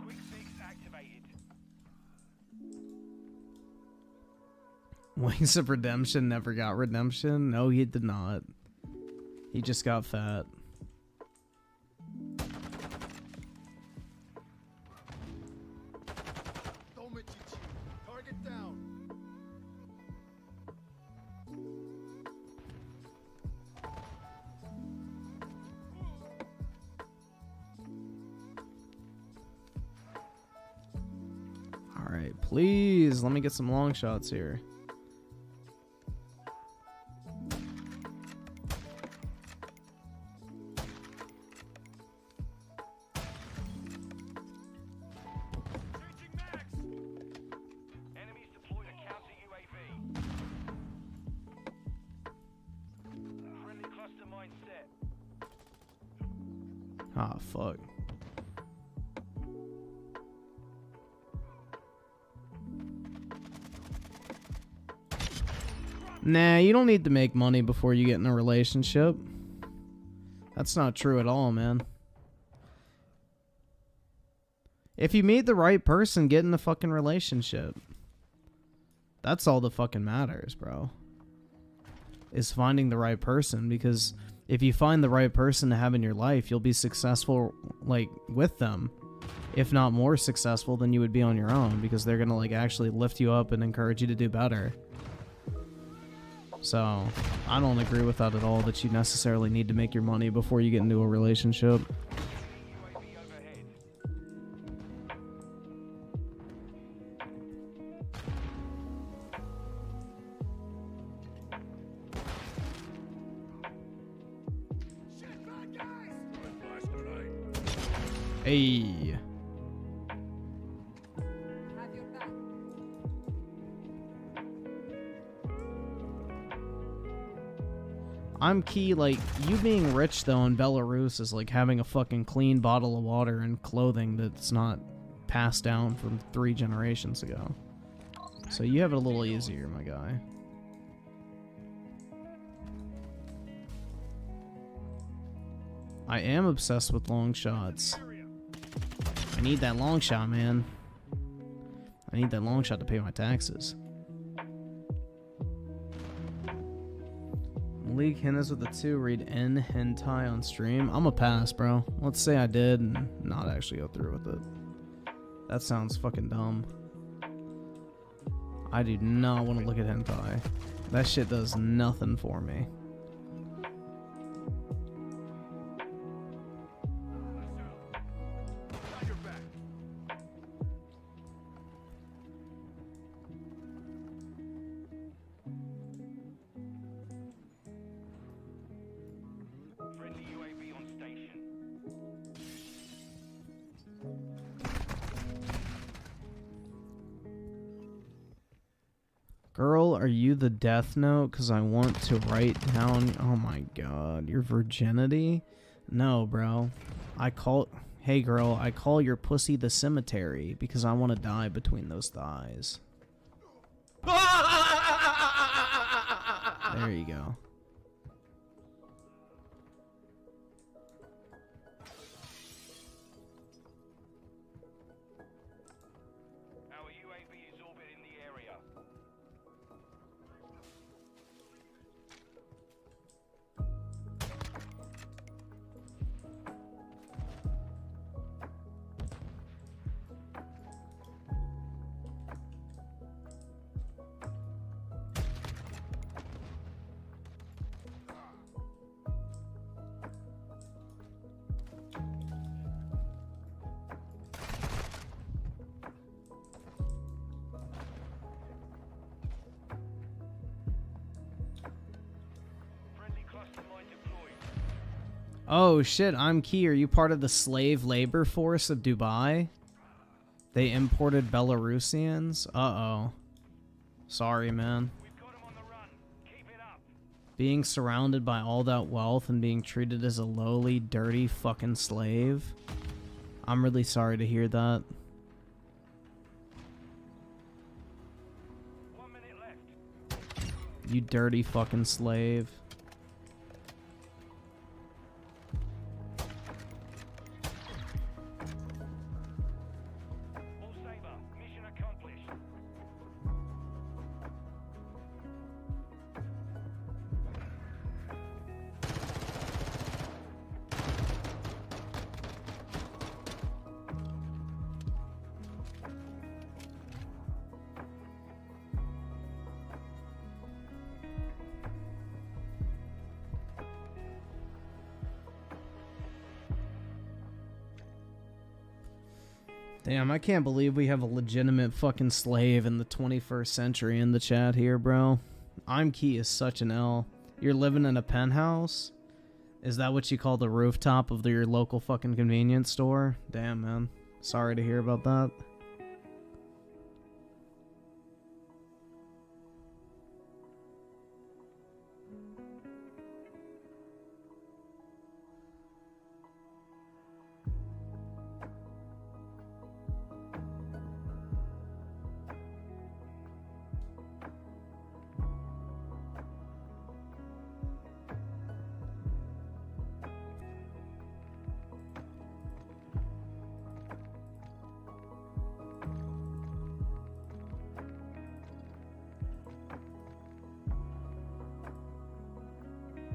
Quick fix activated. Wings of Redemption never got redemption? No, he did not. He just got fat. Target down. Alright, please, let me get some long shots here. Shooting max. Enemies deployed a counter UAV. Friendly cluster mine set. Ah, fuck. Nah, you don't need to make money before you get in a relationship. That's not true at all, man. If you meet the right person, get in a fucking relationship. That's all that fucking matters, bro. Is finding the right person, because if you find the right person to have in your life, you'll be successful, like, with them. If not more successful than you would be on your own, because they're gonna, like, actually lift you up and encourage you to do better. So, I don't agree with that at all, that you necessarily need to make your money before you get into a relationship. UAV overhead. Hey. Have your back. I'm key, like, you being rich, though, in Belarus is like having a fucking clean bottle of water and clothing that's not passed down from 3 generations ago. So you have it a little easier, my guy. I am obsessed with long shots. I need that long shot, man. I need that long shot to pay my taxes. Malik Hennes with a 2. Read N hentai on stream. I'm a pass, bro. Let's say I did and not actually go through with it. That sounds fucking dumb. I do not want to look at hentai. That shit does nothing for me. Friendly UAV on station. Girl, are you the death note? Because I want to write down... Oh my god, your virginity? No, bro. Hey girl, I call your pussy the cemetery because I want to die between those thighs. There you go. Our UAV is orbiting the area. Friendly cluster mine deployed. Oh shit, I'm Key. Are you part of the slave labor force of Dubai? They imported Belarusians? Uh-oh. Sorry, man. We've got 'em on the run. Keep it up. Being surrounded by all that wealth and being treated as a lowly, dirty fucking slave. I'm really sorry to hear that. 1 minute left. You dirty fucking slave. All Saber. Mission accomplished. Damn, I can't believe we have a legitimate fucking slave in the 21st century in the chat here, bro. I'm Key is such an L. You're living in a penthouse? Is that what you call the rooftop of your local fucking convenience store? Damn, man. Sorry to hear about that.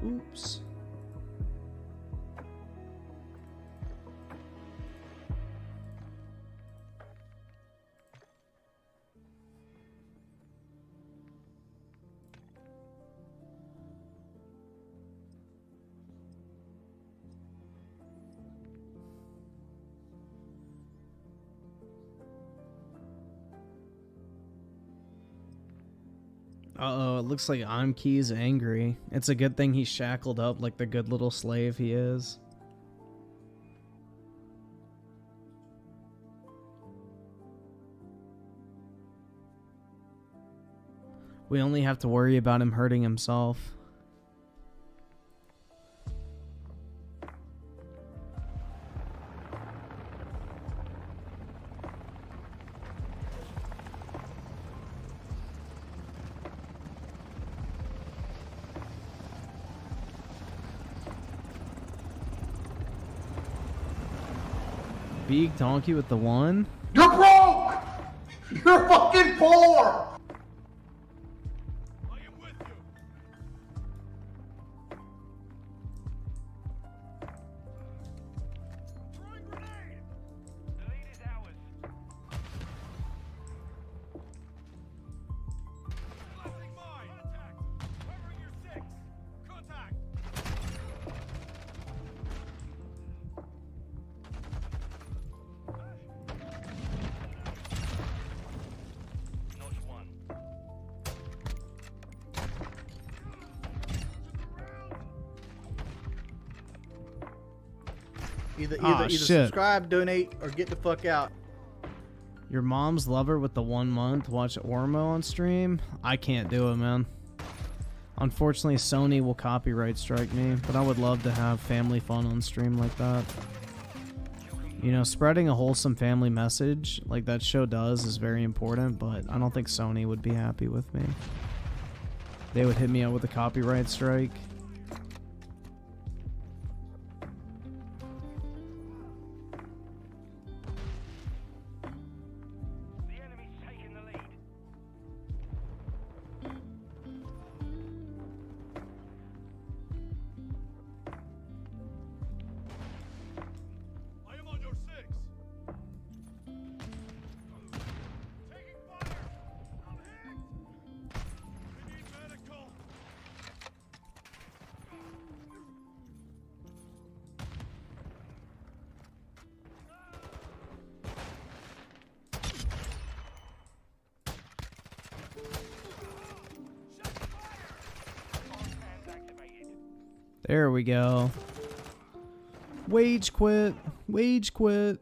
Oops. Uh-oh, it looks like Amkey's angry. It's a good thing he's shackled up like the good little slave he is. We only have to worry about him hurting himself. Speak donkey with the one. You're broke! You're fucking poor! I am with you. Throwing grenade. The lead is ours. Flashing mine. Contact. Covering your six. Contact. Notch one. Either shit. subscribe, donate, or get the fuck out. Your mom's lover with the 1 month. Watch Ormo on stream. I can't do it, man. Unfortunately, Sony will copyright strike me, but I would love to have family fun on stream like that. You know, spreading a wholesome family message like that show does is very important, but I don't think Sony would be happy with me. They would hit me up with a copyright strike. The enemy's taking the lead. I am on your six. Taking fire. I'm hit. We need medical. Hands activated. There we go. Wage quit. Wage quit.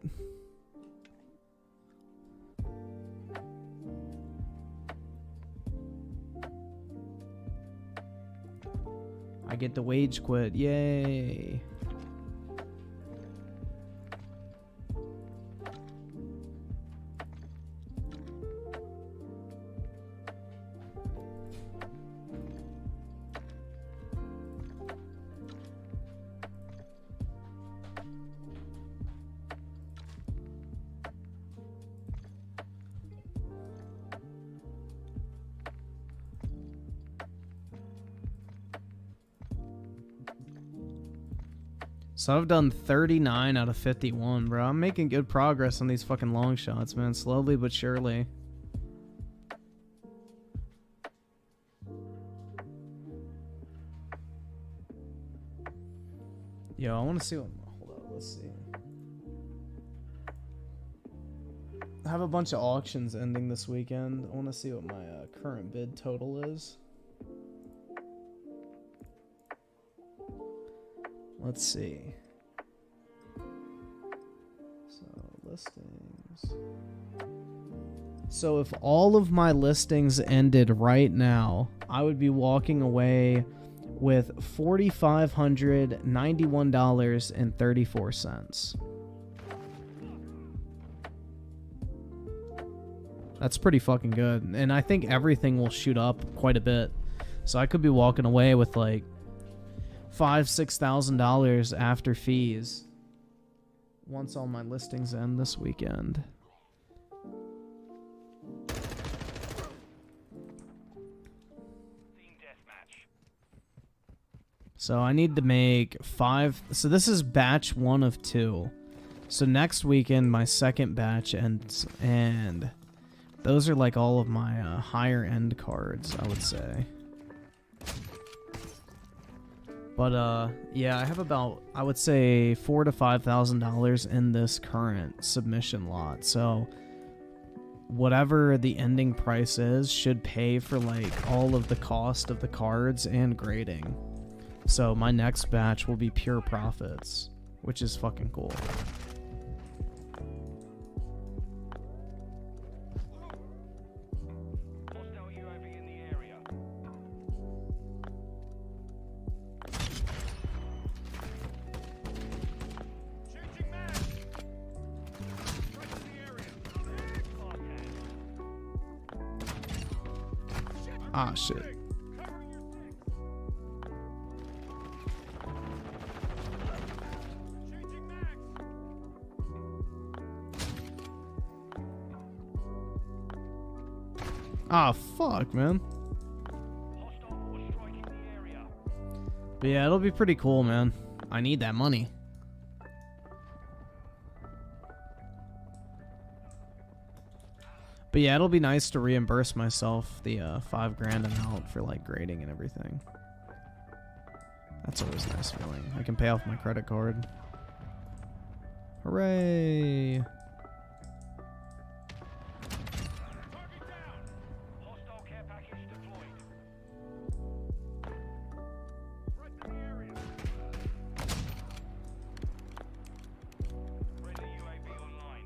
I get to wage quit. Yay. So I've done 39 out of 51, bro. I'm making good progress on these fucking long shots, man. Slowly but surely. Yo, I want to see what... Hold up, let's see. I have a bunch of auctions ending this weekend. I want to see what my current bid total is. Let's see. So, listings. So if all of my listings ended right now, I would be walking away with $4,591.34. That's pretty fucking good. And I think everything will shoot up quite a bit. So I could be walking away with like $5,000-$6,000 after fees once all my listings end this weekend. Team deathmatch. So I need to make 5. So this is batch 1 of 2. So next weekend my second batch ends, and those are like all of my higher end cards, I would say. But yeah, I have about, I would say, $4,000 to $5,000 in this current submission lot. So whatever the ending price is should pay for like all of the cost of the cards and grading. So my next batch will be pure profits, which is fucking cool. Hostile UAV in the area. Changing mag. Right in the area. Hard Ah, shit. Covering your six. Changing mags. Ah, fuck, man. Hostile war striking the area. But yeah, it'll be pretty cool, man. I need that money. But yeah, it'll be nice to reimburse myself the $5 grand amount for like grading and everything. That's always a nice feeling. I can pay off my credit card. Hooray! Target down. Hostile care package deployed. Threat to the area. Friendly UAV online.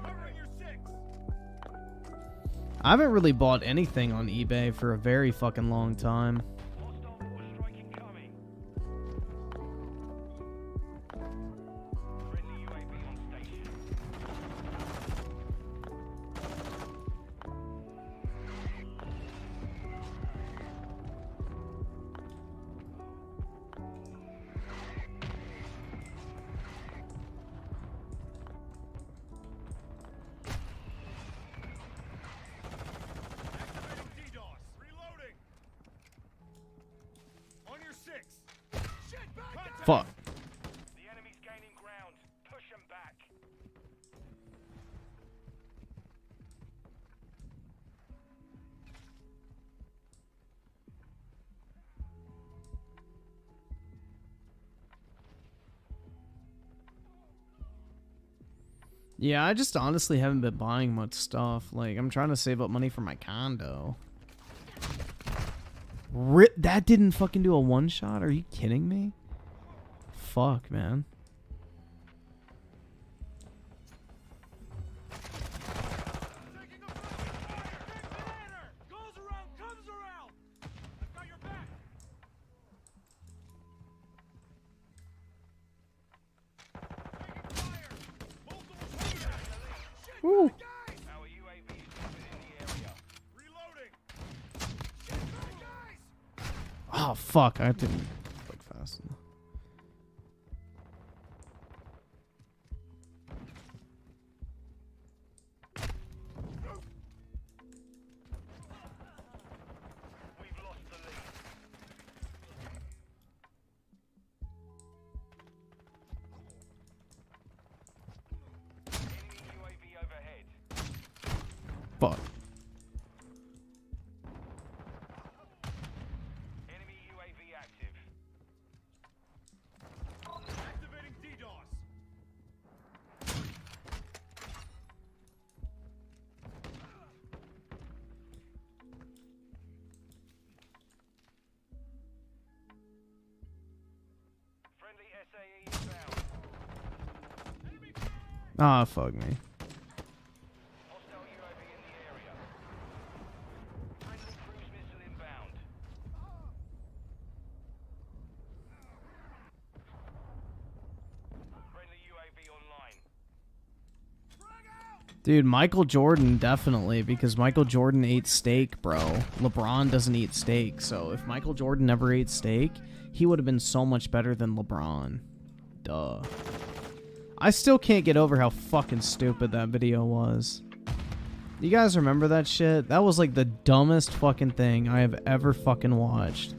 Covering your six. I haven't really bought anything on eBay for a very fucking long time. Hostile war striking coming. Friendly UAV on station. Activating DDoS. Reloading. On your six. Shit, back. Fuck. The enemy's gaining ground. Push them back. Yeah, I just honestly haven't been buying much stuff. Like, I'm trying to save up money for my condo. Rip, that didn't fucking do a one-shot? Are you kidding me? Fuck, man. Taking a fire. Goes around, comes around. I've got your back. Taking fire. Multiple shooters. Shit, Woo. guys. Our UAV is dropping in the area. Reloading. Shit, bad guys. Oh, fuck. I didn't click fast enough. We've lost the lead. Enemy UAV overhead. Fuck. Enemy UAV active. Activating DDoS. Friendly SAE inbound. Enemy fire! Ah, fuck me. Hostile UAV in the area. Friendly cruise missile inbound. Friendly UAV online. Dude, Michael Jordan, definitely, because Michael Jordan ate steak, bro. LeBron doesn't eat steak, so if Michael Jordan never ate steak, he would have been so much better than LeBron. Duh. I still can't get over how fucking stupid that video was. You guys remember that shit? That was like the dumbest fucking thing I have ever fucking watched.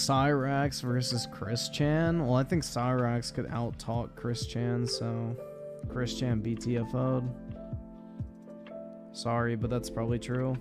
Cyrax versus Chris Chan. Well, I think Cyrax could out-talk Chris Chan, so Chris Chan BTFO'd. Sorry, but that's probably true.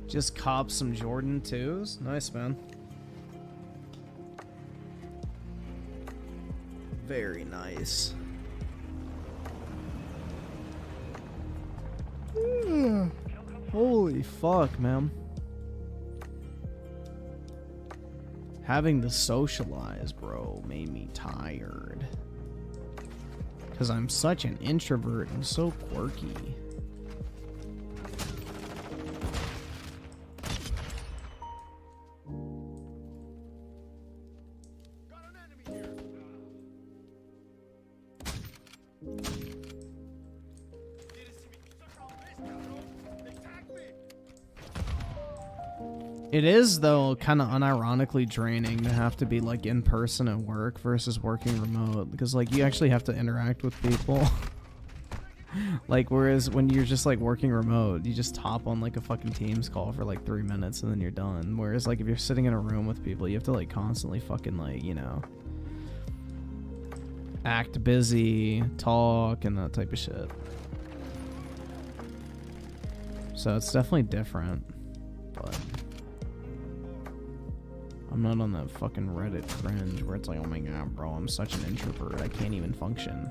Just cop some Jordan 2s. Nice, man. Very nice. Holy fuck, man. Having to socialize, bro, made me tired. Because I'm such an introvert and so quirky. It is, though, kind of unironically draining to have to be, like, in person at work versus working remote. Because, like, you actually have to interact with people. Like, whereas when you're just, like, working remote, you just hop on, like, a fucking Teams call for, like, 3 minutes and then you're done. Whereas, like, if you're sitting in a room with people, you have to, like, constantly fucking, like, you know, act busy, talk, and that type of shit. So it's definitely different, but I'm not on that fucking Reddit cringe where it's like, oh my god, bro, I'm such an introvert, I can't even function.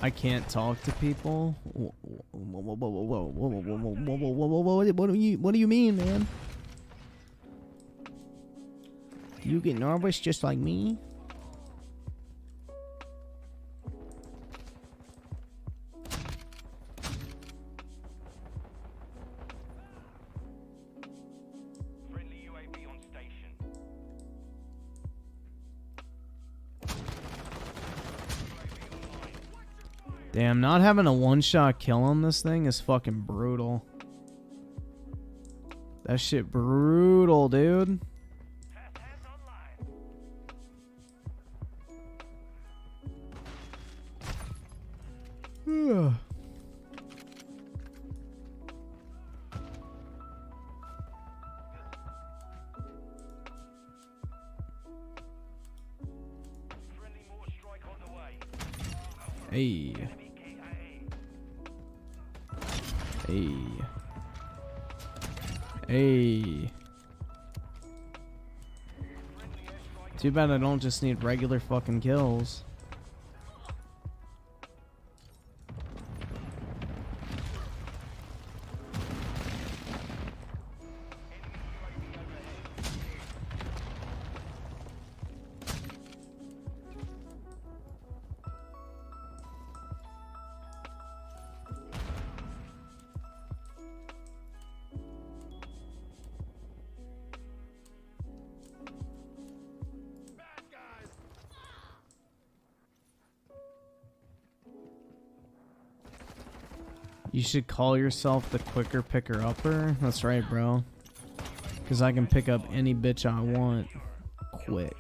I can't talk to people. What do you mean, man? Do you get nervous just like me? Friendly UAV on station. Damn, not having a one-shot kill on this thing is fucking brutal. That shit brutal, dude. Hands online. Friendly more strike on the way. Hey. Enemy KIA. Hey. Hey. Too bad I don't just need regular fucking kills. You should call yourself the quicker picker upper. That's right, bro. Because I can pick up any bitch I want quick.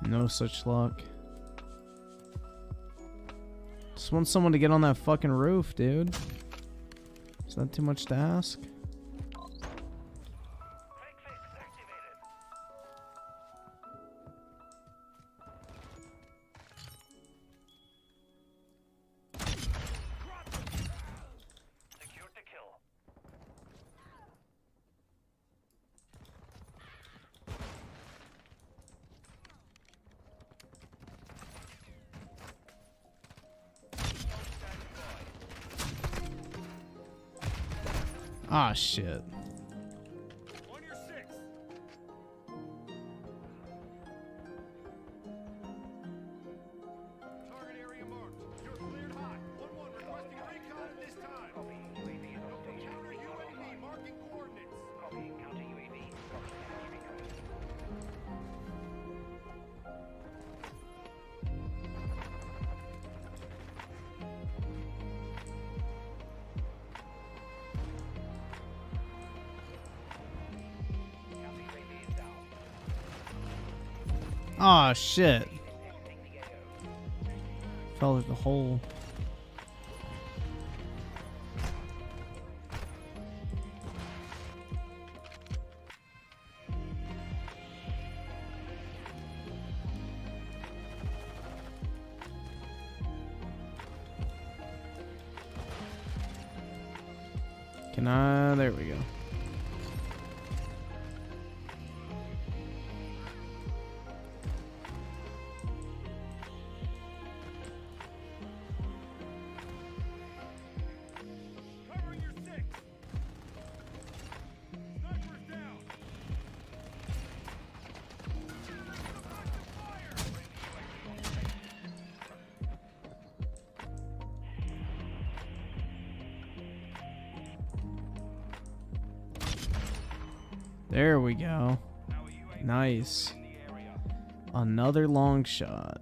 No such luck. Just want someone to get on that fucking roof, dude. Is that too much to ask? Ah, shit. On your 6. Target area marked. You're cleared hot. 1-1 requesting recon at this time. Counter UAV marking coordinates. Ah, shit. Fell at the hole. Can I? There we go. Covering your 6. Sniper's down. There we go. Nice. Another long shot.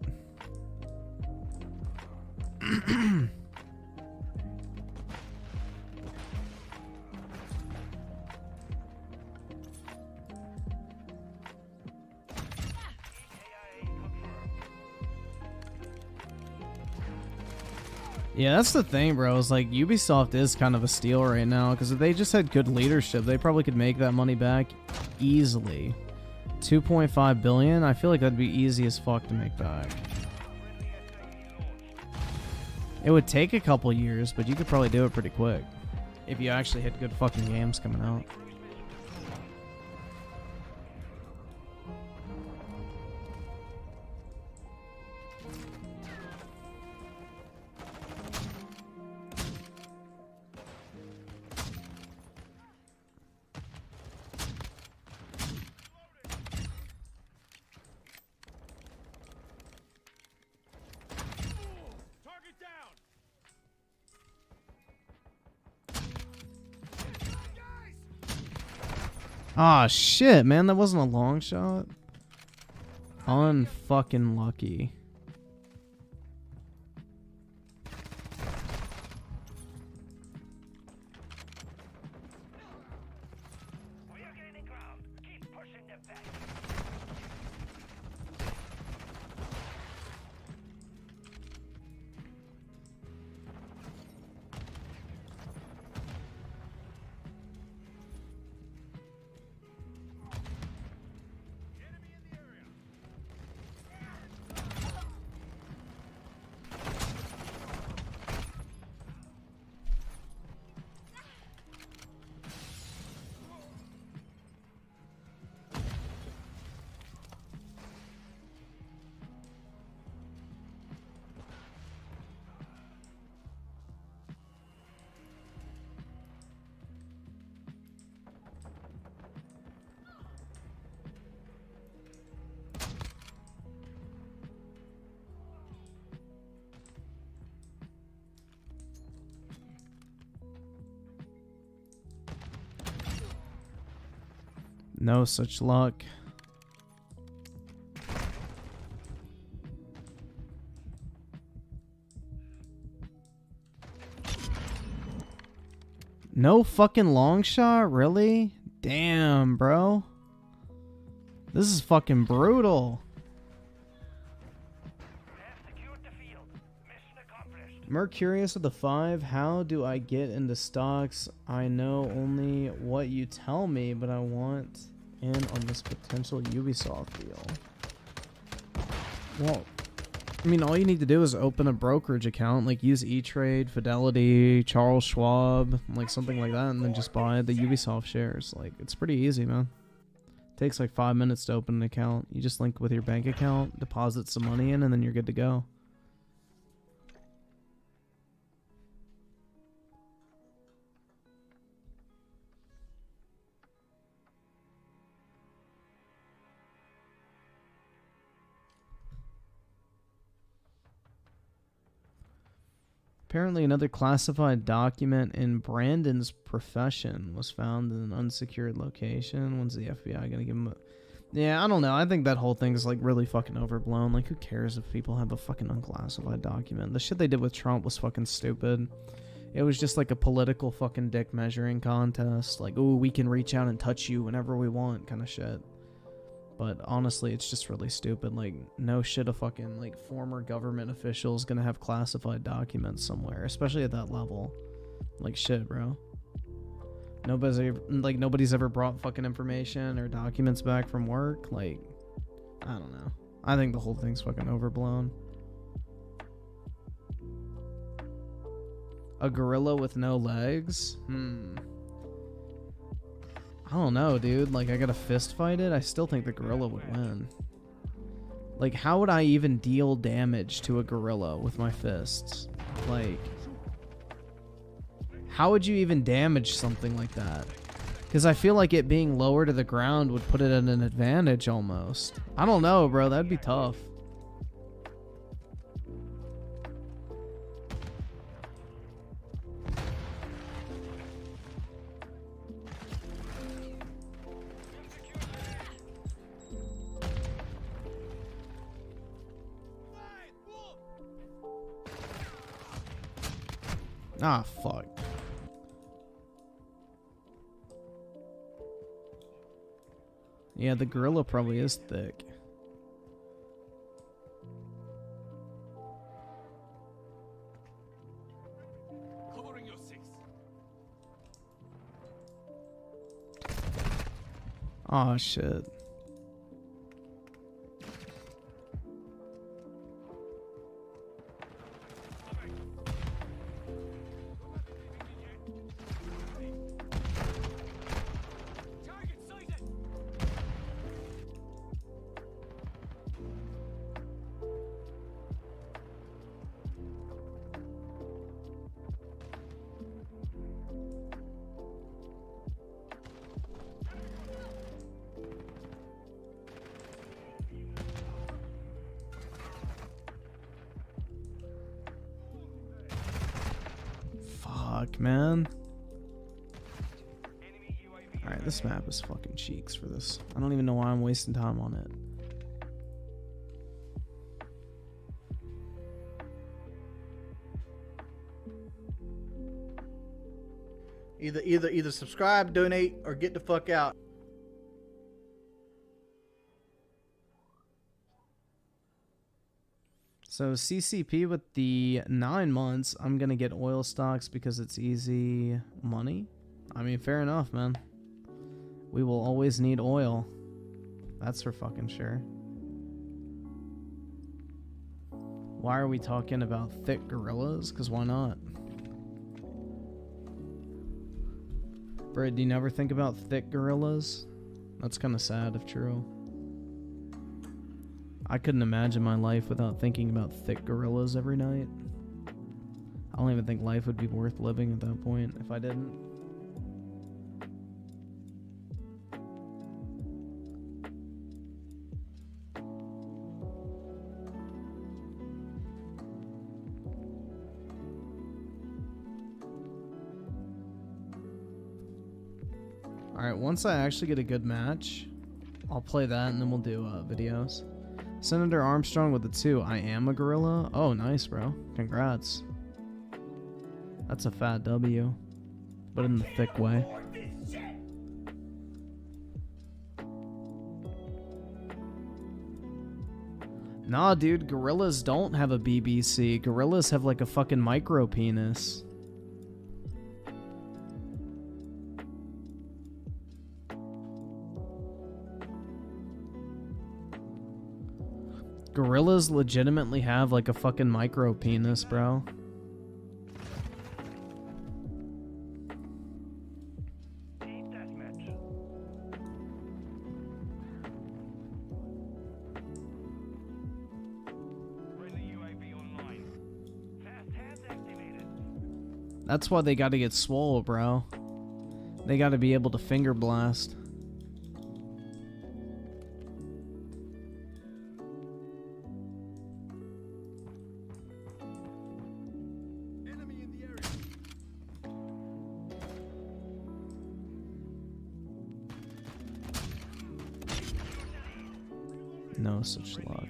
Yeah, that's the thing, bro. Is like Ubisoft is kind of a steal right now because if they just had good leadership, they probably could make that money back easily. 2.5 billion. I feel like that'd be easy as fuck to make back. It would take a couple years, but you could probably do it pretty quick if you actually had good fucking games coming out. Target down. Ah, shit, man. That wasn't a long shot. Unfucking lucky. No such luck. No fucking long shot? Really? Damn, bro. This is fucking brutal. Mercurius with the 5. How do I get into stocks? I know only what you tell me, but I want in on this potential Ubisoft deal. Well, I mean, all you need to do is open a brokerage account, like use E-Trade, Fidelity, Charles Schwab, like something like that, and then just buy the Ubisoft shares. Like, it's pretty easy, man. Takes like 5 minutes to open an account. You just link with your bank account, deposit some money in, and then you're good to go. Apparently, another classified document in Brandon's profession was found in an unsecured location. When's the FBI gonna give him a... Yeah, I don't know. I think that whole thing is like really fucking overblown. Like, who cares if people have a fucking unclassified document? The shit they did with Trump was fucking stupid. It was just like a political fucking dick measuring contest. Like, ooh, we can reach out and touch you whenever we want kind of shit. But honestly, it's just really stupid. Like, no shit a fucking, like, former government official is gonna have classified documents somewhere, especially at that level. Like, shit, bro. Nobody's ever brought fucking information or documents back from work. Like, I don't know. I think the whole thing's fucking overblown. A gorilla with no legs? I don't know, dude. Like, I gotta fist fight it? I still think the gorilla would win. Like, how would I even deal damage to a gorilla with my fists? Like, how would you even damage something like that? Because I feel like it being lower to the ground would put it at an advantage almost. I don't know, bro. That'd be tough. Ah, fuck. Yeah, the gorilla probably is thick. Covering your six. Oh shit. Target sighted. Fuck, man. Alright, this map is fucking cheeks for this. I don't even know why I'm wasting time on it. Either subscribe, donate, or get the fuck out. So CCP with the 9 months, I'm gonna get oil stocks because it's easy money. I mean, fair enough, man. We will always need oil. That's for fucking sure. Why are we talking about thick gorillas? Because why not? Bro, do you never think about thick gorillas? That's kind of sad if true. I couldn't imagine my life without thinking about thick gorillas every night. I don't even think life would be worth living at that point if I didn't. Alright, once I actually get a good match, I'll play that and then we'll do videos. Senator Armstrong with the 2. I am a gorilla. Oh, nice, bro. Congrats. That's a fat W, but in the thick way. Nah, dude, gorillas don't have a BBC. Gorillas have like a fucking micro penis. Gorillas legitimately have like a fucking micro penis, bro. That's why they gotta get swole, bro. They gotta be able to finger blast. Enemy in the area. No such luck.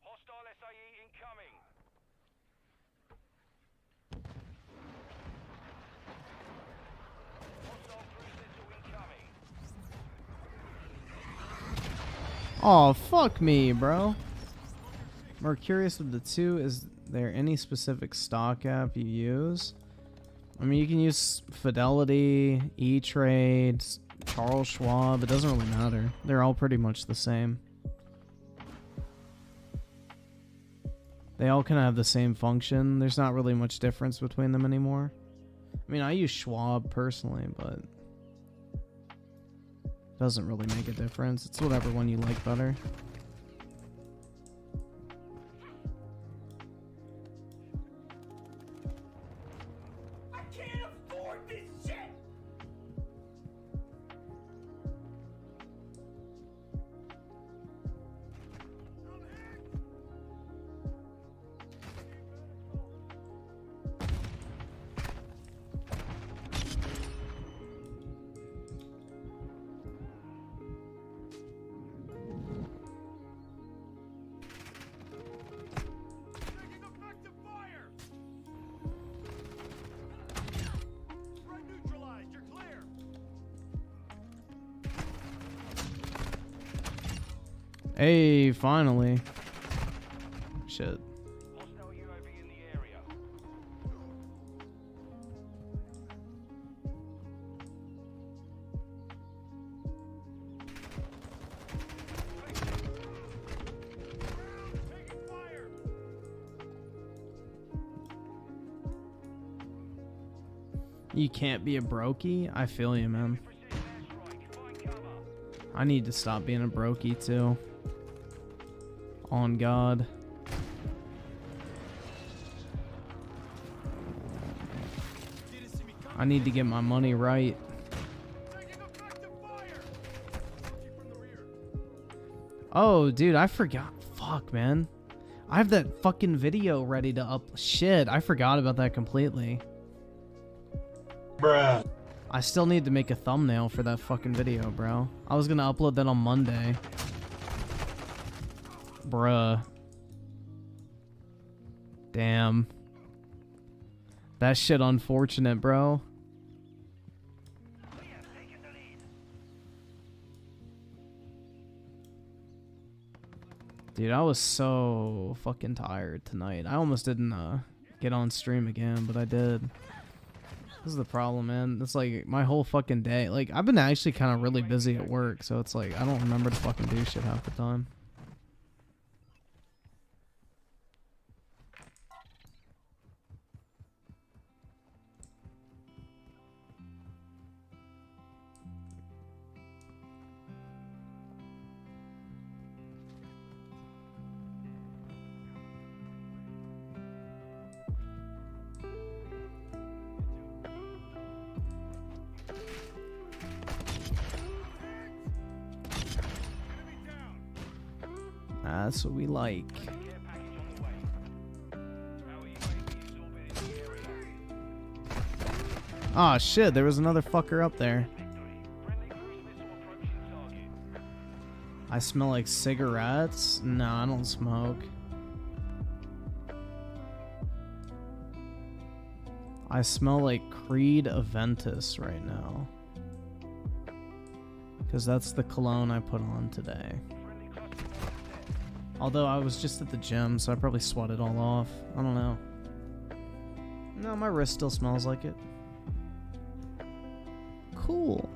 Hostile SAE incoming. Hostile cruise missile incoming. Oh, fuck me, bro. Mercurius with the 2, is there any specific stock app you use? I mean, you can use Fidelity, E-Trade, Charles Schwab. It doesn't really matter. They're all pretty much the same. They all kind of have the same function. There's not really much difference between them anymore. I mean, I use Schwab personally, but it doesn't really make a difference. It's whatever one you like better. I can't afford this shit! Taking effective fire. Threat neutralized. You're clear. Hey, finally. Shit. Hostile UAV in the area. Taking fire. You can't be a brokey? I feel you, man. Precision airstrike. Find cover. I need to stop being a brokey, too. On God. Didn't see me coming. I need to get my money right. Taking effective fire. Keep from the rear. Oh, dude, I forgot. Fuck, man. I have that fucking video ready to up. Shit, I forgot about that completely. Bruh. I still need to make a thumbnail for that fucking video, bro. I was gonna upload that on Monday. Bruh. Damn. That shit unfortunate, bro. Dude, I was so fucking tired tonight. I almost didn't get on stream again, but I did. This is the problem, man. It's like my whole fucking day. Like, I've been actually kind of really busy at work, so it's like I don't remember to fucking do shit half the time. That's what we like. Ah, shit, there was another fucker up there. I smell like cigarettes? No, I don't smoke. I smell like Creed Aventus right now. Because that's the cologne I put on today. Although I was just at the gym, so I probably sweated all off. I don't know. No, my wrist still smells like it. Cool.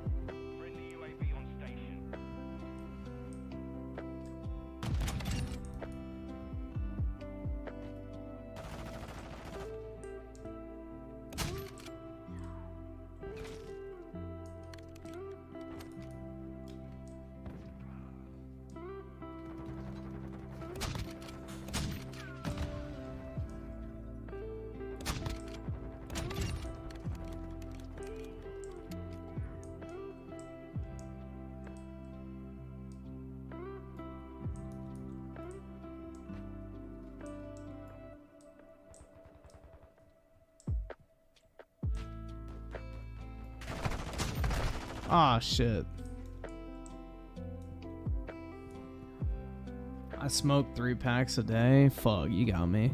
Ah, shit. I smoke 3 packs a day? Fuck, you got me.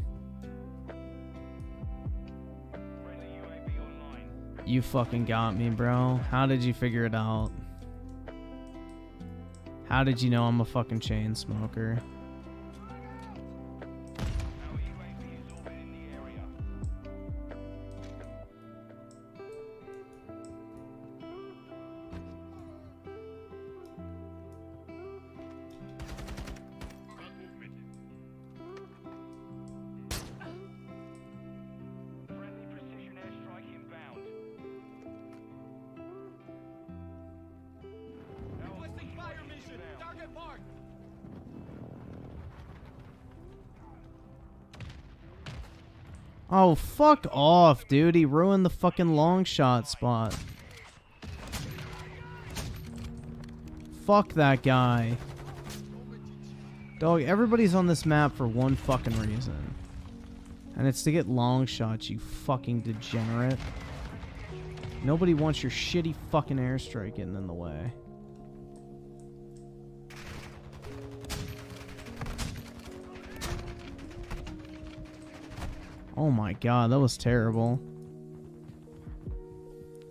You fucking got me, bro. How did you figure it out? How did you know I'm a fucking chain smoker? Oh, fuck off, dude. He ruined the fucking long shot spot. Fuck that guy. Dog, everybody's on this map for one fucking reason. And it's to get long shots, you fucking degenerate. Nobody wants your shitty fucking airstrike getting in the way. Oh my god, that was terrible.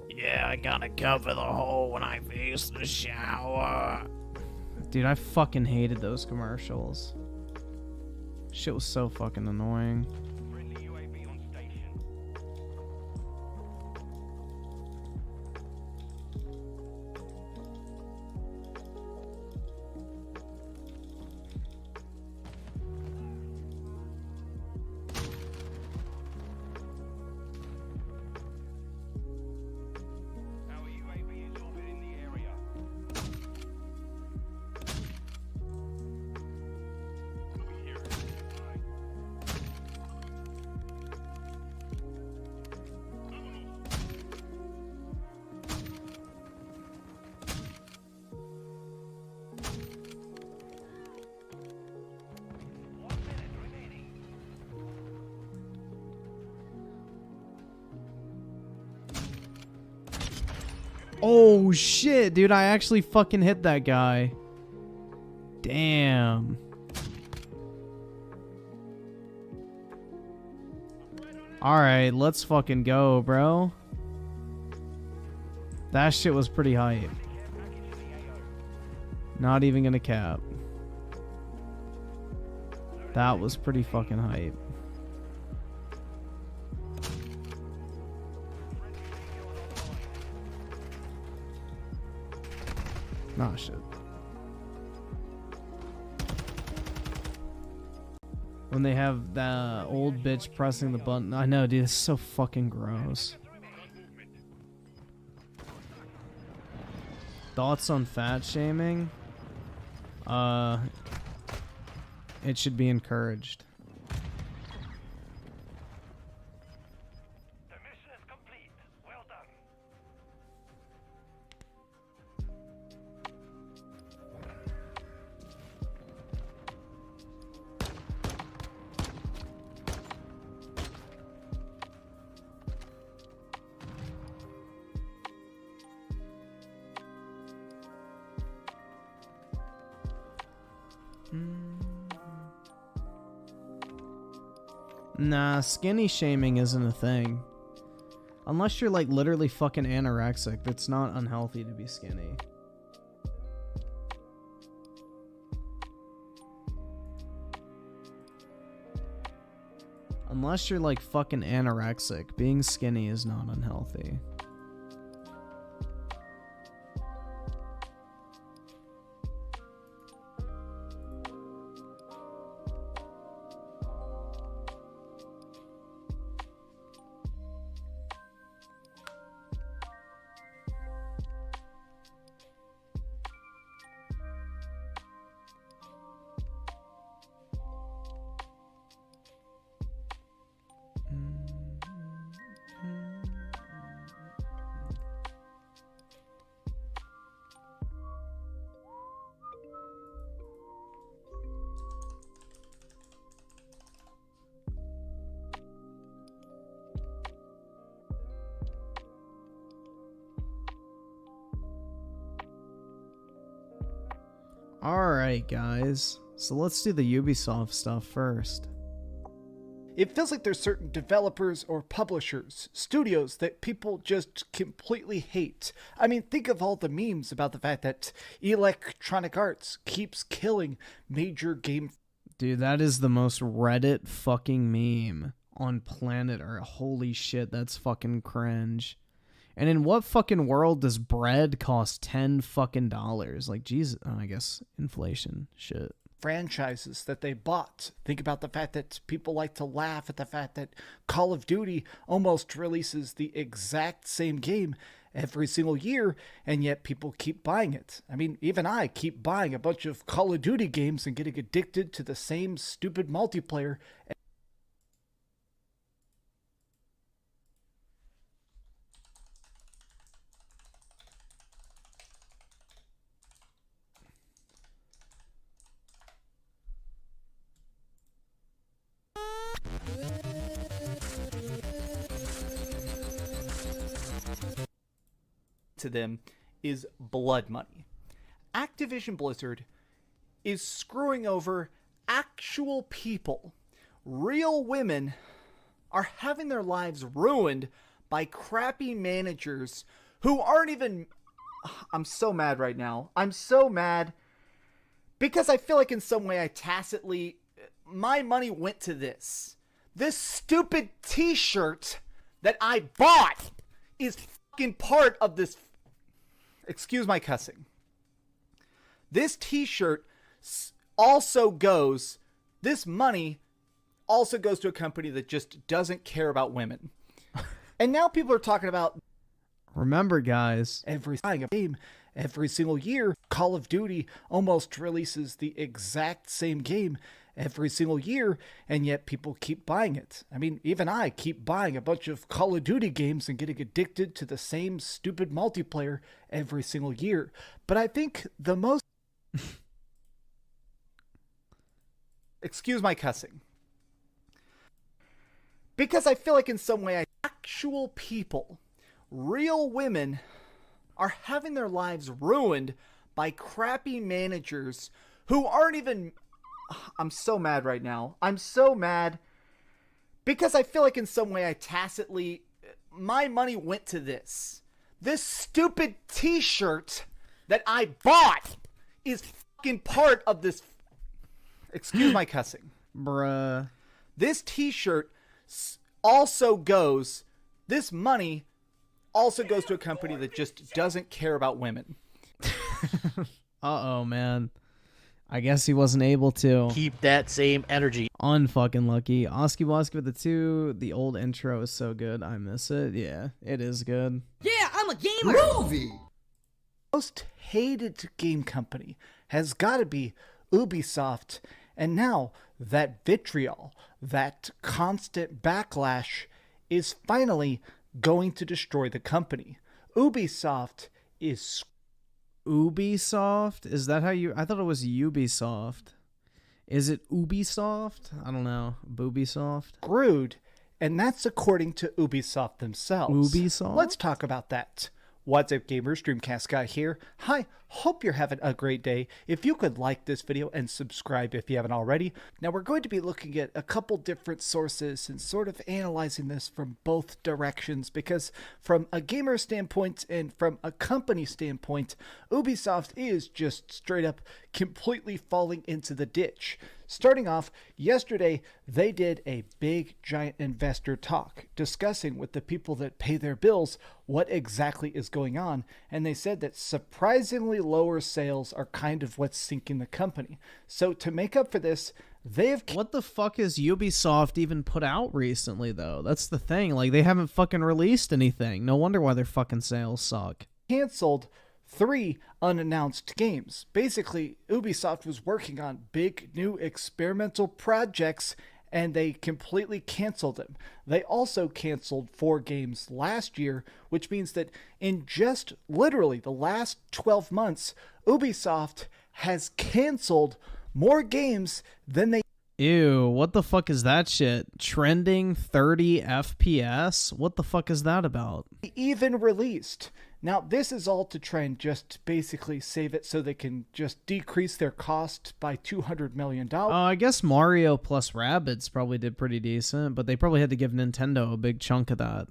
Yeah, I gotta cover the hole when I face the shower. Dude, I fucking hated those commercials. Shit was so fucking annoying. Oh shit, dude, I actually fucking hit that guy. Damn. Alright, let's fucking go, bro. That shit was pretty hype. Not even gonna cap. That was pretty fucking hype. Oh shit. When they have the old bitch pressing the button. I know, dude, it's so fucking gross. Thoughts on fat shaming? It should be encouraged. The mission is complete. Well done. Nah, skinny shaming isn't a thing. Unless you're like literally fucking anorexic, it's not unhealthy to be skinny. Unless you're like fucking anorexic, being skinny is not unhealthy. Alright, guys. So let's do the Ubisoft stuff first. It feels like there's certain developers or publishers, studios that people just completely hate. I mean, think of all the memes about the fact that Electronic Arts keeps killing major game. Dude, that is the most Reddit fucking meme on planet Earth. Holy shit, that's fucking cringe. And in what fucking world does bread cost $10 fucking dollars? Like, Jesus, oh, I guess inflation. Shit. Franchises that they bought. Think about the fact that people like to laugh at the fact that Call of Duty almost releases the exact same game every single year, and yet people keep buying it. I mean, even I keep buying a bunch of Call of Duty games and getting addicted to the same stupid multiplayer. To them is blood money. Activision Blizzard is screwing over actual people. Real women are having their lives ruined by crappy managers who aren't even... I'm so mad right now. I'm so mad because I feel like in some way I tacitly... My money went to this. This stupid t-shirt that I bought is fucking part of this... Excuse my cussing. This t-shirt also goes... This money also goes to a company that just doesn't care about women. And now people are talking about... Remember, guys. Every game, every single year, Call of Duty almost releases the exact same game every single year, and yet people keep buying it. I mean, even I keep buying a bunch of Call of Duty games and getting addicted to the same stupid multiplayer every single year. But I think the most... Excuse my cussing. Because I feel like in some way actual people, real women, are having their lives ruined by crappy managers who aren't even... I'm so mad right now. I'm so mad because I feel like in some way I tacitly... My money went to this. This stupid t-shirt that I bought is fucking part of this... Excuse my cussing. Bruh. This t-shirt also goes... This money also goes to a company that just doesn't care about women. Uh-oh, man. I guess he wasn't able to. Keep that same energy. Unfucking lucky. Oski Woski with the 2. The old intro is so good. I miss it. Yeah, it is good. Yeah, I'm a gamer. Groovy. Most hated game company has got to be Ubisoft. And now that vitriol, that constant backlash is finally going to destroy the company. Ubisoft is... Ubisoft? Is that how you... I thought it was Ubisoft. Is it Ubisoft? I don't know. Boobisoft? screwed, and that's according to Ubisoft themselves. Ubisoft? Let's talk about that. What's up, gamers? Dreamcast Guy here. Hi, Hope you're having a great day. If you could like this video and subscribe if you haven't already. Now we're going to be looking at a couple different sources and sort of analyzing this from both directions, because from a gamer standpoint and from a company standpoint, Ubisoft is just straight up completely falling into the ditch. Starting off, yesterday they did a big giant investor talk discussing with the people that pay their bills what exactly is going on, and they said that surprisingly lower sales are kind of what's sinking the company. So to make up for this, they've What the fuck has Ubisoft even put out recently, though? That's the thing. Like, they haven't fucking released anything. No wonder why their fucking sales suck. canceled 3 unannounced games. Basically, Ubisoft was working on big new experimental projects and they completely canceled them. They also canceled 4 games last year, which means that in just literally the last 12 months, Ubisoft has canceled more games than they Ew, what the fuck is that shit? Trending 30 FPS? What the fuck is that about? even released. Now, this is all to try and just basically save it so they can just decrease their cost by $200 million. I guess Mario plus Rabbids probably did pretty decent, but they probably had to give Nintendo a big chunk of that.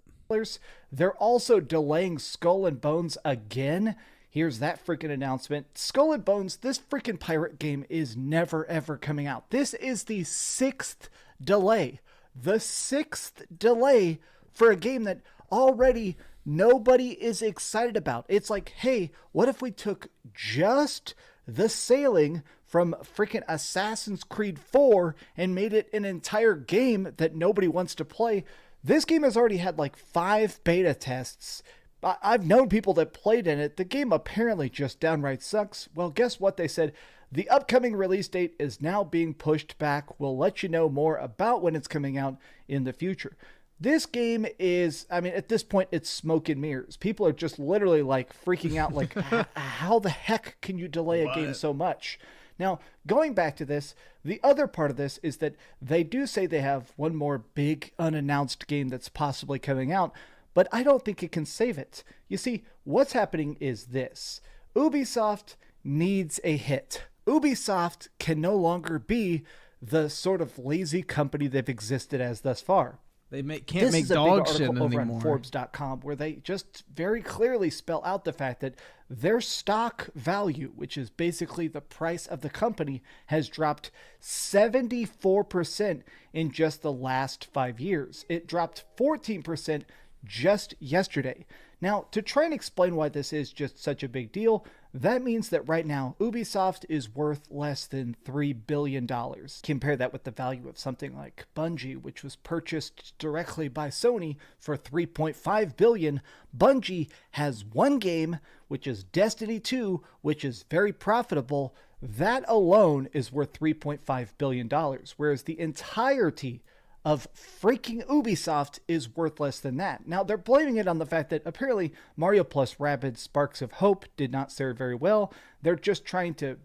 They're also delaying Skull and Bones again. Here's that freaking announcement. Skull and Bones, this freaking pirate game is never ever coming out. This is the 6th delay. The 6th delay for a game that already nobody is excited about. It's like, hey, what if we took just the sailing from freaking Assassin's Creed 4 and made it an entire game that nobody wants to play? This game has already had like 5 beta tests. I've known people that played in it. The game apparently just downright sucks. Well, guess what? They said the upcoming release date is now being pushed back. We'll let you know more about when it's coming out in the future. This game is, I mean, at this point, it's smoke and mirrors. People are just literally like freaking out, like, how the heck can you delay a game so much? Now, going back to this, the other part of this is that they do say they have one more big unannounced game that's possibly coming out, but I don't think it can save it. You see, what's happening is this. Ubisoft needs a hit. Ubisoft can no longer be the sort of lazy company they've existed as thus far. They can't This make is a big dog shit article over anymore. on Forbes.com where they just very clearly spell out the fact that their stock value, which is basically the price of the company, has dropped 74% in just the last 5 years. It dropped 14% just yesterday. Now, to try and explain why this is just such a big deal, that means that right now Ubisoft is worth less than $3 billion. Compare that with the value of something like Bungie, which was purchased directly by Sony for $3.5 billion. Bungie has one game, which is Destiny 2, which is very profitable. That alone is worth $3.5 billion, whereas the entirety of freaking Ubisoft is worth less than that. Now, they're blaming it on the fact that apparently Mario plus Rabbids Sparks of Hope did not serve very well. They're just trying to,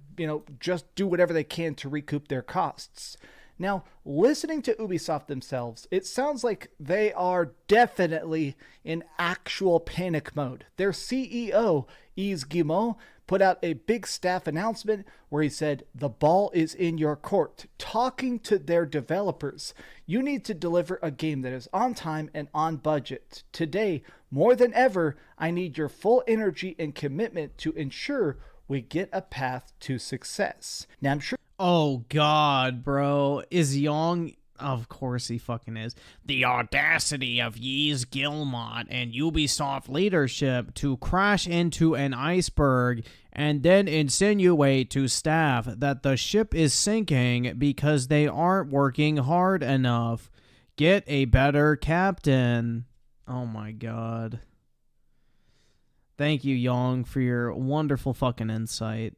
just do whatever they can to recoup their costs. Now, listening to Ubisoft themselves, it sounds like they are definitely in actual panic mode. Their CEO, Yves Guillemot, put out a big staff announcement where he said, the ball is in your court, talking to their developers. You need to deliver a game that is on time and on budget. Today, more than ever, I need your full energy and commitment to ensure we get a path to success. Now, I'm sure. Oh god, bro. Is Young... Of course he fucking is. The audacity of Yves Guillemot and Ubisoft leadership to crash into an iceberg and then insinuate to staff that the ship is sinking because they aren't working hard enough. Get a better captain. Oh my god. Thank you, Young, for your wonderful fucking insight.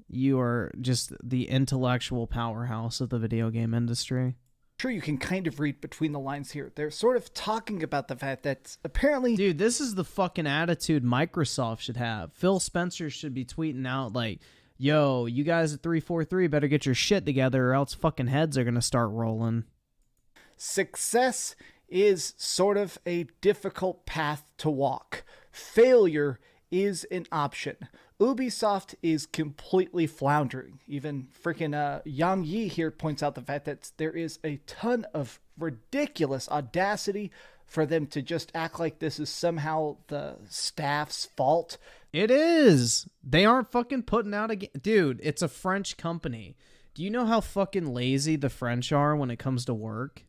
You are just the intellectual powerhouse of the video game industry. Sure, you can kind of read between the lines here. They're sort of talking about the fact that apparently... Dude, this is the fucking attitude Microsoft should have. Phil Spencer should be tweeting out like, yo, you guys at 343 better get your shit together or else fucking heads are going to start rolling. Success is sort of a difficult path to walk. Failure is an option. Ubisoft is completely floundering. Even freaking Yang Yi here points out the fact that there is a ton of ridiculous audacity for them to just act like this is somehow the staff's fault. It is. They aren't fucking putting out a game. Dude, it's a French company. Do you know how fucking lazy the French are when it comes to work?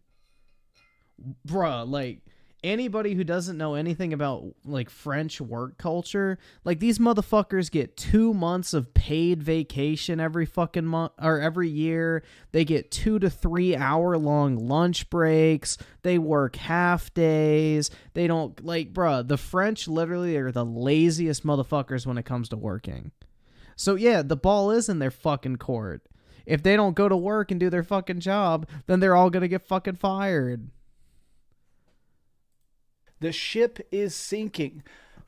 Bruh, like, anybody who doesn't know anything about, like, French work culture, like, these motherfuckers get 2 months of paid vacation every fucking month, or every year. They get 2 to 3 hour long lunch breaks. They work half days. They don't, like, bruh, the French literally are the laziest motherfuckers when it comes to working. So, yeah, the ball is in their fucking court. If they don't go to work and do their fucking job, then they're all gonna get fucking fired. The ship is sinking.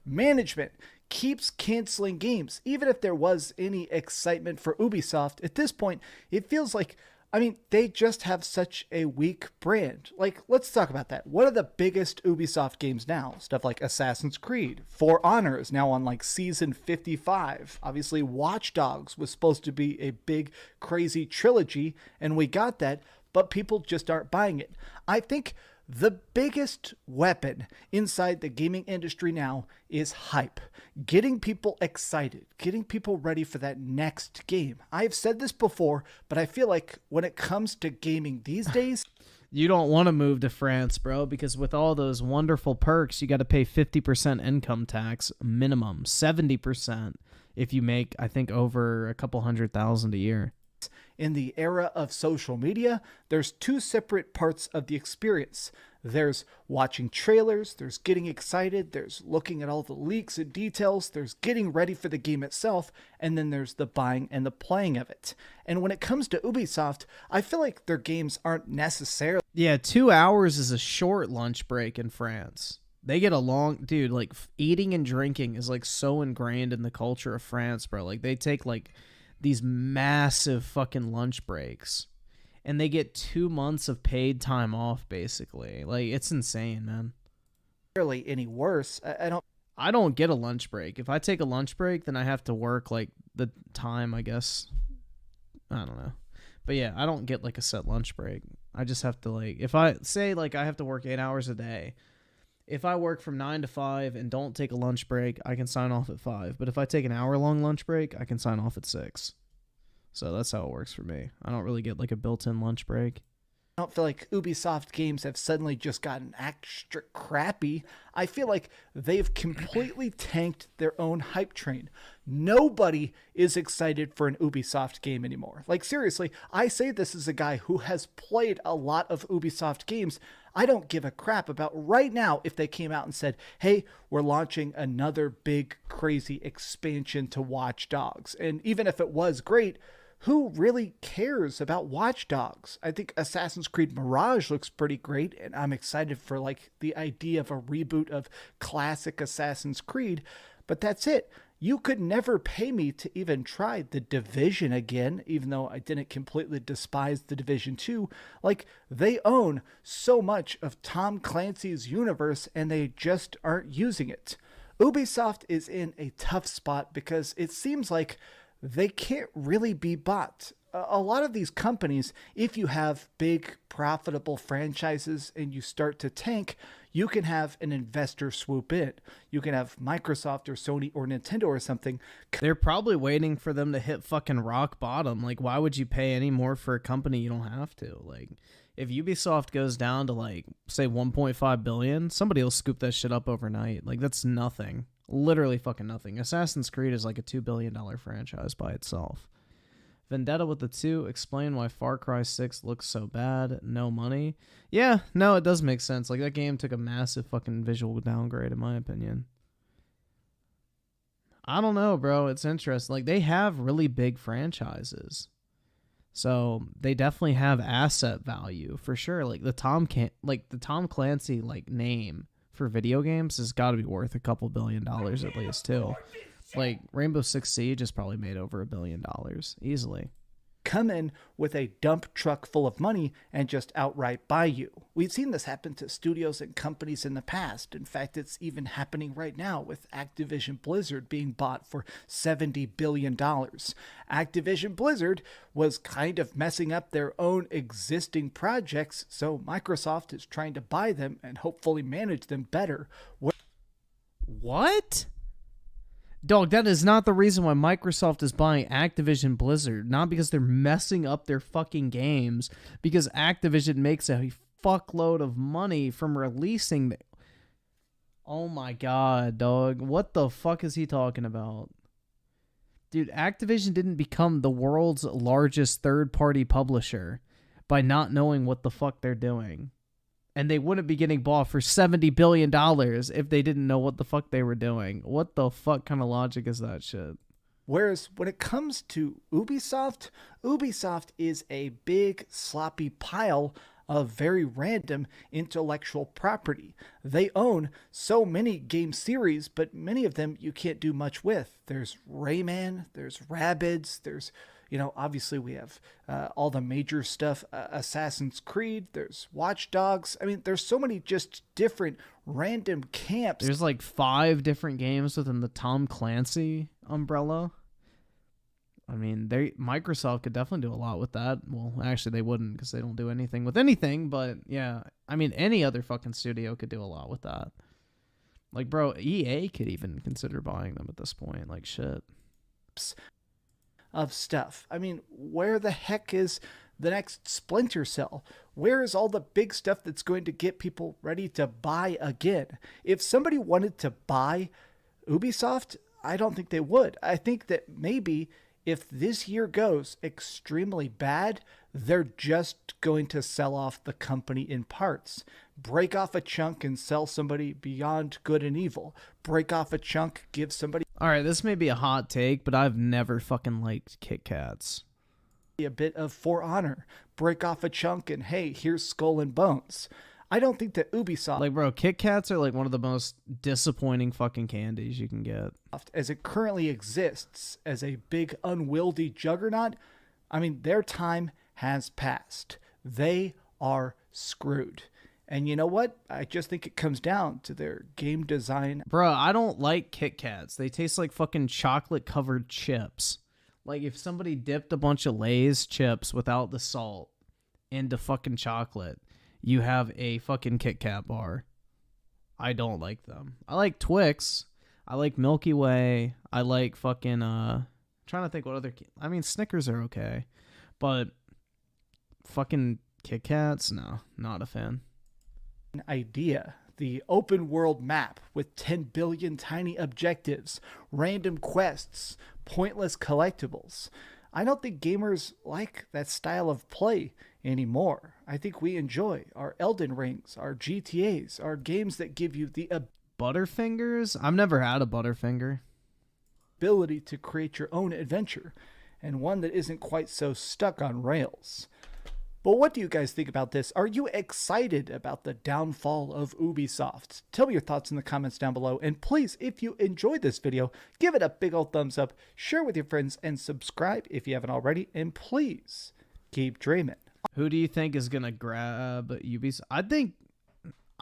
Management keeps canceling games. Even if there was any excitement for Ubisoft, at this point, it feels like, I mean, they just have such a weak brand. Like, let's talk about that. What are the biggest Ubisoft games now? Stuff like Assassin's Creed. For Honor is now on like season 55. Obviously, Watch Dogs was supposed to be a big, crazy trilogy, and we got that, but people just aren't buying it. I think the biggest weapon inside the gaming industry now is hype. Getting people excited, getting people ready for that next game. I've said this before, but I feel like when it comes to gaming these days, you don't want to move to France, bro, because with all those wonderful perks, you got to pay 50% income tax minimum, 70% if you make, I think, over a couple $100,000 a year. In the era of social media, there's two separate parts of the experience. There's watching trailers, there's getting excited, there's looking at all the leaks and details, there's getting ready for the game itself, and then there's the buying and the playing of it. And when it comes to Ubisoft, I feel like their games aren't necessarily... Yeah, 2 hours is a short lunch break in France. They get a long... Dude, like, eating and drinking is, like, so ingrained in the culture of France, bro. Like, they take, like, these massive fucking lunch breaks, and they get 2 months of paid time off, basically. Like, it's insane, man. Really any worse. I don't get a lunch break. If I take a lunch break, then I have to work, like, the time, I guess. I don't know. But yeah, I don't get, like, a set lunch break. I just have to, like, if I say, like, I have to work 8 hours a day, if I work from 9 to 5 and don't take a lunch break, I can sign off at 5. But if I take an hour-long lunch break, I can sign off at 6. So that's how it works for me. I don't really get, like, a built-in lunch break. I don't feel like Ubisoft games have suddenly just gotten extra crappy. I feel like they've completely tanked their own hype train. Nobody is excited for an Ubisoft game anymore. Like, seriously, I say this as a guy who has played a lot of Ubisoft games. I don't give a crap about right now if they came out and said, hey, we're launching another big, crazy expansion to Watch Dogs. And even if it was great, who really cares about Watch Dogs? I think Assassin's Creed Mirage looks pretty great, and I'm excited for, like, the idea of a reboot of classic Assassin's Creed, but that's it. You could never pay me to even try The Division again, even though I didn't completely despise The Division 2. Like, they own so much of Tom Clancy's universe, and they just aren't using it. Ubisoft is in a tough spot because it seems like they can't really be bought. A lot of these companies, if you have big, profitable franchises and you start to tank, you can have an investor swoop in. You can have Microsoft or Sony or Nintendo or something. They're probably waiting for them to hit fucking rock bottom. Like, why would you pay any more for a company you don't have to? Like, if Ubisoft goes down to, like, say 1.5 billion, somebody will scoop that shit up overnight. Like, that's nothing. Literally fucking nothing. Assassin's Creed is like a $2 billion franchise by itself. Vendetta with the 2, explain why Far Cry 6 looks so bad. No money. Yeah, no, it does make sense. Like, that game took a massive fucking visual downgrade, in my opinion. I don't know, bro. It's interesting. Like, they have really big franchises. So they definitely have asset value for sure. Like the Tom Clancy like name for video games has got to be worth a couple $1 billion at least too. Like Rainbow Six Siege has probably made over $1 billion easily. come in with a dump truck full of money and just outright buy you. We've seen this happen to studios and companies in the past. In fact, it's even happening right now with Activision Blizzard being bought for $70 billion. Activision Blizzard was kind of messing up their own existing projects, so Microsoft is trying to buy them and hopefully manage them better. What? Dog, that is not the reason why Microsoft is buying Activision Blizzard. Not because they're messing up their fucking games. Because Activision makes a fuckload of money from releasing them. Oh my god, dog. What the fuck is he talking about? Dude, Activision didn't become the world's largest third-party publisher by not knowing what the fuck they're doing. And they wouldn't be getting bought for $70 billion if they didn't know what the fuck they were doing. What the fuck kind of logic is that shit? Whereas when it comes to Ubisoft, Ubisoft is a big sloppy pile of very random intellectual property. They own so many game series, but many of them you can't do much with. There's Rayman, there's Rabbids, there's, you know, obviously we have all the major stuff, Assassin's Creed, there's Watch Dogs. I mean, there's so many just different random camps. There's like 5 different games within the Tom Clancy umbrella. I mean, Microsoft could definitely do a lot with that. Well, actually, they wouldn't because they don't do anything with anything. But yeah, I mean, any other fucking studio could do a lot with that. Like, bro, EA could even consider buying them at this point. Like, shit. Of stuff. I mean, where the heck is the next Splinter Cell? Where is all the big stuff that's going to get people ready to buy again? If somebody wanted to buy Ubisoft, I don't think they would. I think that maybe if this year goes extremely bad, they're just going to sell off the company in parts. Break off a chunk and sell somebody Beyond Good and Evil. Break off a chunk, give somebody... Alright, this may be a hot take, but I've never fucking liked Kit Kats. A bit of For Honor. Break off a chunk and hey, here's Skull and Bones. I don't think that Ubisoft... Like, bro, Kit Kats are like one of the most disappointing fucking candies you can get. As it currently exists as a big unwieldy juggernaut, I mean, their time has passed. They are screwed. And you know what? I just think it comes down to their game design. Bro, I don't like Kit Kats. They taste like fucking chocolate-covered chips. Like, if somebody dipped a bunch of Lay's chips without the salt into fucking chocolate, you have a fucking Kit Kat bar. I don't like them. I like Twix. I like Milky Way. I like fucking, trying to think what other... I mean, Snickers are okay. But fucking Kit Kats? No, not a fan. Idea. The open world map with 10 billion tiny objectives, random quests, pointless collectibles. I don't think gamers like that style of play anymore. I think we enjoy our Elden Rings, our GTAs, our games that give you the Butterfingers? I've never had a Butterfinger. ability to create your own adventure, and one that isn't quite so stuck on rails. But what do you guys think about this? Are you excited about the downfall of Ubisoft? Tell me your thoughts in the comments down below. And please, if you enjoyed this video, give it a big old thumbs up, share with your friends, and subscribe if you haven't already. And please, keep dreaming. Who do you think is going to grab Ubisoft? I think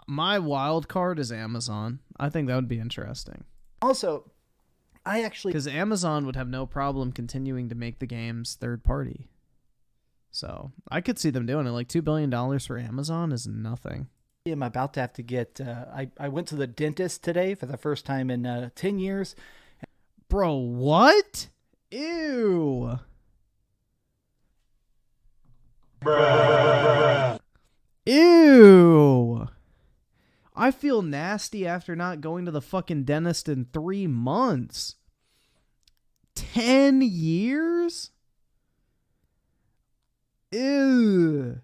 my wild card is Amazon. I think that would be interesting. Also, because Amazon would have no problem continuing to make the games third party. So I could see them doing it. Like $2 billion for Amazon is nothing. I'm about to have to get, I went to the dentist today for the first time in 10 years. Bro, what? Ew. Bruh. Ew. I feel nasty after not going to the fucking dentist in 3 months. 10 years? Ew.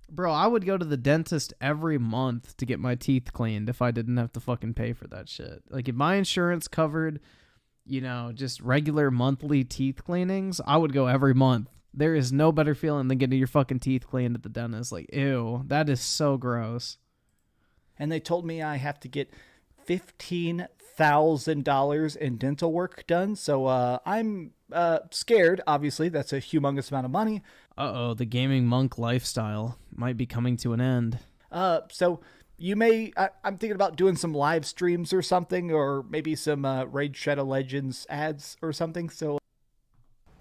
Bro, I would go to the dentist every month to get my teeth cleaned if I didn't have to fucking pay for that shit. Like, if my insurance covered, you know, just regular monthly teeth cleanings, I would go every month. There is no better feeling than getting your fucking teeth cleaned at the dentist. Like, ew, that is so gross. And they told me I have to get $1,000 in dental work done. So I'm scared. Obviously, that's a humongous amount of money. Uh-oh, the gaming monk lifestyle might be coming to an end. So you may, I'm thinking about doing some live streams or something, or maybe some Raid Shadow Legends ads or something. So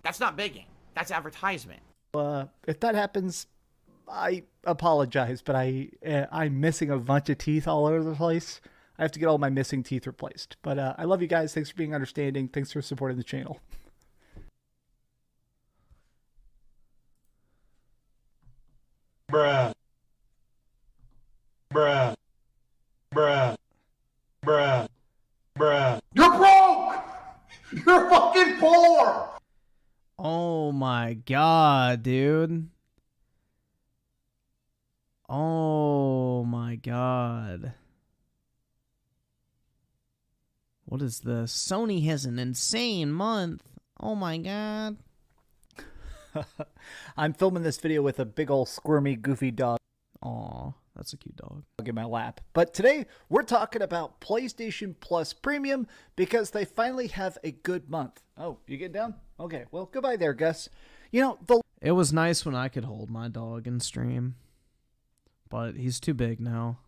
That's not begging. That's advertisement. if that happens, I apologize, but I'm missing a bunch of teeth all over the place. I have to get all my missing teeth replaced. But I love you guys. Thanks for being understanding. Thanks for supporting the channel. Bruh. Bruh. Bruh. Bruh. Bruh. You're broke! You're fucking poor! Oh my god, dude. Oh my god. What is this? Sony has an insane month. Oh my god. I'm filming this video with a big old squirmy, goofy dog Aw, that's a cute dog. in my lap. But today, we're talking about PlayStation Plus Premium because they finally have a good month. Oh, you getting down? Okay, well, goodbye there, Gus. You know, It was nice when I could hold my dog in stream. But he's too big now.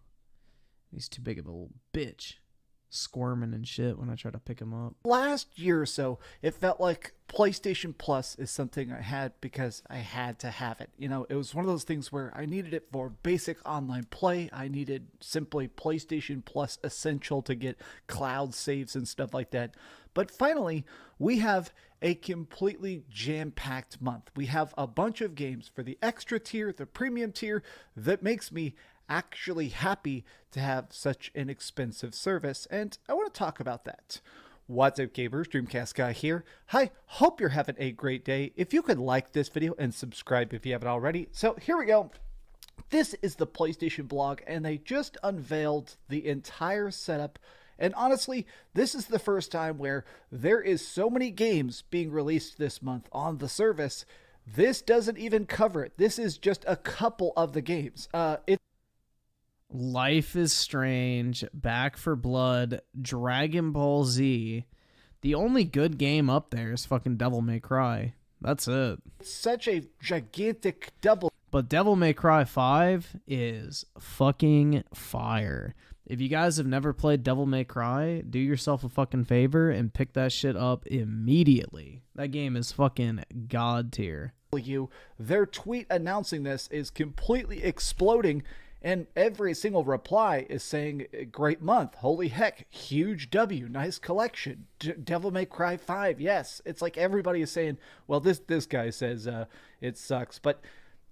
He's too big of a little bitch. Squirming and shit when I try to pick him up. last year or so, it felt like PlayStation Plus is something I had because I had to have it. You know, it was one of those things where I needed it for basic online play. I needed simply PlayStation Plus Essential to get cloud saves and stuff like that. But finally, we have a completely jam-packed month. We have a bunch of games for the extra tier, the premium tier, that makes me actually happy to have such an expensive service, and I want to talk about that. What's up, gamers? Dreamcast Guy here. Hi, hope you're having a great day. If you could like this video and subscribe if you haven't already. So here we go. This is the PlayStation blog, and they just unveiled the entire setup. And honestly, this is the first time where there is so many games being released this month on the service. This doesn't even cover it. This is just a couple of the games. Life is Strange, Back for Blood, Dragon Ball Z. The only good game up there is fucking Devil May Cry. That's it. It's such a gigantic double. But Devil May Cry 5 is fucking fire. If you guys have never played Devil May Cry, do yourself a fucking favor and pick that shit up immediately. That game is fucking god tier. Their tweet announcing this is completely exploding, and every single reply is saying, great month, holy heck, huge W, nice collection, Devil May Cry 5, yes. It's like everybody is saying, well, this guy says it sucks, but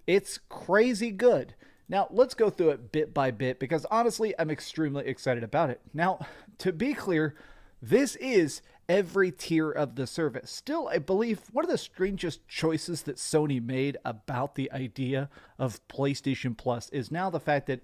it's crazy good. Now, let's go through it bit by bit, because honestly, I'm extremely excited about it. Now, to be clear, this is every tier of the service. Still, I believe one of the strangest choices that Sony made about the idea of PlayStation Plus is now the fact that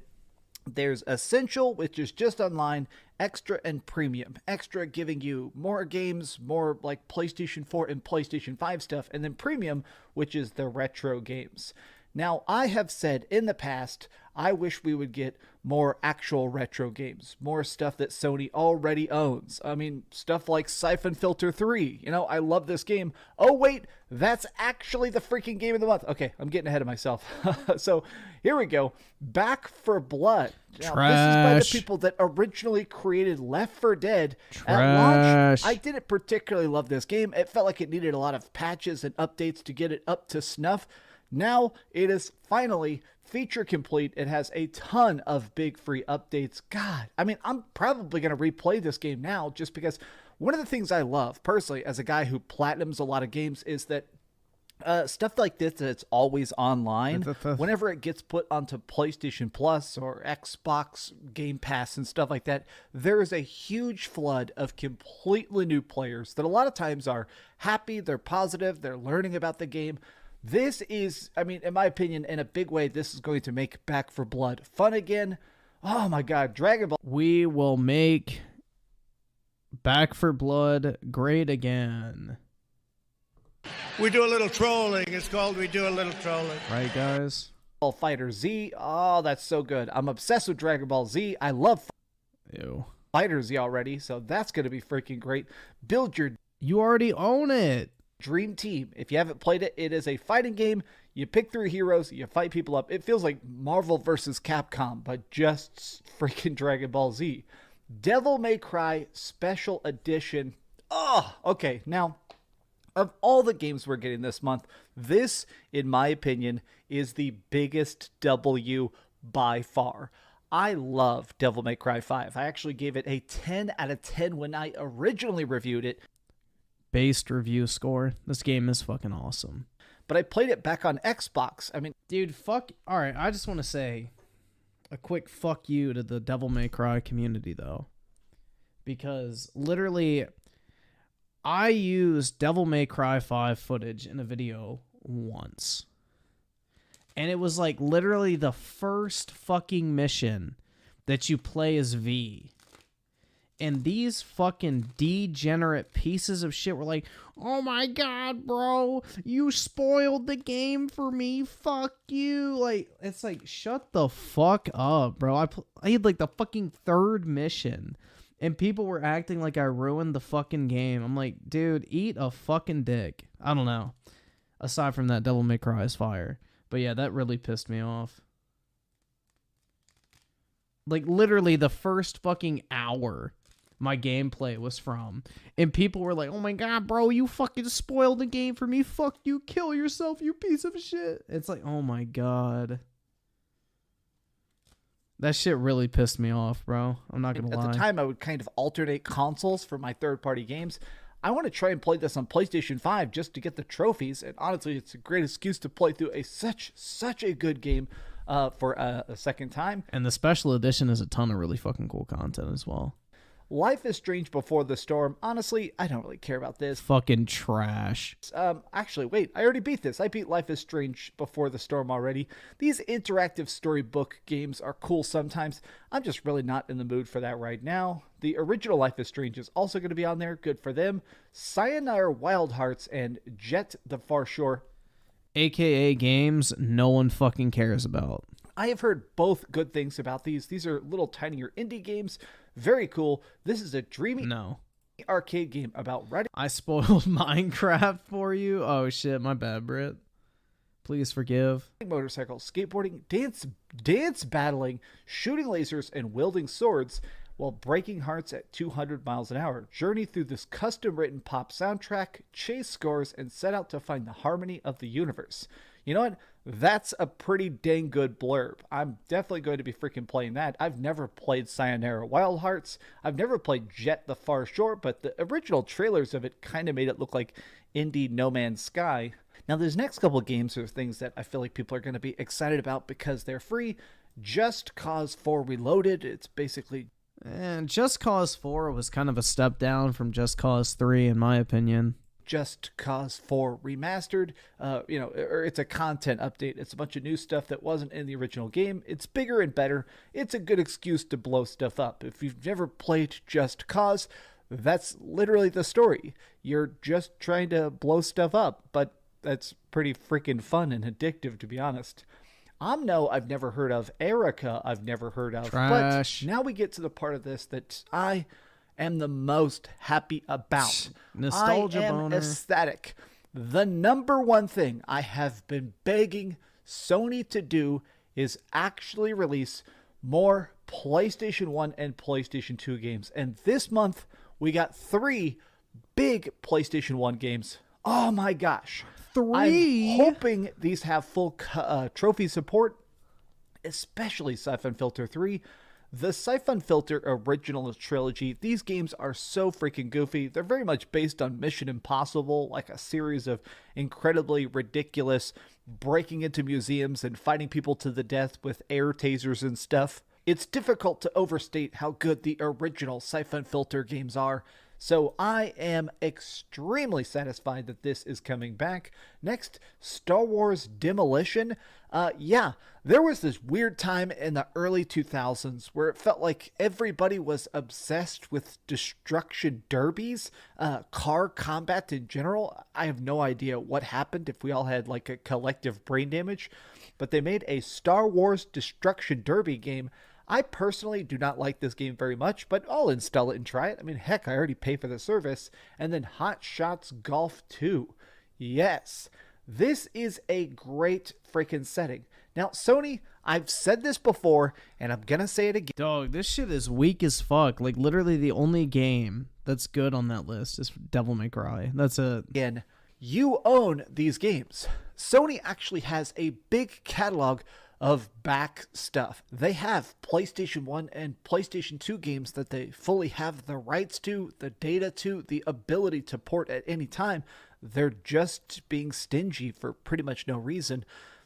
there's Essential, which is just online, Extra and Premium. Extra giving you more games, more like PlayStation 4 and PlayStation 5 stuff, and then Premium, which is the retro games. Now, I have said in the past, I wish we would get more actual retro games, more stuff that Sony already owns. I mean, stuff like Siphon Filter 3. You know, I love this game. Oh, wait, that's actually the freaking game of the month. Okay, I'm getting ahead of myself. So here we go. Back for Blood. Now, this is by the people that originally created Left 4 Dead. At launch, I didn't particularly love this game. It felt like it needed a lot of patches and updates to get it up to snuff. Now it is finally feature complete. It has a ton of big free updates. God, I mean, I'm probably going to replay this game now just because one of the things I love personally as a guy who platinums a lot of games is that stuff like this that's always online, whenever it gets put onto PlayStation Plus or Xbox Game Pass and stuff like that, there is a huge flood of completely new players that a lot of times are happy, they're positive, they're learning about the game. This is, I mean, in my opinion, in a big way, this is going to make Back for Blood fun again. Oh my god, Dragon Ball. We will make Back for Blood great again. We do a little trolling. It's called We Do a Little Trolling. Right, guys? Fighter Z. Oh, that's so good. I'm obsessed with Dragon Ball Z. I love... Ew. Fighters already, so that's going to be freaking great. Build your You already own it. dream team. If you haven't played it, it is a fighting game. You pick 3 heroes, you fight people up. It feels like Marvel versus Capcom, but just freaking Dragon Ball Z. Devil May Cry Special Edition. Oh, okay. Now, of all the games we're getting this month, this, in my opinion, is the biggest W by far. I love Devil May Cry 5. I actually gave it a 10 out of 10 when I originally reviewed it. Based review score. This game is fucking awesome. But I played it back on Xbox. I mean, Dude, fuck. Alright, I just want to say a quick fuck you to the Devil May Cry community, though. Because literally, I used Devil May Cry 5 footage in a video once. And it was like literally the first fucking mission that you play as V. And these fucking degenerate pieces of shit were like, oh my god, bro, you spoiled the game for me, fuck you. Like, it's like, shut the fuck up, bro. I had like the fucking 3rd mission, and people were acting like I ruined the fucking game. I'm like, dude, eat a fucking dick. I don't know. Aside from that, Devil May Cry is fire. But yeah, that really pissed me off. Like, literally the first fucking hour my gameplay was from. And people were like, oh my god, bro, you fucking spoiled the game for me. Fuck you, kill yourself, you piece of shit. It's like, oh my god. That shit really pissed me off, bro. I'm not gonna lie. at the time, I would kind of alternate consoles for my third-party games. I want to try and play this on PlayStation 5 just to get the trophies. And honestly, it's a great excuse to play through such a good game for a second time. And the special edition is a ton of really fucking cool content as well. Life is Strange Before the Storm. Honestly, I don't really care about this. Fucking trash. Actually, wait, I already beat this. I beat Life is Strange Before the Storm already. These interactive storybook games are cool sometimes. I'm just really not in the mood for that right now. The original Life is Strange is also going to be on there. Good for them. Sayonara Wild Hearts and Jet the Far Shore. AKA games no one fucking cares about. I have heard both good things about these. These are little tinier indie games. Very cool. This is a dreamy arcade game about riding. I spoiled Minecraft for you. Oh shit, my bad, Britt. Please forgive. Motorcycles, skateboarding, dance battling, shooting lasers, and wielding swords while breaking hearts at 200 miles an hour. Journey through this custom-written pop soundtrack, chase scores, and set out to find the harmony of the universe. You know what? That's a pretty dang good blurb. I'm definitely going to be freaking playing that. I've never played Sayonara Wild Hearts. I've never played Jet the Far Shore, but the original trailers of it kind of made it look like indie No Man's Sky. Now, these next couple of games are things that I feel like people are going to be excited about because they're free. Just Cause 4 Reloaded. It's basically... And Just Cause 4 was kind of a step down from Just Cause 3, in my opinion. Just Cause 4 Remastered, or it's a content update. It's a bunch of new stuff that wasn't in the original game. It's bigger and better. It's a good excuse to blow stuff up. If you've never played Just Cause, that's literally the story. You're just trying to blow stuff up, but that's pretty freaking fun and addictive, to be honest. Omno, I've never heard of. Erica, I've never heard of. Trash. But now we get to the part of this that I am the most happy about. Nostalgia I am boner. ecstatic. The number one thing I have been begging Sony to do is actually release more PlayStation 1 and PlayStation 2 games. And this month, we got 3 big PlayStation 1 games. Oh my gosh. 3? I'm hoping these have full trophy support, especially Siphon Filter 3. The Siphon Filter original trilogy, these games are so freaking goofy. They're very much based on Mission Impossible, like a series of incredibly ridiculous breaking into museums and fighting people to the death with air tasers and stuff. It's difficult to overstate how good the original Siphon Filter games are. So I am extremely satisfied that this is coming back. Next, Star Wars Demolition. Yeah, there was this weird time in the early 2000s where it felt like everybody was obsessed with destruction derbies, car combat in general. I have no idea what happened, if we all had like a collective brain damage, but they made a Star Wars Destruction Derby game. I personally do not like this game very much, but I'll install it and try it. I mean, heck, I already pay for the service. And then Hot Shots Golf 2. Yes, this is a great freaking setting. Now, Sony, I've said this before, and I'm gonna say it again. Dog, this shit is weak as fuck. Like, literally the only game that's good on that list is Devil May Cry. That's it. Again, you own these games. Sony actually has a big catalog of back stuff. They have PlayStation 1 and PlayStation 2 games that they fully have the rights to, the data to, the ability to port at any time. They're just being stingy for pretty much no reason.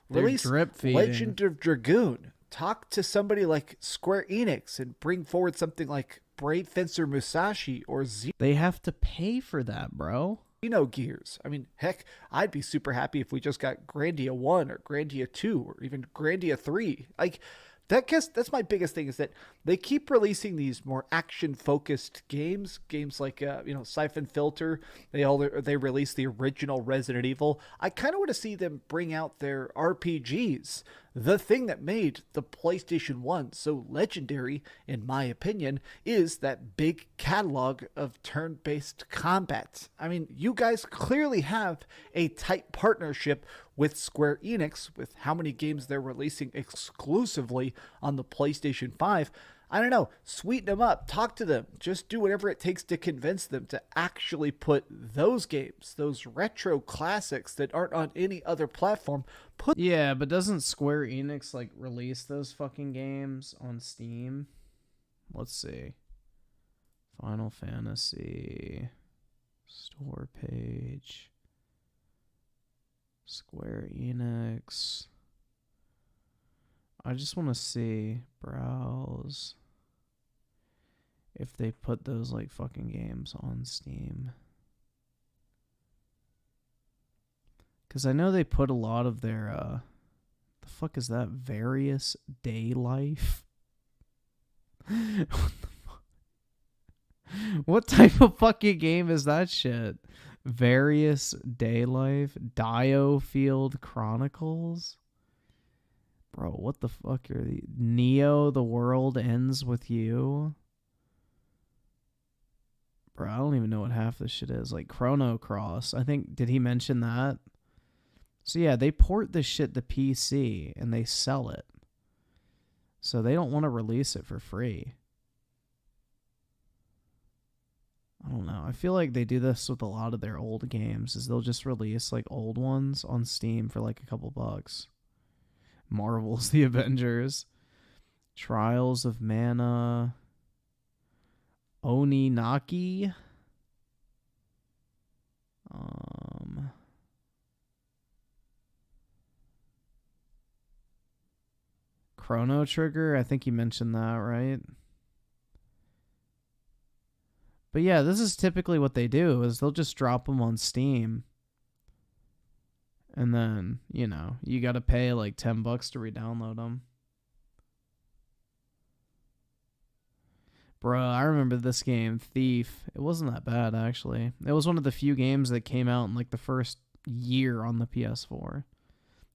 Release drip feeding. Legend of Dragoon. Talk to somebody like Square Enix and bring forward something like Brave Fencer Musashi or They have to pay for that, bro. Gears. I mean, heck, I'd be super happy if we just got Grandia 1 or Grandia 2 or even Grandia 3. Like, that's my biggest thing, is that they keep releasing these more action-focused games like Siphon Filter. They released the original Resident Evil. I kind of want to see them bring out their RPGs. The thing that made the PlayStation 1 so legendary, in my opinion, is that big catalog of turn-based combat. I mean, you guys clearly have a tight partnership with Square Enix with how many games they're releasing exclusively on the PlayStation 5. I don't know, sweeten them up, talk to them, just do whatever it takes to convince them to actually put those games, those retro classics that aren't on any other platform, Yeah, but doesn't Square Enix like release those fucking games on Steam? Let's see. Final Fantasy store page. Square Enix. I just want to see, browse, if they put those like fucking games on Steam. Because I know they put a lot of their, the fuck is that? Various Day Life? What the fuck? What type of fucking game is that shit? Various Day Life? Diofield Chronicles? Bro, what the fuck are these? Neo, The World Ends With You? Bro, I don't even know what half this shit is. Like Chrono Cross. I think, did he mention that? So yeah, they port this shit to PC and they sell it. So they don't want to release it for free. I don't know. I feel like they do this with a lot of their old games, is they'll just release like old ones on Steam for like a couple bucks. Marvel's The Avengers. Trials of Mana. Oninaki. Chrono Trigger, I think you mentioned that, right? But yeah, this is typically what they do, is they'll just drop them on Steam. And then, you know, you got to pay like $10 to re-download them. Bruh, I remember this game, Thief. It wasn't that bad, actually. It was one of the few games that came out in like the first year on the PS4.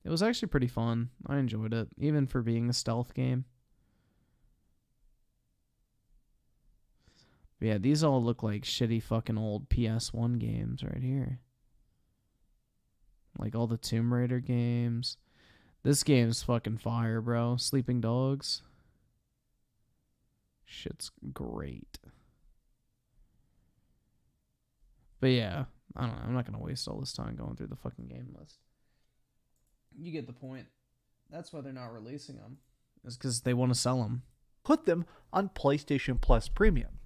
It was actually pretty fun. I enjoyed it, even for being a stealth game. But yeah, these all look like shitty fucking old PS1 games right here. Like all the Tomb Raider games. This game's fucking fire, bro. Sleeping Dogs. Shit's great. But yeah, I don't know. I'm not going to waste all this time going through the fucking game list. You get the point. That's why they're not releasing them. It's because they want to sell them. put them on PlayStation Plus Premium.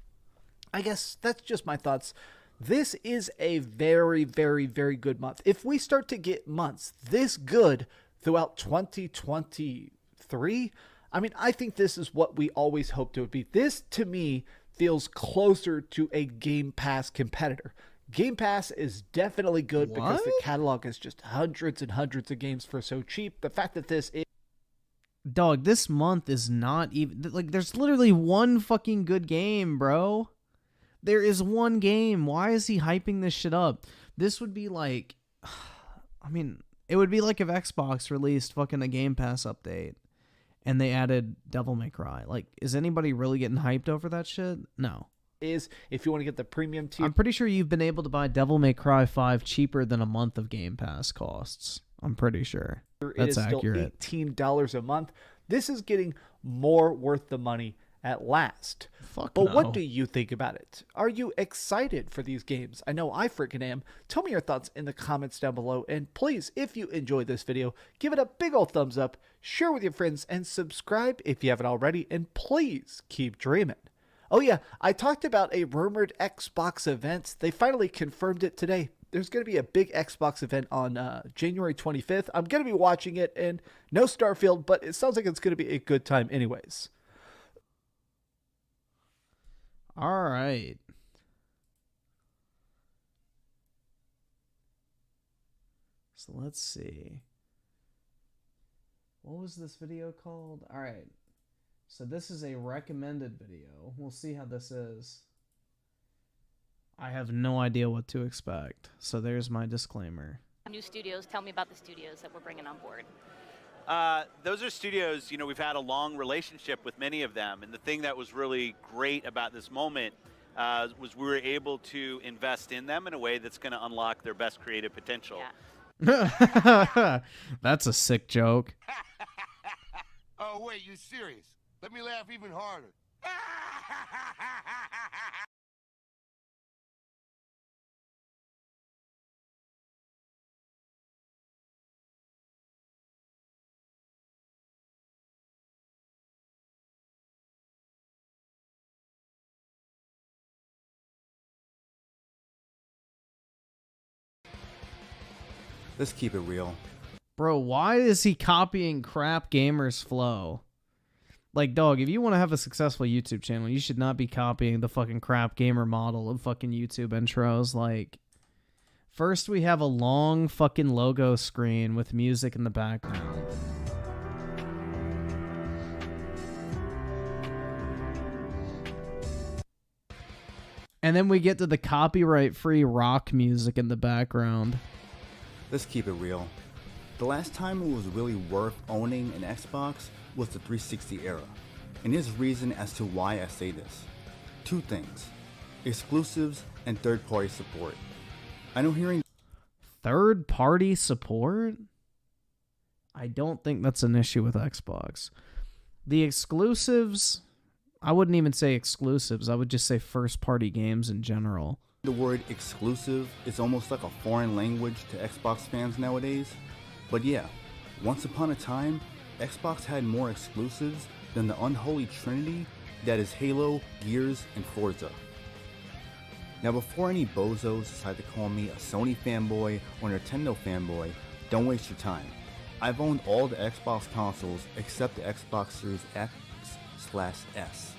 I guess that's just my thoughts. This is a very, very, very good month. If we start to get months this good throughout 2023, I mean, I think this is what we always hoped it would be. This, to me, feels closer to a Game Pass competitor. Game Pass is definitely good because the catalog is just hundreds and hundreds of games for so cheap. The fact that this is... Dog, this month is not even... Like, there's literally one fucking good game, bro. There is one game. Why is he hyping this shit up? This would be like... I mean, it would be like if Xbox released fucking a Game Pass update. and they added Devil May Cry. Like, is anybody really getting hyped over that shit? No. Is if you want to get the premium tier, I'm pretty sure you've been able to buy Devil May Cry 5 cheaper than a month of Game Pass costs. I'm pretty sure. it That's is still accurate. $18 a month. This is getting more worth the money at last. Fuck But no. what do you think about it? Are you excited for these games? I know I freaking am. Tell me your thoughts in the comments down below. And please, if you enjoyed this video, give it a big old thumbs up, share with your friends, and subscribe if you haven't already. And please keep dreaming. Oh yeah, I talked about a rumored Xbox event. They finally confirmed it today. There's going to be a big Xbox event on January 25th. I'm going to be watching it, and no Starfield, but it sounds like it's going to be a good time anyways. All right. So let's see. What was this video called? All right. So this is a recommended video. We'll see how this is. I have no idea what to expect. So there's my disclaimer. New studios. Tell me about the studios that we're bringing on board. Those are studios, we've had a long relationship with many of them. And the thing that was really great about this moment was we were able to invest in them in a way that's going to unlock their best creative potential. Yeah. That's a sick joke. Oh, wait, you serious? Let me laugh even harder. Let's keep it real. Bro, why is he copying Crap Gamer's flow? Like, dog, if you want to have a successful YouTube channel, you should not be copying the fucking Crap Gamer model of fucking YouTube intros. Like, first we have a long fucking logo screen with music in the background. And then we get to the copyright-free rock music in the background. Let's keep it real. The last time it was really worth owning an Xbox was the 360 era. And there's reason as to why I say this. Two things. Exclusives and third-party support. I know hearing Third-party support? I don't think that's an issue with Xbox. The exclusives, I wouldn't even say exclusives. I would just say first-party games in general. the word exclusive is almost like a foreign language to Xbox fans nowadays. But yeah, once upon a time, Xbox had more exclusives than the unholy trinity that is Halo, Gears, and Forza. Now before any bozos decide to call me a Sony fanboy or Nintendo fanboy, don't waste your time. I've owned all the Xbox consoles except the Xbox Series X/S,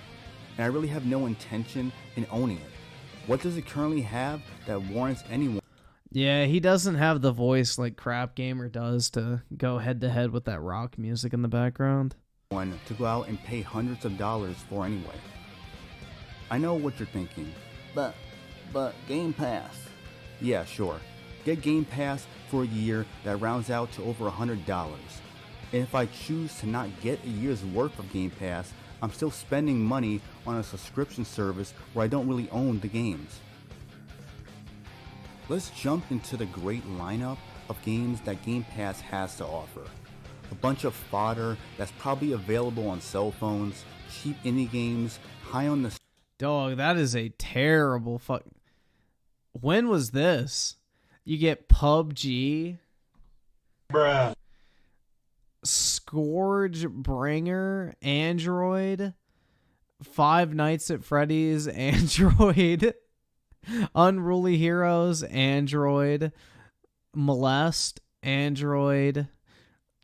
and I really have no intention in owning it. What does it currently have that warrants anyone? Yeah, he doesn't have the voice like Crap Gamer does to go head to head with that rock music in the background. To go out and pay hundreds of dollars for anyway. I know what you're thinking. But Game Pass. Yeah, sure. Get Game Pass for a year that rounds out to over $100. And if I choose to not get a year's worth of Game Pass, I'm still spending money on a subscription service where I don't really own the games. Let's jump into the great lineup of games that Game Pass has to offer. A bunch of fodder that's probably available on cell phones, cheap indie games, high on the... Dog, that is a terrible fuck... When was this? You get PUBG... Bruh. Scourgebringer, Android, Five Nights at Freddy's, Android, Unruly Heroes, Android, Molest, Android,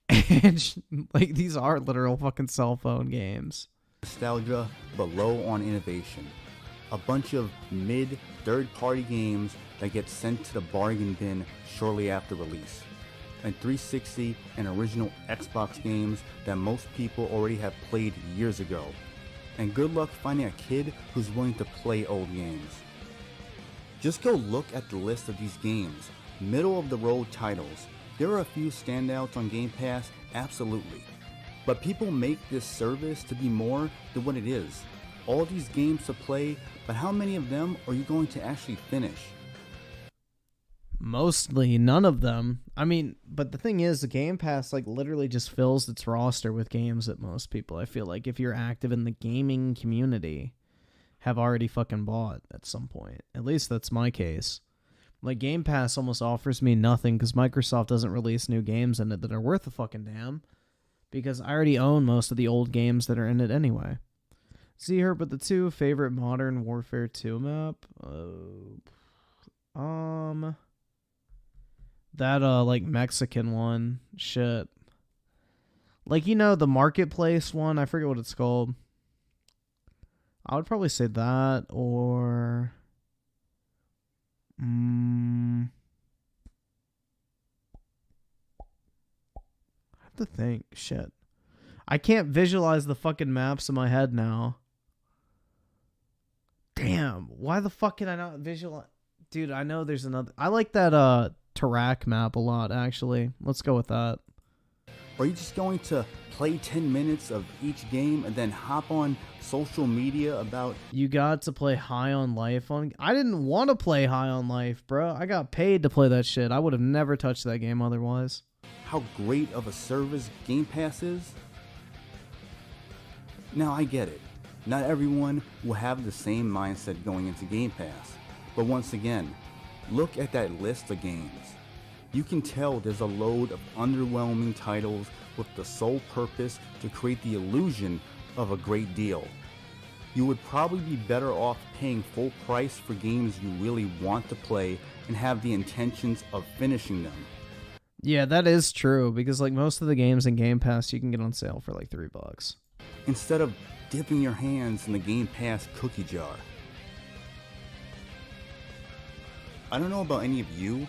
and like these are literal fucking cell phone games. Nostalgia, but low on innovation. A bunch of mid third-party games that get sent to the bargain bin shortly after release. And 360 and original Xbox games that most people already have played years ago. And good luck finding a kid who's willing to play old games. Just go look at the list of these games, middle of the road titles. There are a few standouts on Game Pass, absolutely. But people make this service to be more than what it is. All these games to play, but how many of them are you going to actually finish? Mostly none of them. I mean, but the thing is, the Game Pass like literally just fills its roster with games that most people, I feel like, if you're active in the gaming community, have already fucking bought at some point. At least that's my case. Like, Game Pass almost offers me nothing because Microsoft doesn't release new games in it that are worth a fucking damn, because I already own most of the old games that are in it anyway. See her, but the two favorite Modern Warfare 2 map? That, like, Mexican one. Shit. Like, you know, the Marketplace one? I forget what it's called. I would probably say that, or... I have to think. Shit. I can't visualize the fucking maps in my head now. Damn. Why the fuck can I not visualize? Dude, I know there's another... I like that, Tarak map a lot, actually. Let's go with that. Are you just going to play 10 minutes of each game and then hop on social media about... You got to play High on Life on... I didn't want to play High on Life, bro. I got paid to play that shit. I would have never touched that game otherwise. How great of a service Game Pass is? Now, I get it. Not everyone will have the same mindset going into Game Pass. But once again, look at that list of games. You can tell there's a load of underwhelming titles with the sole purpose to create the illusion of a great deal. You would probably be better off paying full price for games you really want to play and have the intentions of finishing them. Yeah, that is true, because like most of the games in Game Pass you can get on sale for like $3. Instead of dipping your hands in the Game Pass cookie jar. I don't know about any of you,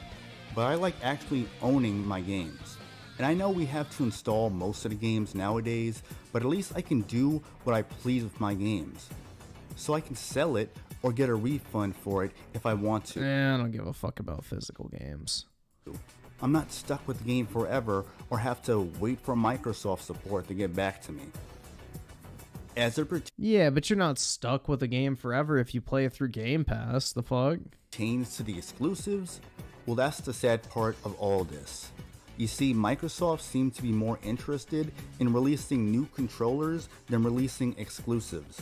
but I like actually owning my games. And I know we have to install most of the games nowadays, but at least I can do what I please with my games. So I can sell it or get a refund for it if I want to. I don't give a fuck about physical games. I'm not stuck with the game forever or have to wait for Microsoft support to get back to me. As it yeah, but you're not stuck with a game forever if you play it through Game Pass. The fuck? Pertains to the exclusives, well, that's the sad part of all this. You see, Microsoft seemed to be more interested in releasing new controllers than releasing exclusives.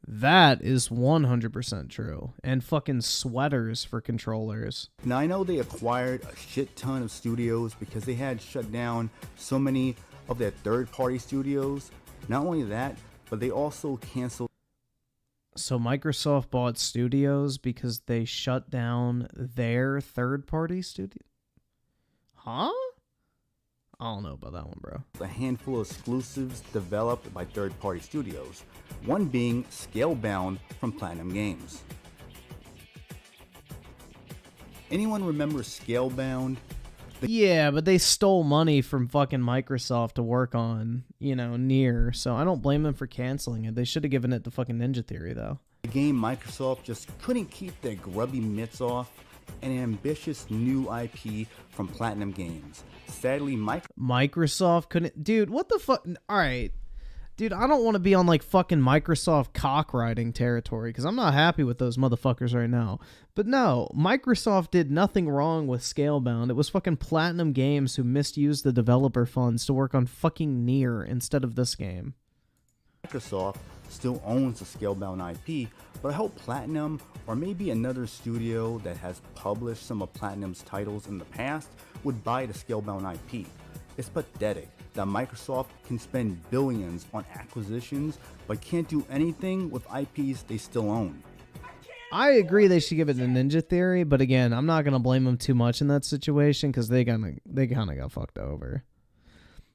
That is 100% true. And fucking sweaters for controllers. Now, I know they acquired a shit ton of studios because they had shut down so many of their third-party studios. Not only that, but they also canceled. So Microsoft bought studios because they shut down their third-party studio? Huh? I don't know about that one, bro. A handful of exclusives developed by third-party studios, one being Scalebound from Platinum Games. Anyone remember Scalebound? Yeah, but they stole money from fucking Microsoft to work on, you know, Nier, so I don't blame them for canceling it. They should have given it to fucking Ninja Theory, though. The game Microsoft just couldn't keep their grubby mitts off, an ambitious new IP from Platinum Games. Sadly, Microsoft couldn't... Dude, what the fuck? Alright. Dude, I don't want to be on, like, fucking Microsoft cock-riding territory, because I'm not happy with those motherfuckers right now. But no, Microsoft did nothing wrong with Scalebound. It was fucking Platinum Games who misused the developer funds to work on fucking Nier instead of this game. Microsoft still owns the Scalebound IP, but I hope Platinum, or maybe another studio that has published some of Platinum's titles in the past, would buy the Scalebound IP. It's pathetic that Microsoft can spend billions on acquisitions, but can't do anything with IPs they still own. I agree they should give it to Ninja Theory, but again, I'm not going to blame them too much in that situation, because they kind of got fucked over.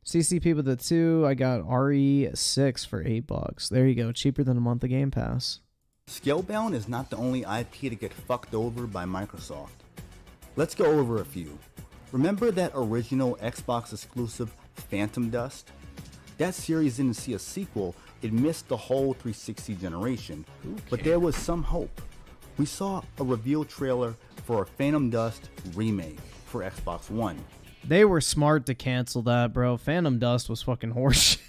CCP with the 2, I got RE6 for $8. There you go, cheaper than a month of Game Pass. Scalebound is not the only IP to get fucked over by Microsoft. Let's go over a few. Remember that original Xbox exclusive Phantom Dust? That series didn't see a sequel, it missed the whole 360 generation, but there was some hope. We saw a reveal trailer for a Phantom Dust remake for Xbox One. They were smart to cancel that, bro. Phantom Dust was fucking horseshit.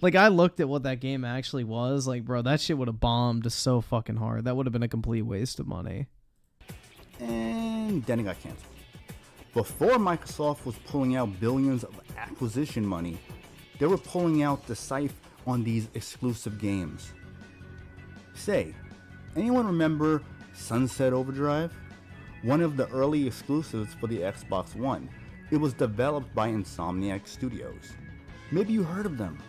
Like, I looked at what that game actually was. Like, bro, that shit would have bombed so fucking hard. That would have been a complete waste of money. And then it got canceled. Before Microsoft was pulling out billions of acquisition money, they were pulling out the scythe on these exclusive games. Say, anyone remember Sunset Overdrive? One of the early exclusives for the Xbox One. It was developed by Insomniac Studios. Maybe you heard of them.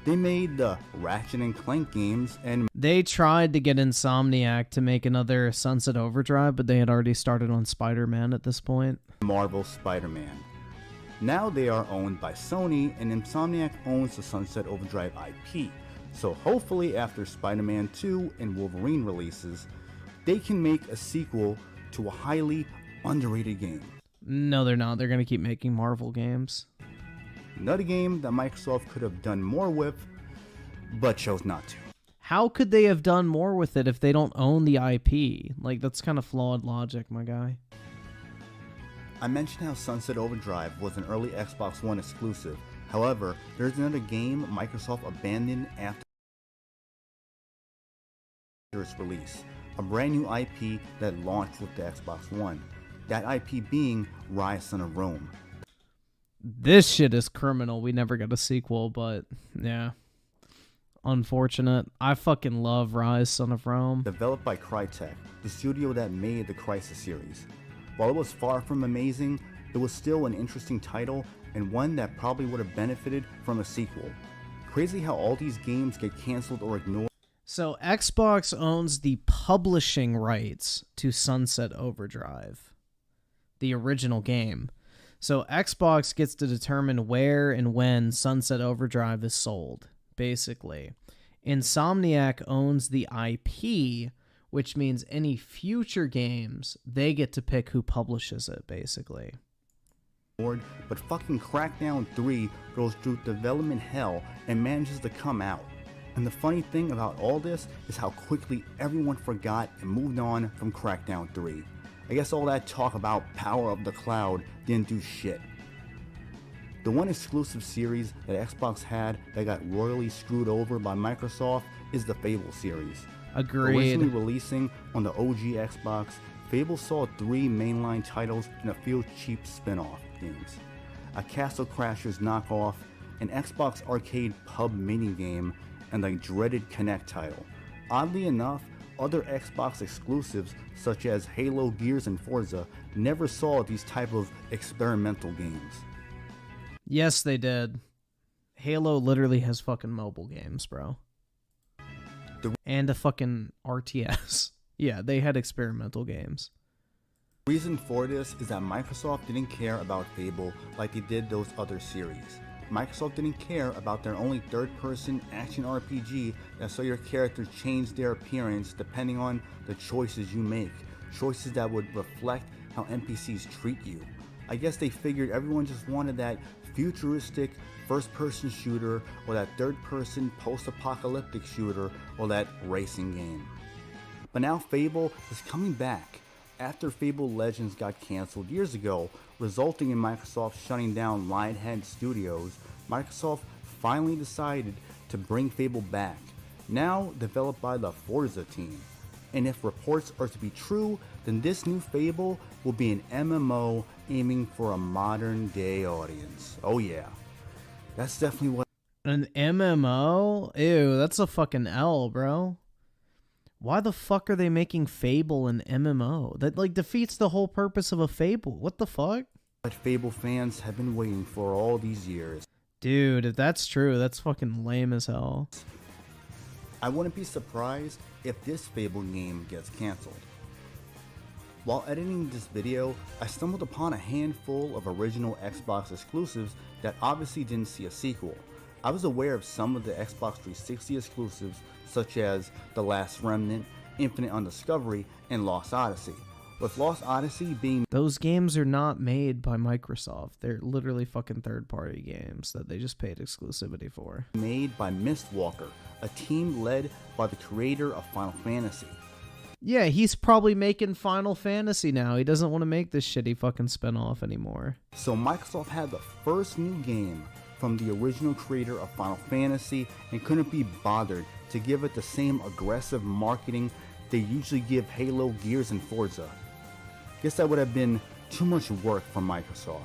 They made the Ratchet and Clank games, and they tried to get Insomniac to make another Sunset Overdrive, but they had already started on Spider-Man at this point. Marvel Spider-Man. Now they are owned by Sony, and Insomniac owns the Sunset Overdrive IP. So hopefully after Spider-Man 2 and Wolverine releases, they can make a sequel to a highly underrated game. No, they're not. They're going to keep making Marvel games. Another game that Microsoft could have done more with, but chose not to. How could they have done more with it if they don't own the IP? Like, that's kind of flawed logic, my guy. I mentioned how Sunset Overdrive was an early Xbox One exclusive. However, there's another game Microsoft abandoned after its release. A brand new IP that launched with the Xbox One. That IP being Rise Son of Rome. This shit is criminal. We never got a sequel, but yeah. Unfortunate. I fucking love Rise Son of Rome. Developed by Crytek, the studio that made the Crysis series. While it was far from amazing, it was still an interesting title and one that probably would have benefited from a sequel. Crazy how all these games get canceled or ignored. So Xbox owns the publishing rights to Sunset Overdrive, the original game. So Xbox gets to determine where and when Sunset Overdrive is sold, basically. Insomniac owns the IP, which means any future games, they get to pick who publishes it, basically. But fucking Crackdown 3 goes through development hell and manages to come out. And the funny thing about all this is how quickly everyone forgot and moved on from Crackdown 3. I guess all that talk about power of the cloud didn't do shit. The one exclusive series that Xbox had that got royally screwed over by Microsoft is the Fable series. Agreed. Originally releasing on the OG Xbox, Fable saw 3 mainline titles and a few cheap spin-off games. A Castle Crashers knockoff, an Xbox arcade pub minigame, and the dreaded Kinect title. Oddly enough, other Xbox exclusives such as Halo, Gears, and Forza never saw these type of experimental games. Yes, they did. Halo literally has fucking mobile games, bro. And a fucking RTS. Yeah, they had experimental games. The reason for this is that Microsoft didn't care about Fable like they did those other series. Microsoft didn't care about their only third-person action RPG that saw your characters change their appearance depending on the choices you make. Choices that would reflect how NPCs treat you. I guess they figured everyone just wanted that futuristic first-person shooter or that third-person post-apocalyptic shooter or that racing game. But now Fable is coming back after Fable Legends got cancelled years ago, resulting in Microsoft shutting down Lionhead Studios. Microsoft finally decided to bring Fable back, now developed by the Forza team. And if reports are to be true, then this new Fable will be an MMO aiming for a modern day audience. Oh yeah, that's definitely what. An MMO? Ew, that's a fucking L, bro. Why the fuck are they making Fable an MMO? That like defeats the whole purpose of a Fable. What the fuck? What Fable fans have been waiting for all these years. Dude, if that's true, that's fucking lame as hell. I wouldn't be surprised if this Fable game gets cancelled. While editing this video, I stumbled upon a handful of original Xbox exclusives that obviously didn't see a sequel. I was aware of some of the Xbox 360 exclusives such as The Last Remnant, Infinite Undiscovery, and Lost Odyssey. With Lost Odyssey being... Those games are not made by Microsoft. They're literally fucking third-party games that they just paid exclusivity for. Made by Mistwalker, a team led by the creator of Final Fantasy. Yeah, he's probably making Final Fantasy now. He doesn't want to make this shitty fucking spinoff anymore. So Microsoft had the first new game from the original creator of Final Fantasy and couldn't be bothered to give it the same aggressive marketing they usually give Halo, Gears, and Forza. Guess that would have been too much work for Microsoft.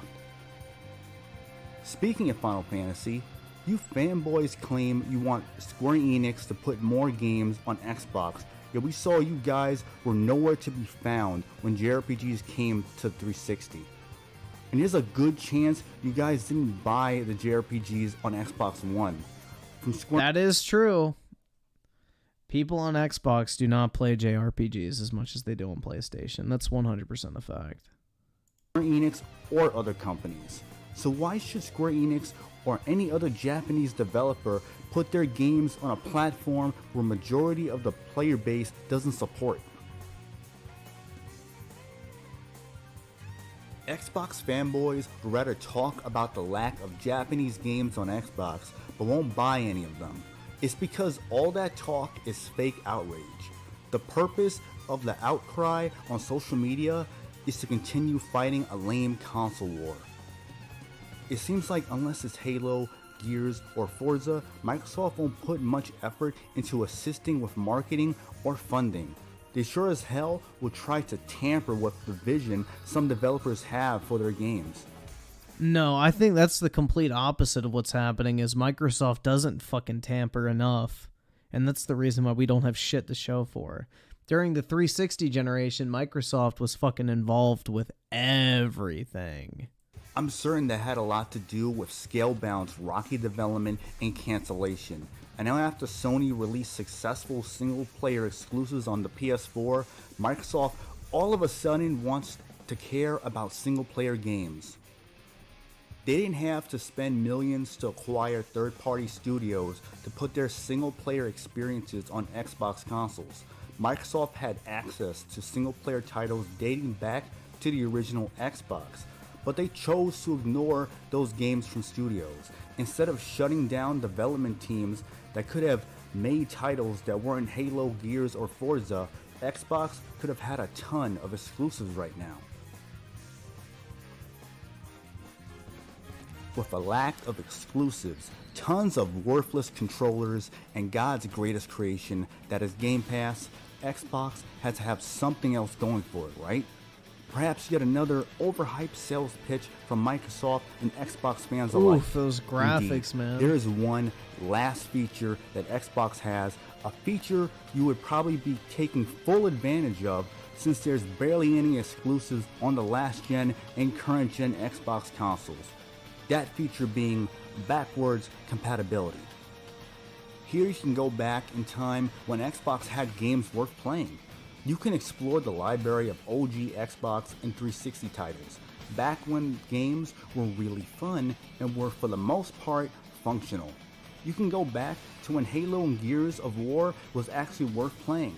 Speaking of Final Fantasy, you fanboys claim you want Square Enix to put more games on Xbox, yet we saw you guys were nowhere to be found when JRPGs came to 360. And there's a good chance you guys didn't buy the JRPGs on Xbox One. From Square That is true. People on Xbox do not play JRPGs as much as they do on PlayStation. That's 100% a fact. Enix or other companies. So why should Square Enix or any other Japanese developer put their games on a platform where majority of the player base doesn't support? Xbox fanboys would rather talk about the lack of Japanese games on Xbox but won't buy any of them. It's because all that talk is fake outrage. The purpose of the outcry on social media is to continue fighting a lame console war. It seems like unless it's Halo, Gears, or Forza, Microsoft won't put much effort into assisting with marketing or funding. They sure as hell will try to tamper with the vision some developers have for their games. No, I think that's the complete opposite of what's happening is Microsoft doesn't fucking tamper enough. And that's the reason why we don't have shit to show for. During the 360 generation, Microsoft was fucking involved with everything. I'm certain that had a lot to do with Scalebound's rocky development and cancellation. And now after Sony released successful single-player exclusives on the PS4, Microsoft all of a sudden wants to care about single-player games. They didn't have to spend millions to acquire third-party studios to put their single-player experiences on Xbox consoles. Microsoft had access to single-player titles dating back to the original Xbox, but they chose to ignore those games from studios. Instead of shutting down development teams that could have made titles that weren't Halo, Gears, or Forza, Xbox could have had a ton of exclusives right now. With a lack of exclusives, tons of worthless controllers, and God's greatest creation, that is Game Pass, Xbox had to have something else going for it, right? Perhaps yet another overhyped sales pitch from Microsoft and Xbox fans alike. Oof, those graphics, man. There is one last feature that Xbox has, a feature you would probably be taking full advantage of since there's barely any exclusives on the last gen and current gen Xbox consoles. That feature being backwards compatibility. Here you can go back in time when Xbox had games worth playing. You can explore the library of OG Xbox and 360 titles, back when games were really fun and were for the most part functional. You can go back to when Halo and Gears of War was actually worth playing.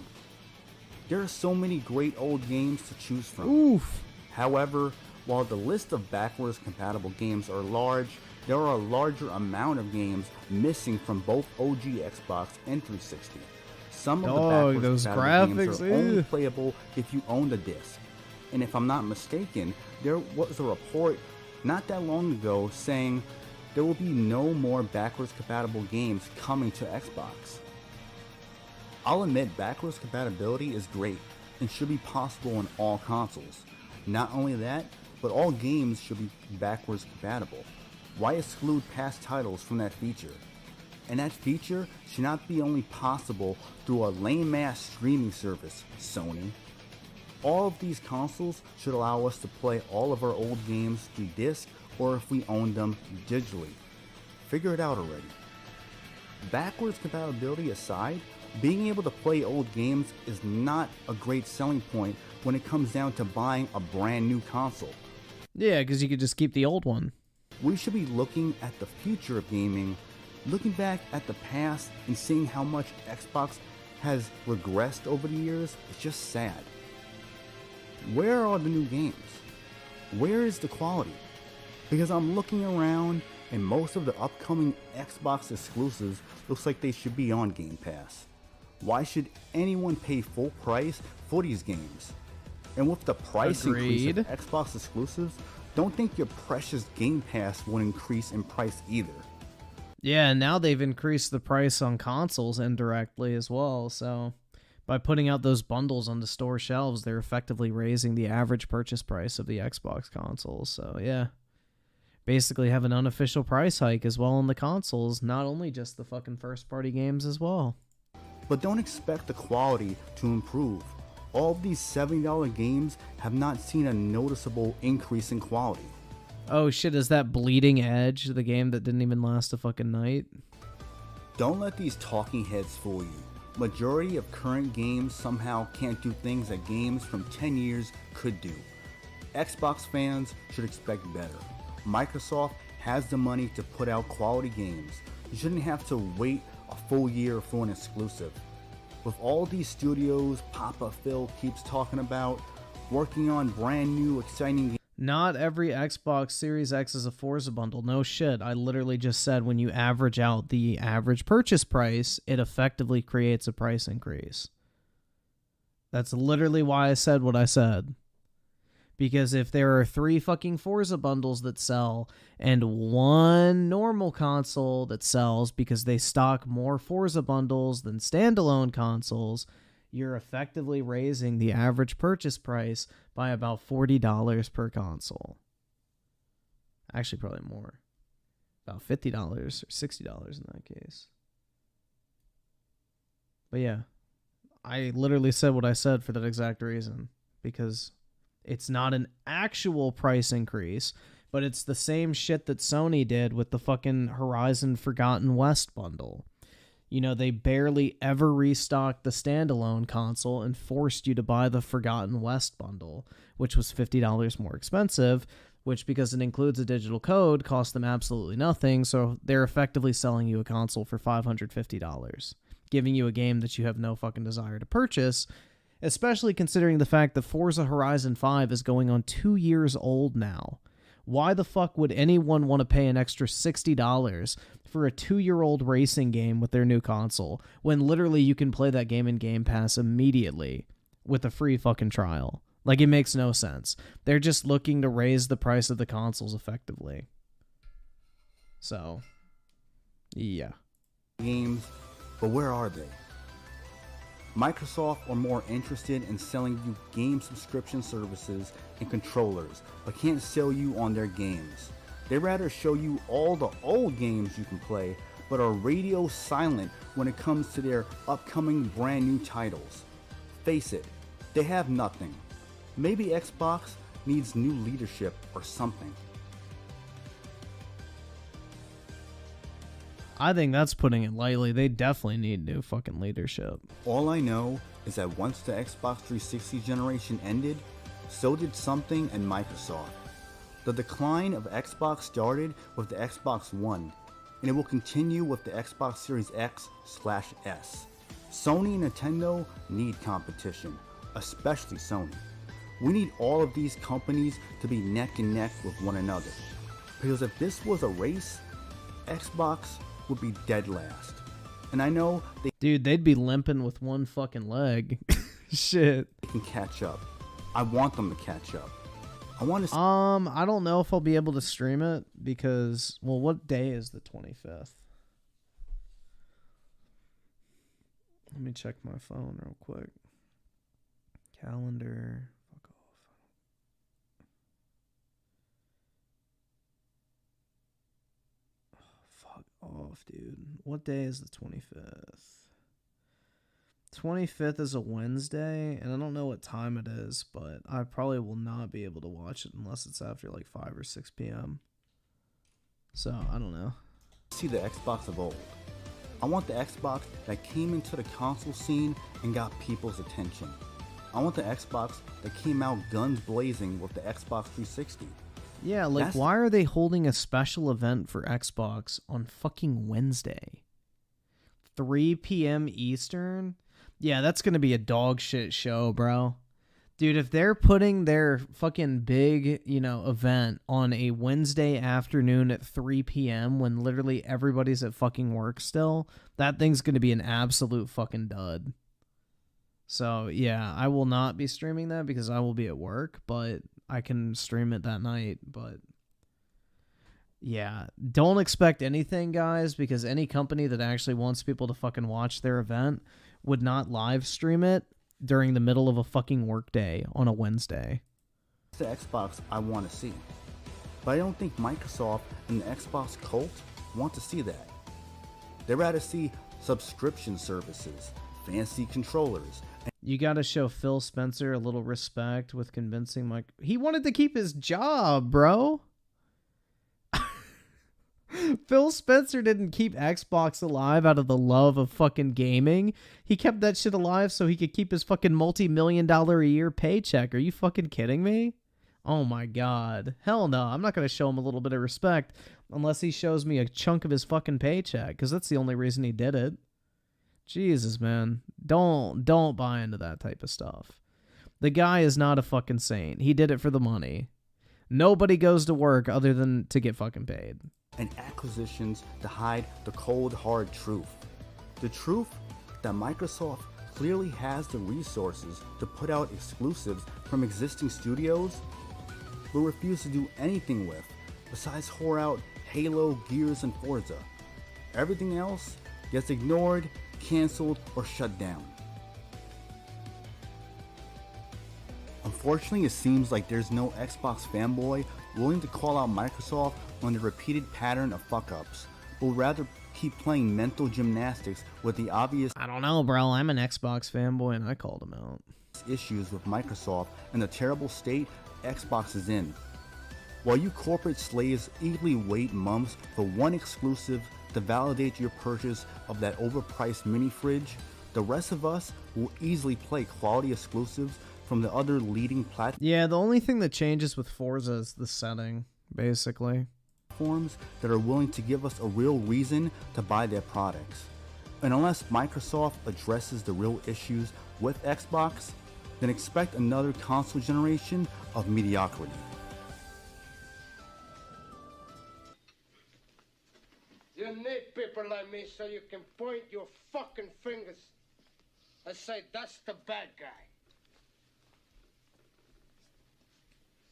There are so many great old games to choose from. Oof. However, while the list of backwards compatible games are large, there are a larger amount of games missing from both OG Xbox and 360. Some of the backwards compatible games are only playable if you own the disc. And if I'm not mistaken, there was a report not that long ago saying there will be no more backwards compatible games coming to Xbox. I'll admit backwards compatibility is great and should be possible on all consoles. Not only that, but all games should be backwards compatible. Why exclude past titles from that feature? And that feature should not be only possible through a lame-ass streaming service, Sony. All of these consoles should allow us to play all of our old games through disc or if we own them digitally. Figure it out already. Backwards compatibility aside, being able to play old games is not a great selling point when it comes down to buying a brand new console. Yeah, because you could just keep the old one. We should be looking at the future of gaming, looking back at the past and seeing how much Xbox has regressed over the years. It's just sad. Where are the new games? Where is the quality? Because I'm looking around and most of the upcoming Xbox exclusives looks like they should be on Game Pass. Why should anyone pay full price for these games? And with the price increase of Xbox exclusives, Don't think your precious Game Pass will increase in price either. Yeah, and now they've increased the price on consoles indirectly as well, so by putting out those bundles on the store shelves, they're effectively raising the average purchase price of the Xbox consoles, so yeah. Basically have an unofficial price hike as well on the consoles, not only just the fucking first-party games as well. But don't expect the quality to improve. All of these $70 games have not seen a noticeable increase in quality. Oh shit, is that Bleeding Edge, the game that didn't even last a fucking night? Don't let these talking heads fool you. Majority of current games somehow can't do things that games from 10 years could do. Xbox fans should expect better. Microsoft has the money to put out quality games. You shouldn't have to wait a full year for an exclusive. With all these studios Papa Phil keeps talking about, working on brand new exciting games. Not every Xbox Series X is a Forza bundle. No shit. I literally just said when you average out the average purchase price, it effectively creates a price increase. That's literally why I said what I said. Because if there are 3 fucking Forza bundles that sell and 1 normal console that sells because they stock more Forza bundles than standalone consoles, you're effectively raising the average purchase price by about $40 per console. Actually, probably more. About $50 or $60 in that case. But yeah, I literally said what I said for that exact reason. Because it's not an actual price increase, but it's the same shit that Sony did with the fucking Horizon Forgotten West bundle. You know, they barely ever restocked the standalone console and forced you to buy the Forgotten West bundle, which was $50 more expensive, which, because it includes a digital code, cost them absolutely nothing, so they're effectively selling you a console for $550, giving you a game that you have no fucking desire to purchase, especially considering the fact that Forza Horizon 5 is going on 2 years old now. Why the fuck would anyone want to pay an extra $60 for a 2-year-old racing game with their new console when literally you can play that game in Game Pass immediately with a free fucking trial? Like, it makes no sense. They're just looking to raise the price of the consoles effectively. So, yeah. Games, but where are they? Microsoft are more interested in selling you game subscription services and controllers, but can't sell you on their games. They'd rather show you all the old games you can play, but are radio silent when it comes to their upcoming brand new titles. Face it, they have nothing. Maybe Xbox needs new leadership or something. I think that's putting it lightly. They definitely need new fucking leadership. All I know is that once the Xbox 360 generation ended, so did something in Microsoft. The decline of Xbox started with the Xbox One, and it will continue with the Xbox Series X/S. Sony and Nintendo need competition, especially Sony. We need all of these companies to be neck and neck with one another. Because if this was a race, Xbox would be dead last. And I know they'd be limping with one fucking leg. Shit. They can catch up. I want them to catch up. I want to I don't know if I'll be able to stream it because, well, what day is the 25th? Let me check my phone real quick. Calendar. Fuck off, dude. What day is the 25th? 25th is a Wednesday, and I don't know what time it is, but I probably will not be able to watch it unless it's after like 5 or 6 p.m. So, I don't know. See the Xbox of old. I want the Xbox that came into the console scene and got people's attention. I want the Xbox that came out guns blazing with the Xbox 360. Yeah, like, why are they holding a special event for Xbox on fucking Wednesday? 3 p.m. Eastern? Yeah, that's gonna be a dog shit show, bro. Dude, if they're putting their fucking big, event on a Wednesday afternoon at 3 p.m. when literally everybody's at fucking work still, that thing's gonna be an absolute fucking dud. So, yeah, I will not be streaming that because I will be at work, but I can stream it that night, but yeah, don't expect anything, guys, because any company that actually wants people to fucking watch their event would not live stream it during the middle of a fucking workday on a Wednesday. The Xbox I want to see. But I don't think Microsoft and the Xbox cult want to see that. They'd rather see subscription services, fancy controllers. You gotta show Phil Spencer a little respect with convincing Mike. He wanted to keep his job, bro. Phil Spencer didn't keep Xbox alive out of the love of fucking gaming. He kept that shit alive so he could keep his fucking multi-million-dollar a year paycheck. Are you fucking kidding me? Oh my god. Hell no. I'm not going to show him a little bit of respect unless he shows me a chunk of his fucking paycheck, because that's the only reason he did it. Jesus, man. Don't buy into that type of stuff. The guy is not a fucking saint. He did it for the money. Nobody goes to work other than to get fucking paid. And acquisitions to hide the cold, hard truth. The truth that Microsoft clearly has the resources to put out exclusives from existing studios, but refuse to do anything with besides whore out Halo, Gears, and Forza. Everything else gets ignored, canceled, or shut down. Unfortunately, it seems like there's no Xbox fanboy willing to call out Microsoft on the repeated pattern of fuck-ups, but would rather keep playing mental gymnastics with the obvious I don't know, bro. I'm an Xbox fanboy and I called him out. Issues with Microsoft and the terrible state Xbox is in. While you corporate slaves eagerly wait months for one exclusive to validate your purchase of that overpriced mini fridge, the rest of us will easily play quality exclusives from the other leading platforms. Yeah, the only thing that changes with Forza is the setting, basically. Platforms that are willing to give us a real reason to buy their products. And unless Microsoft addresses the real issues with Xbox, then expect another console generation of mediocrity. You need people like me so you can point your fucking fingers and say, that's the bad guy.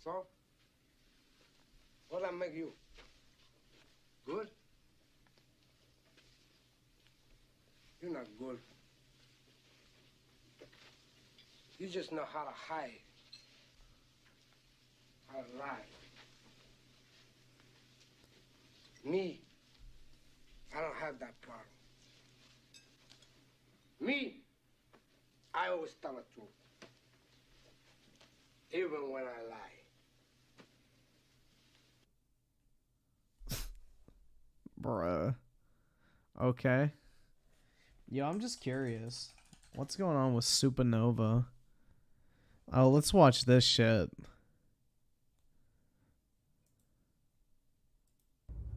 So, what'll I make you? Good? You're not good. You just know how to hide, how to lie. Me, I don't have that problem. Me, I always tell the truth, even when I lie. Bruh. Okay. Yo, I'm just curious. What's going on with Supernova? Oh, let's watch this shit.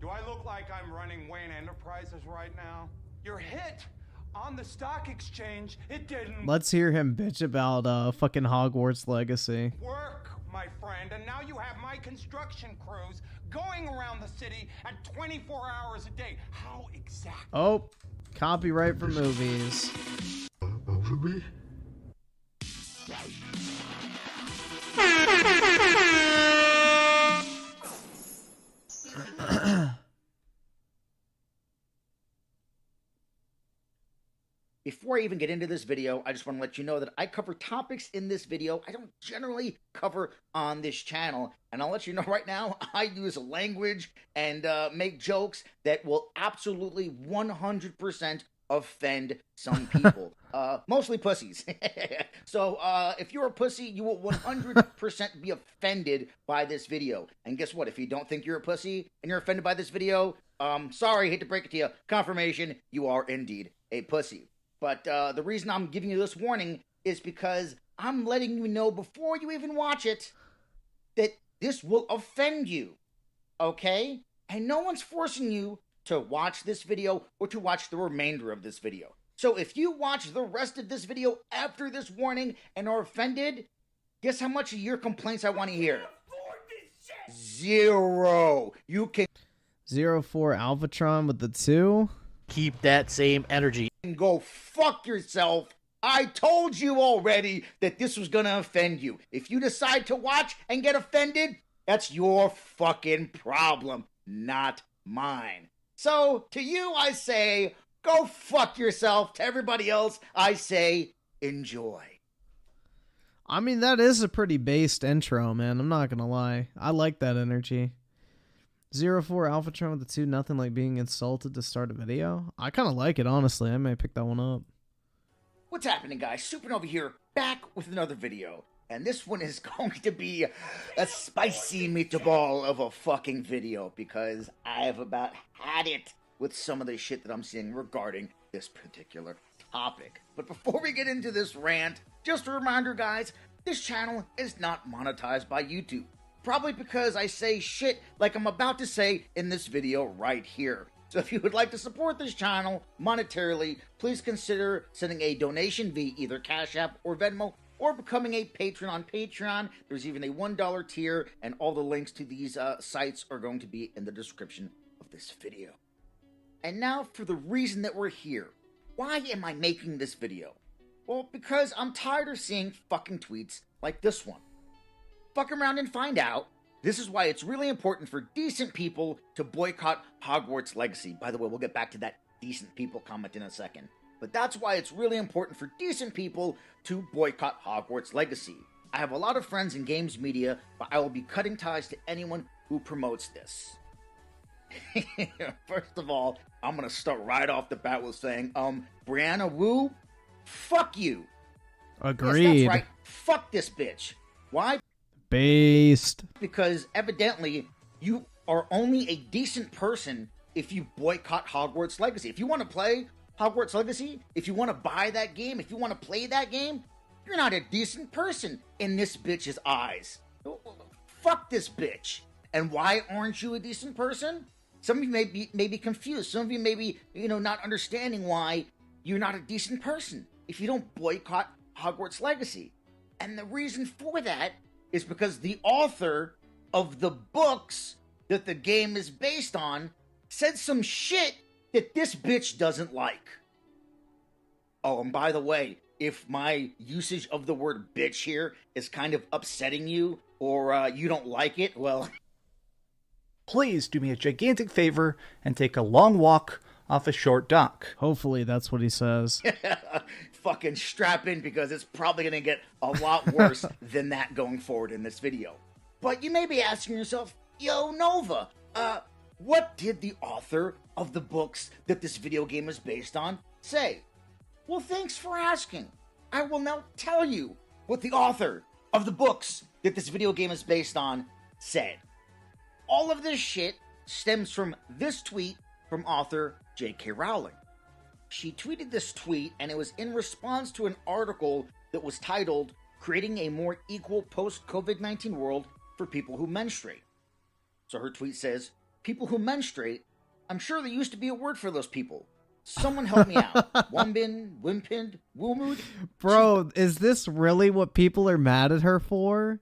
Do I look like I'm running Wayne Enterprises right now? You're hit on the stock exchange. It didn't Let's hear him bitch about fucking Hogwarts Legacy. work, my friend. And now you have my construction crews going around the city at 24 hours a day. How exactly? Oh, copyright for movies. Before I even get into this video, I just want to let you know that I cover topics in this video I don't generally cover on this channel. And I'll let you know right now, I use language and make jokes that will absolutely 100% offend some people. Mostly pussies. So if you're a pussy, you will 100% be offended by this video. And guess what? If you don't think you're a pussy and you're offended by this video, sorry, hate to break it to you, confirmation, you are indeed a pussy. But the reason I'm giving you this warning is because I'm letting you know before you even watch it that this will offend you, okay? And no one's forcing you to watch this video or to watch the remainder of this video. So if you watch the rest of this video after this warning and are offended, guess how much of your complaints I want to hear? 0. You can 04 Alphatron with the 2. Keep that same energy. Go fuck yourself I told you already that this was gonna offend you. If you decide to watch and get offended, that's your fucking problem, not mine. So, to you, I say, go fuck yourself. To everybody else, I say, enjoy. I mean, that is a pretty based intro, man. I'm not gonna lie. I like that energy. 04 Alphatron with the 2 nothing like being insulted to start a video. I kind of like it, honestly. I may pick that one up. What's happening, guys? Supernova here, back with another video. And this one is going to be a spicy meatball of a fucking video, because I have about had it with some of the shit that I'm seeing regarding this particular topic. But before we get into this rant, just a reminder, guys, this channel is not monetized by YouTube. Probably because I say shit like I'm about to say in this video right here. So if you would like to support this channel monetarily, please consider sending a donation via either Cash App or Venmo, or becoming a patron on Patreon. There's even a $1 tier, and all the links to these sites are going to be in the description of this video. And now for the reason that we're here. Why am I making this video? Well, because I'm tired of seeing fucking tweets like this one. Fuck around and find out. This is why it's really important for decent people to boycott Hogwarts Legacy. By the way, we'll get back to that decent people comment in a second. But that's why it's really important for decent people to boycott Hogwarts Legacy. I have a lot of friends in games media, but I will be cutting ties to anyone who promotes this. First of all, I'm gonna start right off the bat with saying, Brianna Wu, fuck you. Agreed. Yes, that's right. Fuck this bitch. Why? Based. Because evidently you are only a decent person if you boycott Hogwarts Legacy. If you want to play Hogwarts Legacy, if you want to buy that game, if you want to play that game, you're not a decent person in this bitch's eyes. Fuck this bitch. And why aren't you a decent person? Some of you may be confused. Some of you may be, not understanding why you're not a decent person if you don't boycott Hogwarts Legacy. And the reason for that is because the author of the books that the game is based on said some shit that this bitch doesn't like. Oh, and by the way, if my usage of the word bitch here is kind of upsetting you, or you don't like it, well... Please do me a gigantic favor and take a long walk off a short dock. Hopefully that's what he says. Fucking strap in, because it's probably going to get a lot worse than that going forward in this video. But you may be asking yourself, yo, Nova, what did the author of the books that this video game is based on say? Well, thanks for asking. I will now tell you what the author of the books that this video game is based on said. All of this shit stems from this tweet from author J.K. Rowling. She tweeted this tweet, and it was in response to an article that was titled, "Creating a More Equal Post-COVID-19 World for People Who Menstruate." So her tweet says, "People who menstruate, I'm sure there used to be a word for those people. Someone help me out. Wumbin, Wimpin, Wumud." Bro, is this really what people are mad at her for?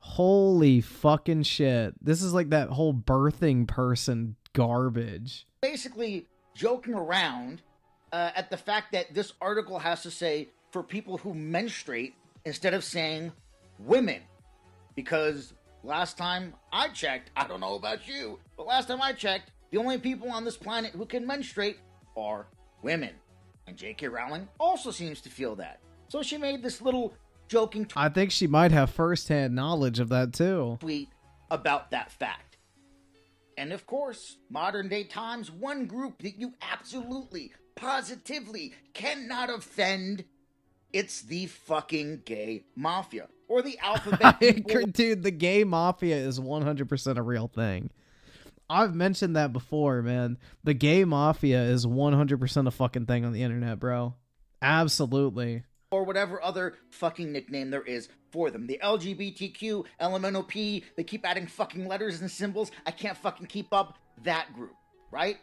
Holy fucking shit. This is like that whole birthing person garbage. Basically joking around at the fact that this article has to say for people who menstruate instead of saying women. Because last time I checked, I don't know about you, but last time I checked, the only people on this planet who can menstruate are women. And J.K. Rowling also seems to feel that. So she made this little joking I think she might have first-hand knowledge of that too. Tweet about that fact. And of course, modern day times, one group that you absolutely, positively cannot offend, it's the fucking gay mafia. Or the alphabet people. Dude, the gay mafia is 100% a real thing. I've mentioned that before, man. The gay mafia is 100% a fucking thing on the internet, bro. Absolutely. Or whatever other fucking nickname there is for them. The LGBTQ, LMNOP, they keep adding fucking letters and symbols. I can't fucking keep up. That group, right?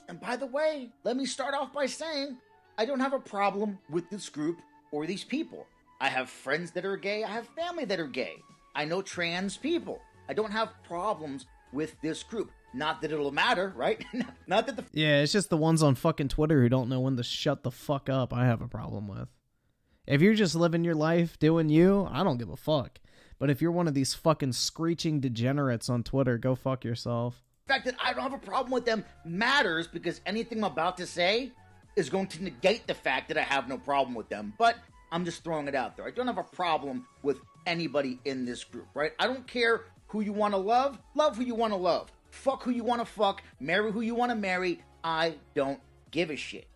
And by the way, let me start off by saying, I don't have a problem with this group or these people. I have friends that are gay. I have family that are gay. I know trans people. I don't have problems with this group. Not that it'll matter, right? Not that the Yeah, it's just the ones on fucking Twitter who don't know when to shut the fuck up I have a problem with. If you're just living your life, doing you, I don't give a fuck. But if you're one of these fucking screeching degenerates on Twitter, go fuck yourself. fact that I don't have a problem with them matters, because anything I'm about to say is going to negate the fact that I have no problem with them. But I'm just throwing it out there. I don't have a problem with anybody in this group, right? I don't care who you want to love who you want to love. Fuck who you want to fuck, marry who you want to marry. I don't give a shit,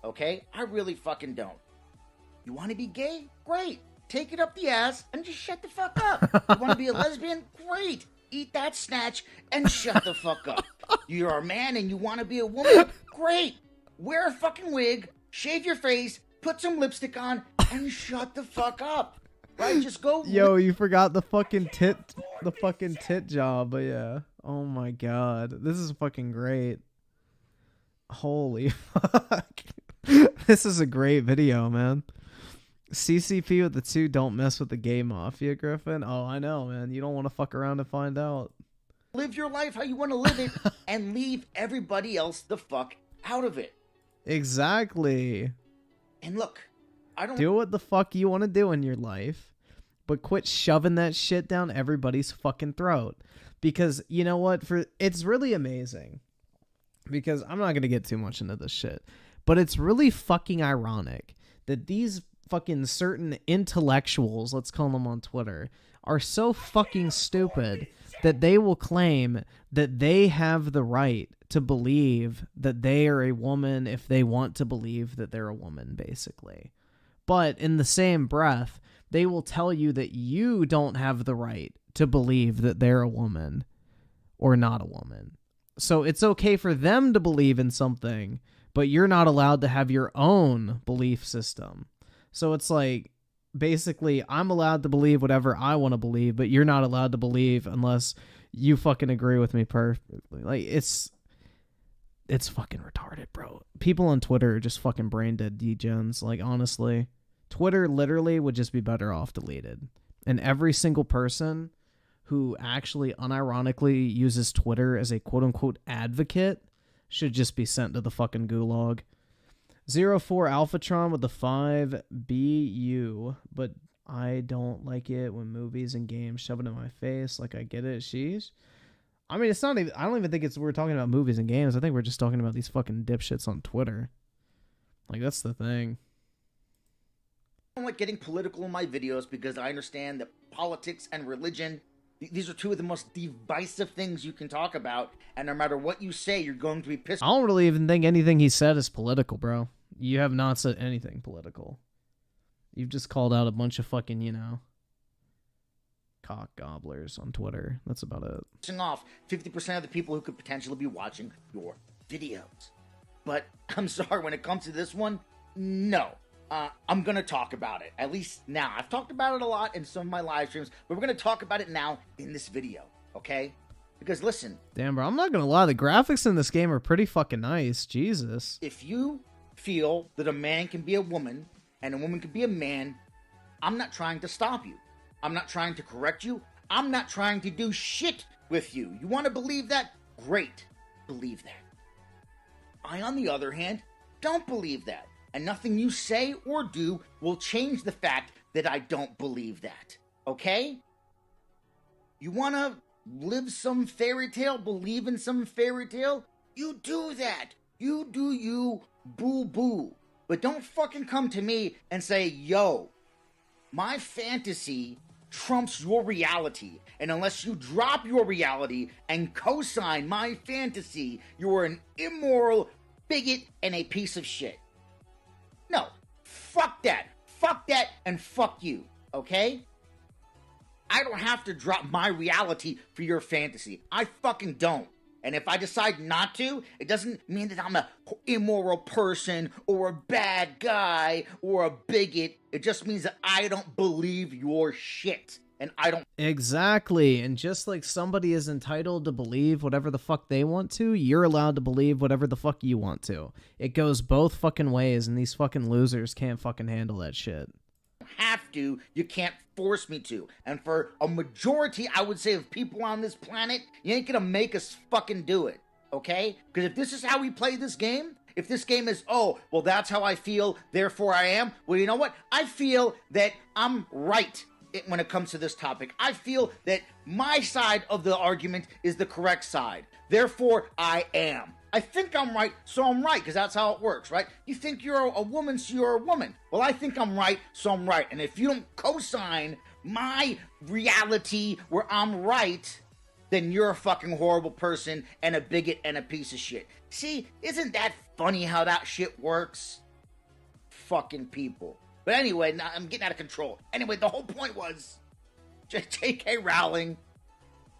okay? I really fucking don't. You want to be gay? Great. Take it up the ass and just shut the fuck up. You want to be a lesbian? Great. Eat that snatch and shut the fuck up. You're a man and you want to be a woman? Great. Wear a fucking wig, shave your face, put some lipstick on, and shut the fuck up. Right? Just go. Yo, you forgot the fucking tit job, but yeah. Oh my god. This is fucking great. Holy fuck. This is a great video, man. CCP with the 2 don't mess with the gay mafia, Griffin. Oh, I know, man. You don't want to fuck around and find out. Live your life how you want to live it and leave everybody else the fuck out of it. Exactly. And look, I don't do what the fuck you want to do in your life, but quit shoving that shit down everybody's fucking throat. Because you know what? It's really amazing. Because I'm not going to get too much into this shit, but it's really fucking ironic that these fucking certain intellectuals, let's call them on Twitter, are so fucking stupid that they will claim that they have the right to believe that they are a woman if they want to believe that they're a woman, basically. But in the same breath, they will tell you that you don't have the right to believe that they're a woman or not a woman. So it's okay for them to believe in something, but you're not allowed to have your own belief system. So it's like, basically, I'm allowed to believe whatever I want to believe, but you're not allowed to believe unless you fucking agree with me perfectly. Like, it's fucking retarded, bro. People on Twitter are just fucking brain dead degens. Like, honestly, Twitter literally would just be better off deleted. And every single person who actually unironically uses Twitter as a quote-unquote advocate should just be sent to the fucking gulag. 04 Alphatron with the 5 BU, but I don't like it when movies and games shove it in my face. Like, I get it. Sheesh. I mean, it's not even, I don't even think we're talking about movies and games. I think we're just talking about these fucking dipshits on Twitter. Like, that's the thing. I don't like getting political in my videos because I understand that politics and religion, these are 2 of the most divisive things you can talk about, and no matter what you say, you're going to be pissed. I don't really even think anything he said is political, bro. You have not said anything political. You've just called out a bunch of fucking, you know, cock gobblers on Twitter. That's about it. Pissing off 50% of the people who could potentially be watching your videos. But I'm sorry, when it comes to this one, no. I'm going to talk about it, at least now. I've talked about it a lot in some of my live streams, but we're going to talk about it now in this video, okay? Because listen. Damn, bro, I'm not going to lie. The graphics in this game are pretty fucking nice. Jesus. If you feel that a man can be a woman and a woman can be a man, I'm not trying to stop you. I'm not trying to correct you. I'm not trying to do shit with you. You want to believe that? Great. Believe that. I, on the other hand, don't believe that. And nothing you say or do will change the fact that I don't believe that. Okay? You want to live some fairy tale, believe in some fairy tale? You do that. You do you, boo-boo. But don't fucking come to me and say, yo, my fantasy trumps your reality. And unless you drop your reality and co-sign my fantasy, you are an immoral bigot and a piece of shit. No, fuck that, and fuck you, okay? I don't have to drop my reality for your fantasy. I fucking don't. And if I decide not to, it doesn't mean that I'm an immoral person or a bad guy or a bigot. It just means that I don't believe your shit. And I don't... Exactly. And just like somebody is entitled to believe whatever the fuck they want to, you're allowed to believe whatever the fuck you want to. It goes both fucking ways, and these fucking losers can't fucking handle that shit. have to, you can't force me to. And for a majority, I would say, of people on this planet, you ain't gonna make us fucking do it, okay? Because if this is how we play this game, if this game is, oh, well, that's how I feel, therefore I am, well, you know what? I feel that I'm right when it comes to this topic. I feel that my side of the argument is the correct side. Therefore, I am. I think I'm right, so I'm right, because that's how it works, right? You think you're a woman, so you're a woman. Well, I think I'm right, so I'm right. And if you don't co-sign my reality where I'm right, then you're a fucking horrible person and a bigot and a piece of shit. See, isn't that funny how that shit works? Fucking people. But anyway, now I'm getting out of control. Anyway, the whole point was, J.K. Rowling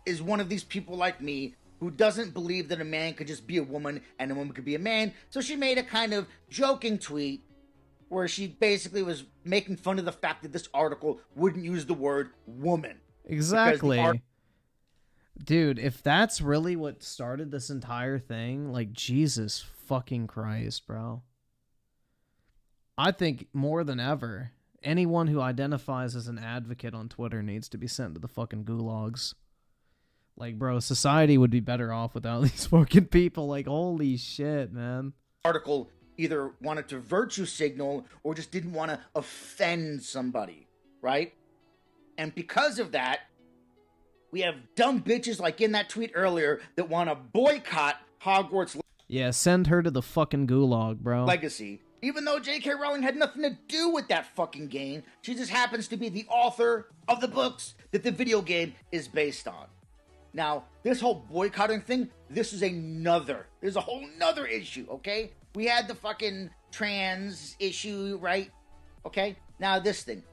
is one of these people like me who doesn't believe that a man could just be a woman and a woman could be a man. So she made a kind of joking tweet where she basically was making fun of the fact that this article wouldn't use the word woman. Exactly. Dude, if that's really what started this entire thing, like, Jesus fucking Christ, bro. I think more than ever, anyone who identifies as an advocate on Twitter needs to be sent to the fucking gulags. Like, bro, society would be better off without these fucking people. Like, holy shit, man. Article either wanted to virtue signal or just didn't want to offend somebody, right? And because of that, we have dumb bitches like in that tweet earlier that want to boycott Hogwarts Yeah, send her to the fucking gulag, bro. Legacy. Even though J.K. Rowling had nothing to do with that fucking game, she just happens to be the author of the books that the video game is based on. Now, this whole boycotting thing, there's a whole nother issue, okay? We had the fucking trans issue, right? Okay? Now, this thing.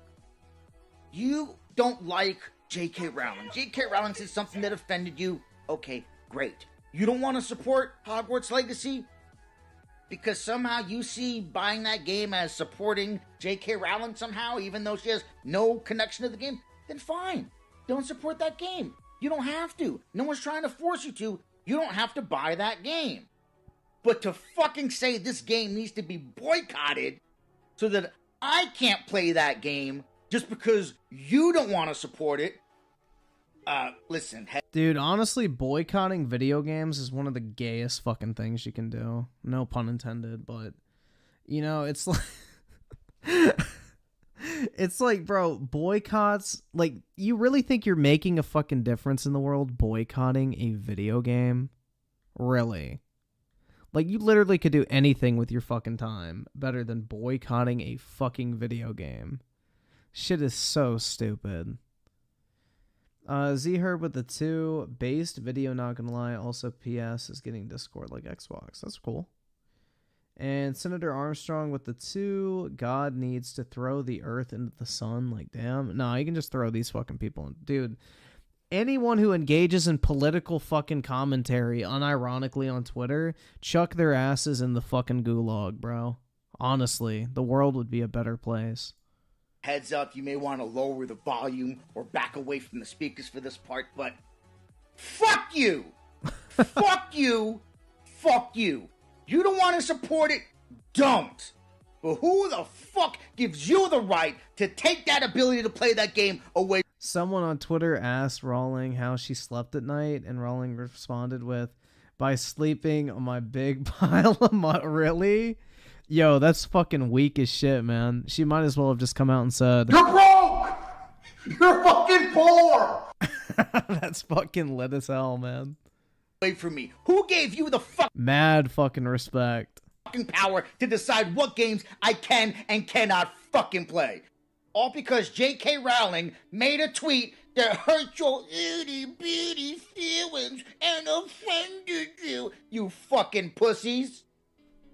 You don't like J.K. Rowling. J.K. Rowling said something that offended you. Okay, great. You don't want to support Hogwarts Legacy? Because somehow you see buying that game as supporting J.K. Rowling somehow, even though she has no connection to the game? Then fine. Don't support that game. You don't have to. No one's trying to force you to. You don't have to buy that game. But to fucking say this game needs to be boycotted so that I can't play that game just because you don't want to support it. Listen. Dude, honestly, boycotting video games is one of the gayest fucking things you can do. No pun intended, but, you know, it's like... It's like, bro, boycotts, like, you really think you're making a fucking difference in the world boycotting a video game? Really? Like, you literally could do anything with your fucking time better than boycotting a fucking video game. Shit is so stupid. Z-Herb with the 2, based video, not gonna lie, also PS is getting Discord like Xbox. That's cool. And Senator Armstrong with the 2, God needs to throw the earth into the sun. Like, damn. No, you can just throw these fucking people in. Dude, anyone who engages in political fucking commentary unironically on Twitter, chuck their asses in the fucking gulag, bro. Honestly, the world would be a better place. Heads up, you may want to lower the volume or back away from the speakers for this part, but fuck you! Fuck you! Fuck you! You don't want to support it? Don't. But who the fuck gives you the right to take that ability to play that game away? Someone on Twitter asked Rowling how she slept at night, and Rowling responded with, by sleeping on my big pile of mud. Really? Yo, that's fucking weak as shit, man. She might as well have just come out and said, "You're broke! You're fucking poor!" That's fucking lit as hell, man. Wait for me. Who gave you the mad fucking respect? Fucking power to decide what games I can and cannot fucking play? All because J.K. Rowling made a tweet that hurt your itty bitty feelings and offended you. You fucking pussies.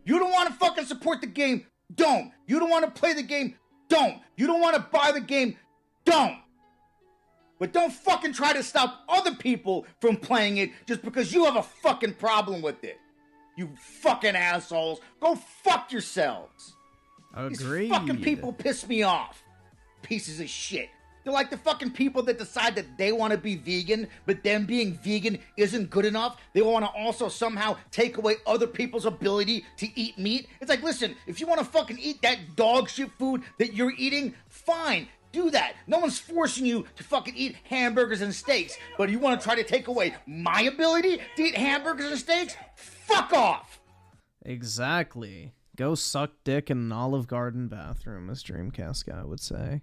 You don't want to fucking support the game? Don't. You don't want to play the game? Don't. You don't want to buy the game? Don't. But don't fucking try to stop other people from playing it just because you have a fucking problem with it. You fucking assholes. Go fuck yourselves. Agreed. These fucking people piss me off. Pieces of shit. They're like the fucking people that decide that they want to be vegan, but them being vegan isn't good enough. They want to also somehow take away other people's ability to eat meat. It's like, listen, if you want to fucking eat that dog shit food that you're eating, fine. Do that. No one's forcing you to fucking eat hamburgers and steaks. But you want to try to take away my ability to eat hamburgers and steaks? Fuck off! Exactly. Go suck dick in an Olive Garden bathroom, as Dreamcast guy would say.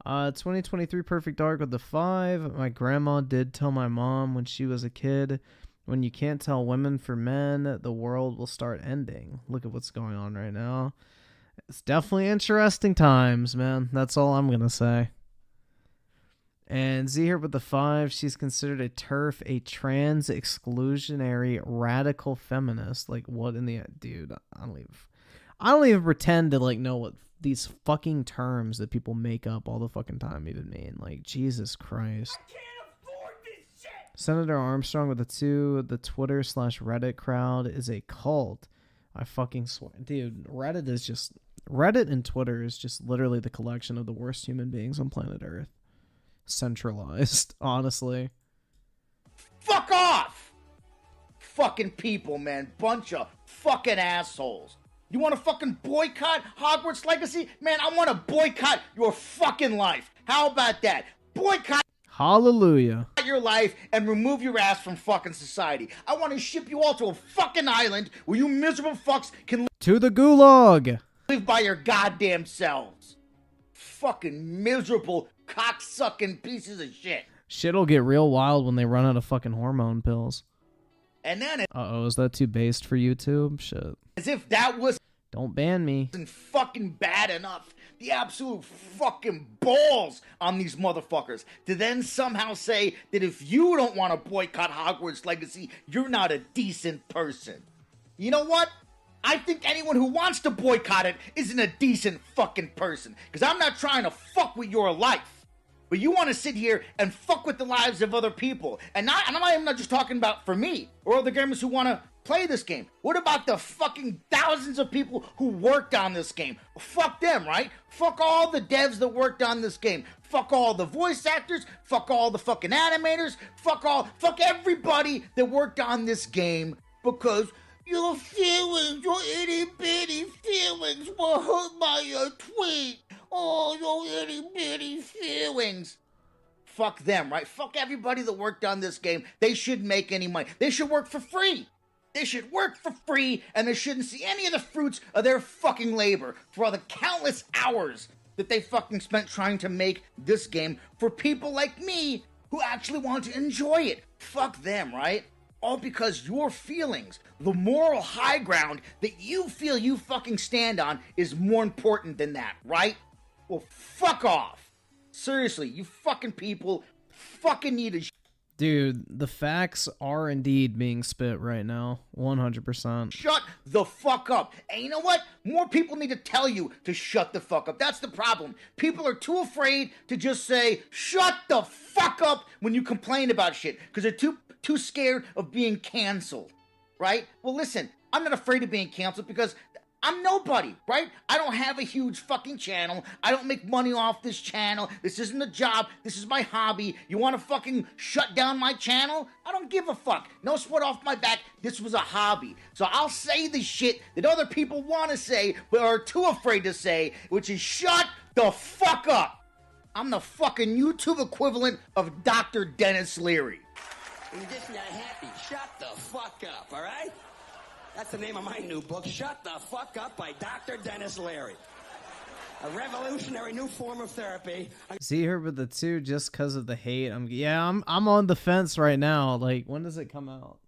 2023 Perfect Dark with the 5. My grandma did tell my mom when she was a kid, when you can't tell women from men, the world will start ending. Look at what's going on right now. It's definitely interesting times, man. That's all I'm going to say. And Z here with the 5. She's considered a TERF, a trans exclusionary radical feminist. Like, what in the... Dude, I don't even pretend to, like, know what these fucking terms that people make up all the fucking time even mean. Like, Jesus Christ. I can't afford this shit! Senator Armstrong with the 2. The Twitter/Reddit crowd is a cult. I fucking swear. Dude, Reddit is just... Reddit and Twitter is just literally the collection of the worst human beings on planet Earth. Centralized, honestly. Fuck off! Fucking people, man. Bunch of fucking assholes. You want to fucking boycott Hogwarts Legacy? Man, I want to boycott your fucking life. How about that? Boycott Hallelujah. Your life and remove your ass from fucking society. I want to ship you all to a fucking island where you miserable fucks can to the gulag. Live by your goddamn selves. Fucking miserable cocksucking pieces of shit. Shit'll get real wild when they run out of fucking hormone pills. And then Uh-oh, is that too based for YouTube? Shit. As if that was... Don't ban me. Fucking bad enough. The absolute fucking balls on these motherfuckers to then somehow say that if you don't want to boycott Hogwarts Legacy, you're not a decent person. You know what? I think anyone who wants to boycott it isn't a decent fucking person. Because I'm not trying to fuck with your life. But you want to sit here and fuck with the lives of other people. And I'm not just talking about for me or other gamers who want to play this game. What about the fucking thousands of people who worked on this game? Fuck them, right? Fuck all the devs that worked on this game. Fuck all the voice actors. Fuck all the fucking animators. Fuck everybody that worked on this game because... Your feelings, your itty-bitty feelings were hurt by your tweet. Oh, your itty-bitty feelings. Fuck them, right? Fuck everybody that worked on this game. They shouldn't make any money. They should work for free. They should work for free, and they shouldn't see any of the fruits of their fucking labor for all the countless hours that they fucking spent trying to make this game for people like me who actually want to enjoy it. Fuck them, right? All because your feelings, the moral high ground that you feel you fucking stand on is more important than that, right? Well, fuck off. Seriously, you fucking people fucking need to... Dude, the facts are indeed being spit right now. 100%. Shut the fuck up. And you know what? More people need to tell you to shut the fuck up. That's the problem. People are too afraid to just say, shut the fuck up when you complain about shit. Because they're too scared of being canceled, right? Well, listen, I'm not afraid of being canceled because I'm nobody, right? I don't have a huge fucking channel. I don't make money off this channel. This isn't a job. This is my hobby. You want to fucking shut down my channel? I don't give a fuck. No sweat off my back. This was a hobby. So I'll say the shit that other people want to say but are too afraid to say, which is shut the fuck up. I'm the fucking YouTube equivalent of Dr. Dennis Leary. You're just not happy. Shut the fuck up, all right? That's the name of my new book, Shut the Fuck Up by Dr. Dennis Leary. A revolutionary new form of therapy. See her with the 2 just because of the hate. I'm on the fence right now. Like, when does it come out?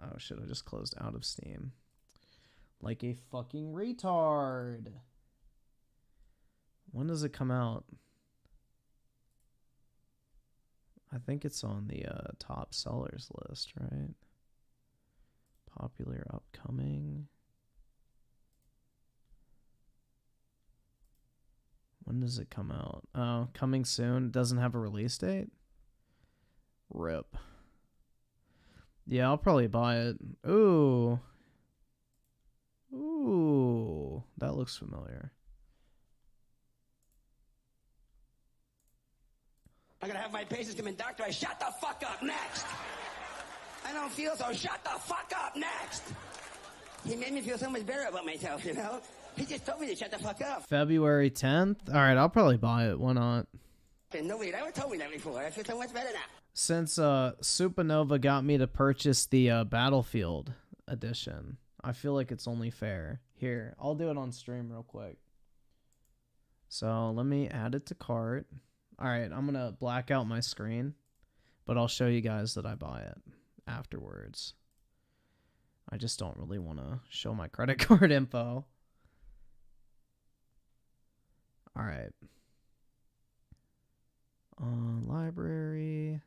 Oh shit, I just closed out of Steam. Like a fucking retard. When does it come out? I think it's on the top sellers list, right? Popular upcoming. When does it come out? Oh, coming soon. Doesn't have a release date? RIP. Yeah, I'll probably buy it. Ooh. Ooh. That looks familiar. I'm gonna have my patients come in, doctor, I shut the fuck up next. I don't feel so, shut the fuck up next. He made me feel so much better about myself, you know? He just told me to shut the fuck up. February 10th? Alright, I'll probably buy it. Why not? And nobody ever told me that before. I feel so much better now. Since Supernova got me to purchase the Battlefield edition, I feel like it's only fair. Here, I'll do it on stream real quick. So let me add it to cart. Alright, I'm gonna black out my screen, but I'll show you guys that I buy it afterwards. I just don't really want to show my credit card info. Alright. Library.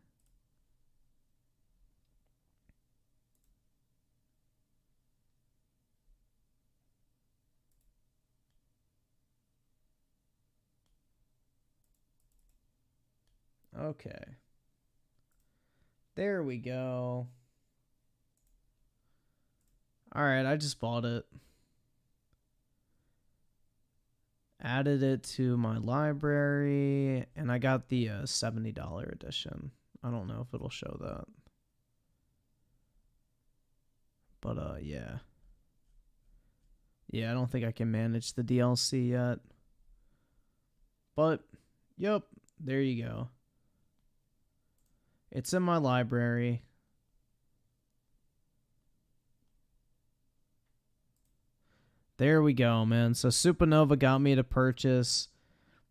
Okay. There we go. Alright, I just bought it. Added it to my library, and I got the $70 edition. I don't know if it'll show that. But, yeah. Yeah, I don't think I can manage the DLC yet. But, yep, there you go. It's in my library. There we go, man. So Supernova got me to purchase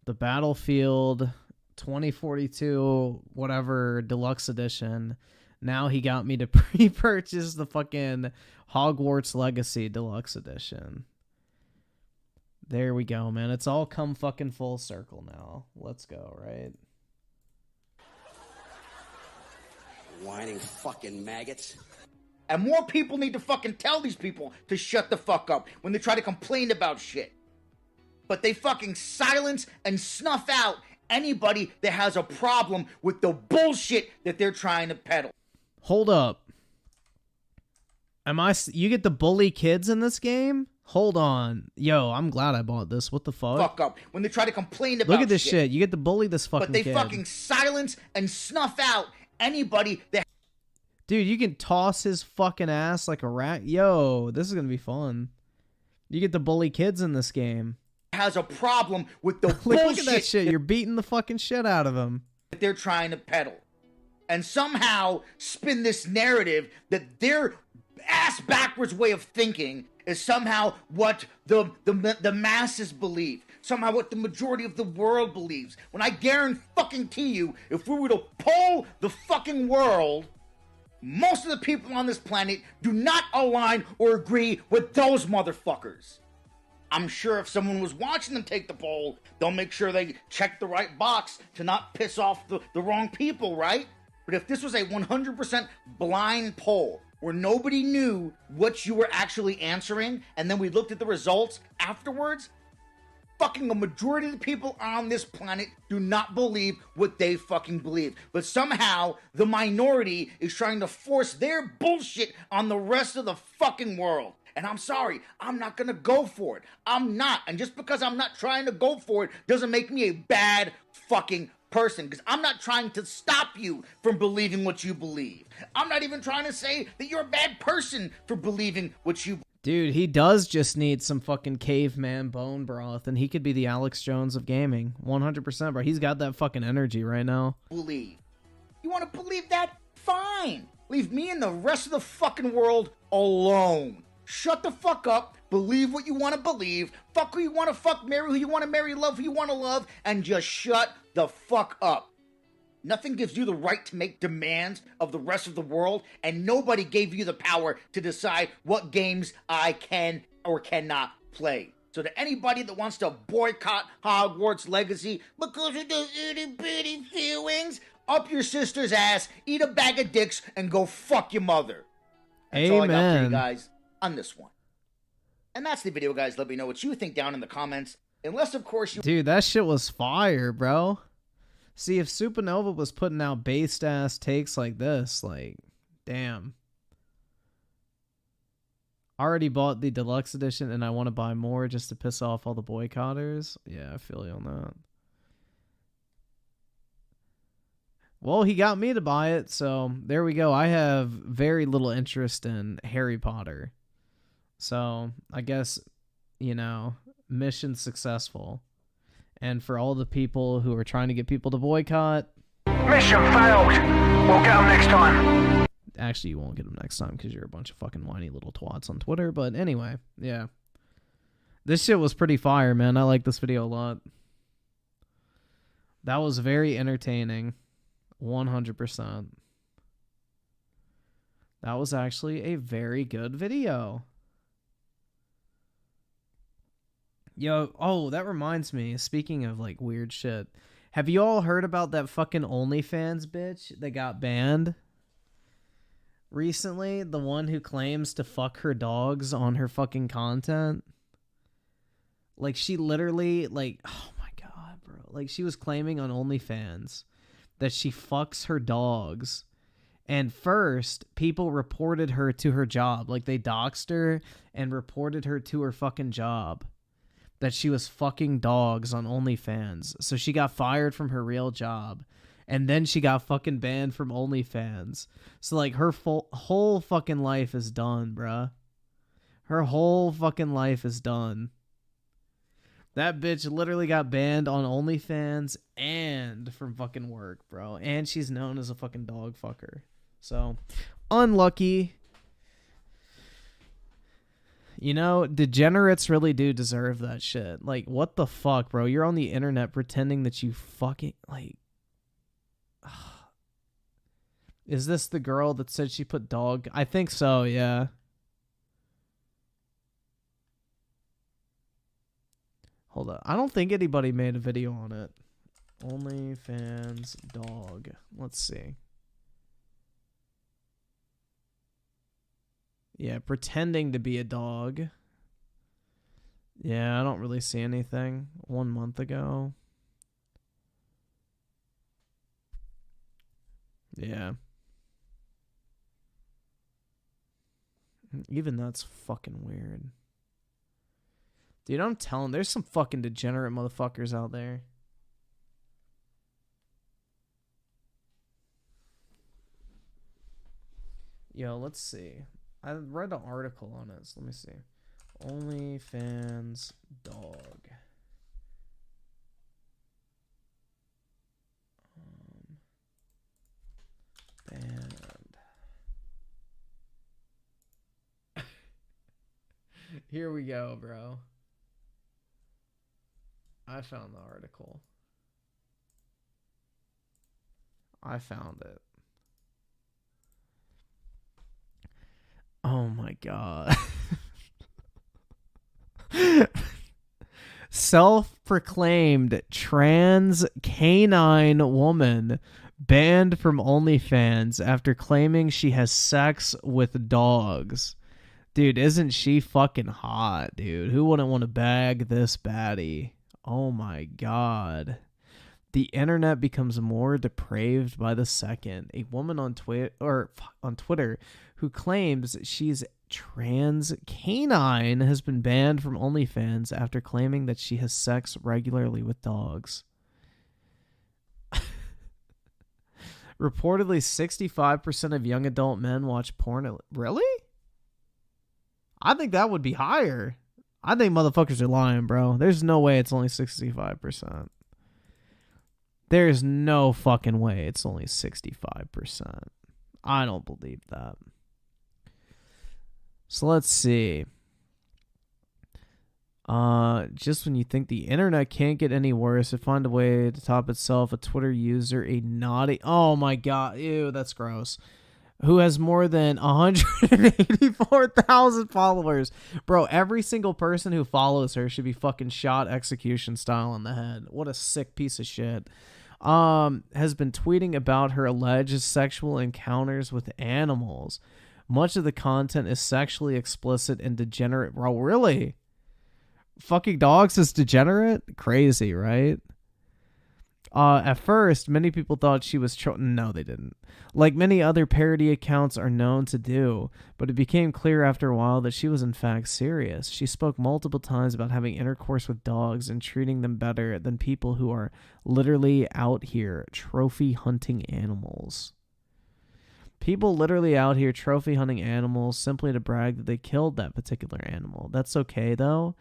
the Battlefield 2042 whatever deluxe edition. Now he got me to pre-purchase the fucking Hogwarts Legacy deluxe edition. There we go, man. It's all come fucking full circle now. Let's go, right? Whining fucking maggots. And more people need to fucking tell these people to shut the fuck up when they try to complain about shit. But they fucking silence and snuff out anybody that has a problem with the bullshit that they're trying to peddle. Hold up. You get to bully kids in this game? Hold on. Yo, I'm glad I bought this. What the fuck? Fuck up when they try to complain about Look at this shit. You get to bully this fucking But they kid. fucking silence and snuff out anybody that... Dude, you can toss his fucking ass like a rat. Yo, this is gonna be fun. You get to bully kids in this game. Has a problem with the Look bullshit at that shit. You're beating the fucking shit out of him. that they're trying to peddle. And somehow spin this narrative that their ass backwards way of thinking is somehow what the masses believe. Somehow what the majority of the world believes. When I guarantee you, if we were to poll the fucking world, most of the people on this planet do not align or agree with those motherfuckers. I'm sure if someone was watching them take the poll, they'll make sure they check the right box to not piss off the wrong people, right? But if this was a 100% blind poll where nobody knew what you were actually answering, and then we looked at the results afterwards, fucking a majority of the people on this planet do not believe what they fucking believe. But somehow, the minority is trying to force their bullshit on the rest of the fucking world. And I'm sorry, I'm not gonna go for it. I'm not. And just because I'm not trying to go for it doesn't make me a bad fucking person. Because I'm not trying to stop you from believing what you believe. I'm not even trying to say that you're a bad person for believing what you believe. Dude, he does just need some fucking caveman bone broth, and he could be the Alex Jones of gaming. 100%, bro. He's got that fucking energy right now. Believe. You want to believe that? Fine. Leave me and the rest of the fucking world alone. Shut the fuck up. Believe what you want to believe. Fuck who you want to fuck, marry who you want to marry, love who you want to love, and just shut the fuck up. Nothing gives you the right to make demands of the rest of the world, and nobody gave you the power to decide what games I can or cannot play. So to anybody that wants to boycott Hogwarts Legacy because of those itty-bitty feelings, up your sister's ass, eat a bag of dicks, and go fuck your mother. That's all I got for you guys on this one. And that's the video, guys. Let me know what you think down in the comments. Unless, of course, you... Dude, that shit was fire, bro. See, if Supernova was putting out based-ass takes like this, like, damn. I already bought the deluxe edition, and I want to buy more just to piss off all the boycotters. Yeah, I feel you on that. Well, he got me to buy it, so there we go. I have very little interest in Harry Potter. So, I guess, you know, mission successful. And for all the people who are trying to get people to boycott... Mission failed. We'll get them next time. Actually, you won't get them next time because you're a bunch of fucking whiny little twats on Twitter. But anyway, yeah. This shit was pretty fire, man. I like this video a lot. That was very entertaining. 100%. That was actually a very good video. Yo, oh, that reminds me. Speaking of, like, weird shit. Have you all heard about that fucking OnlyFans bitch that got banned recently? The one who claims to fuck her dogs on her fucking content? Like, she literally, like, oh my god, bro. Like, she was claiming on OnlyFans that she fucks her dogs. And first, people reported her to her job. Like, they doxed her and reported her to her fucking job. That she was fucking dogs on OnlyFans. So she got fired from her real job. And then she got fucking banned from OnlyFans. So, like, her whole fucking life is done, bruh. Her whole fucking life is done. That bitch literally got banned on OnlyFans and from fucking work, bro. And she's known as a fucking dog fucker. So, unlucky. You know, degenerates really do deserve that shit. Like, what the fuck, bro? You're on the internet pretending that you fucking, like... Is this the girl that said she put dog? I think so, yeah. Hold up. I don't think anybody made a video on it. OnlyFans dog. Let's see. Yeah, pretending to be a dog. Yeah, I don't really see anything. 1 month ago. Yeah. Even that's fucking weird. Dude, I'm telling, there's some fucking degenerate motherfuckers out there. Yo, let's see. I read an article on it, so let me see. OnlyFans dog. Banned. Here we go, bro. I found the article. I found it. Oh my god. Self-proclaimed trans canine woman banned from OnlyFans after claiming she has sex with dogs. Dude, isn't she fucking hot, dude? Who wouldn't want to bag this baddie? Oh my god. The internet becomes more depraved by the second. A woman on Twitter who claims she's trans canine has been banned from OnlyFans after claiming that she has sex regularly with dogs. Reportedly, 65% of young adult men watch porn. Really? I think that would be higher. I think motherfuckers are lying, bro. There's no way it's only 65%. There's no fucking way it's only 65%. I don't believe that. So let's see. Just when you think the internet can't get any worse, it find a way to top itself. A Twitter user, a naughty... Oh my god. Ew, that's gross. Who has more than 184,000 followers. Bro, every single person who follows her should be fucking shot execution style in the head. What a sick piece of shit. Has been tweeting about her alleged sexual encounters with animals. Much of the content is sexually explicit and degenerate. Bro, really? Fucking dogs is degenerate? Crazy, right? At first, many people thought she was no, they didn't. Like many other parody accounts are known to do, but it became clear after a while that she was in fact serious. She spoke multiple times about having intercourse with dogs and treating them better than people who are literally out here trophy hunting animals. People literally out here trophy hunting animals simply to brag that they killed that particular animal. That's okay, though.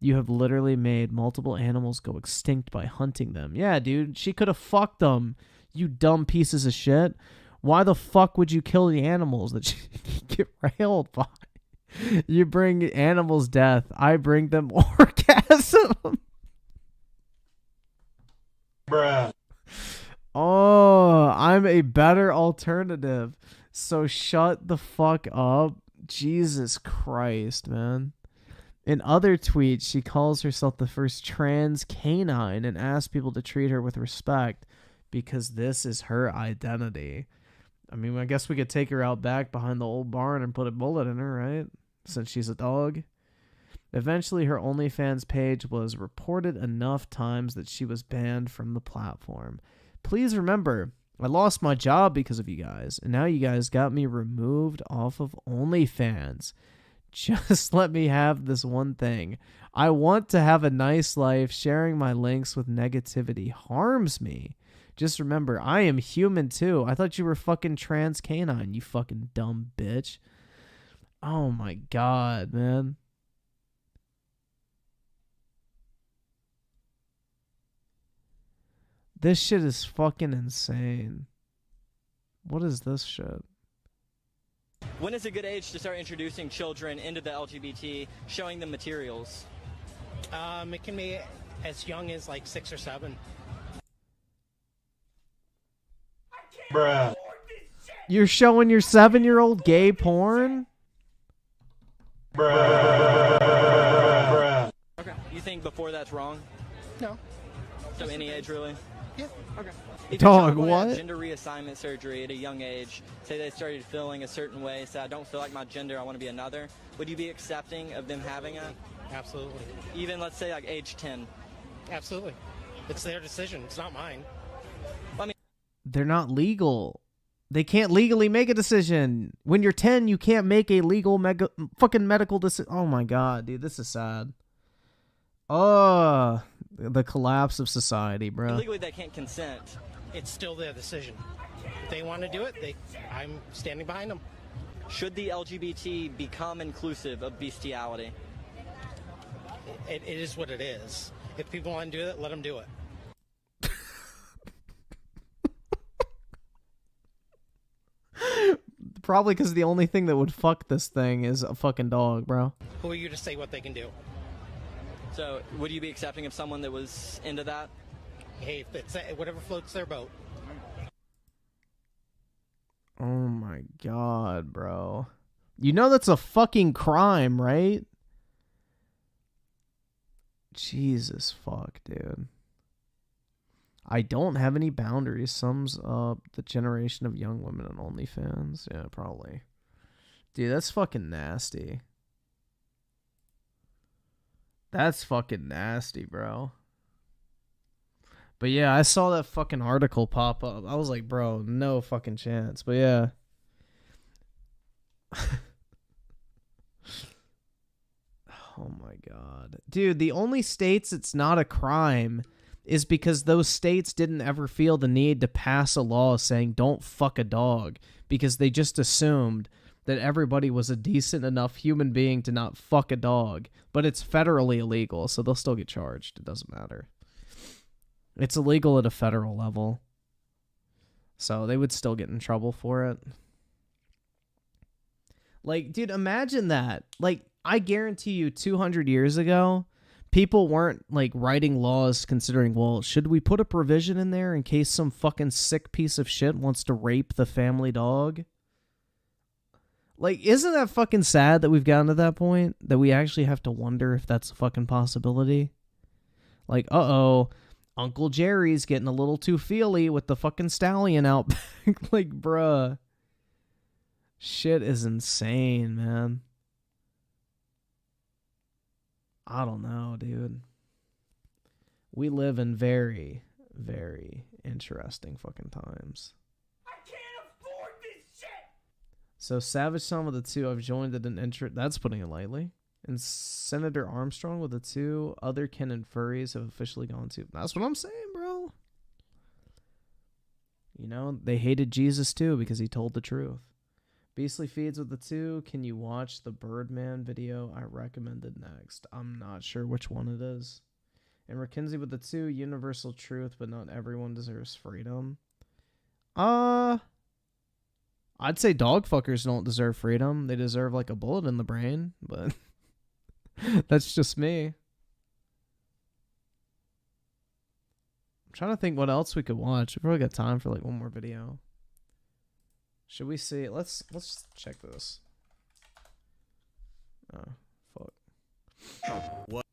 You have literally made multiple animals go extinct by hunting them. Yeah, dude, she could have fucked them, you dumb pieces of shit. Why the fuck would you kill the animals that you get railed by? You bring animals death. I bring them orgasm. Bruh. Oh, I'm a better alternative. So shut the fuck up. Jesus Christ, man. In other tweets, she calls herself the first trans canine and asks people to treat her with respect because this is her identity. I mean, I guess we could take her out back behind the old barn and put a bullet in her, right? Since she's a dog. Eventually, her OnlyFans page was reported enough times that she was banned from the platform. Please remember, I lost my job because of you guys, and now you guys got me removed off of OnlyFans. Just let me have this one thing. I want to have a nice life. Sharing my links with negativity harms me. Just remember, I am human too. I thought you were fucking trans canine, you fucking dumb bitch. Oh my god, man. This shit is fucking insane. What is this shit? When is a good age to start introducing children into the LGBT, showing them materials? It can be as young as like 6 or 7. Bruh. You're showing your 7-year-old gay porn? Bruh. Okay. You think before that's wrong? No. So any age, really? Yeah. Okay. If Dog, your child what? had gender reassignment surgery at a young age, say they started feeling a certain way, say I don't feel like my gender, I want to be another, would you be accepting of them having it? Absolutely. Even, let's say, like age 10? Absolutely. It's their decision. It's not mine. I mean, They're not legal. They can't legally make a decision. When you're 10, you can't make a legal fucking medical decision. Oh my god, dude, this is sad. Oh, the collapse of society, bro. legally they can't consent. It's still their decision. If they want to do it, I'm standing behind them. Should the LGBT become inclusive of bestiality? It is what it is. If people want to do it, let them do it. Probably because the only thing that would fuck this thing is a fucking dog, bro. Who are you to say what they can do? So, would you be accepting of someone that was into that? Hey, if it's whatever floats their boat. Oh my god, bro. You know that's a fucking crime, right? Jesus fuck, dude. I don't have any boundaries. Sums up the generation of young women on OnlyFans. Yeah, probably. Dude, that's fucking nasty. That's fucking nasty, bro. But yeah, I saw that fucking article pop up. I was like, bro, no fucking chance. But yeah. Oh my god. Dude, the only states it's not a crime is because those states didn't ever feel the need to pass a law saying don't fuck a dog, because they just assumed that everybody was a decent enough human being to not fuck a dog. But it's federally illegal, so they'll still get charged. It doesn't matter. It's illegal at a federal level, so they would still get in trouble for it. Like, dude, imagine that. Like, I guarantee you 200 years ago, people weren't, like, writing laws considering, well, should we put a provision in there in case some fucking sick piece of shit wants to rape the family dog? Like, isn't that fucking sad that we've gotten to that point? That we actually have to wonder if that's a fucking possibility? Like, uh-oh, Uncle Jerry's getting a little too feely with the fucking stallion out back. Like, bruh. Shit is insane, man. I don't know, dude. We live in very, Very interesting fucking times. I can't afford this shit! So Savage Son with a 2, I've joined it an intro. That's putting it lightly. And Senator Armstrong with a 2. Other Ken and Furries have officially gone to. That's what I'm saying, bro. You know, they hated Jesus too because he told the truth. Beastly Feeds with the 2. Can you watch the Birdman video I recommended next? I'm not sure which one it is. And Rickenzie with the 2. Universal truth, but not everyone deserves freedom. I'd say dog fuckers don't deserve freedom. They deserve like a bullet in the brain, but that's just me. I'm trying to think what else we could watch. We've probably got time for like one more video. Should we see? Let's check this. Oh, fuck. What?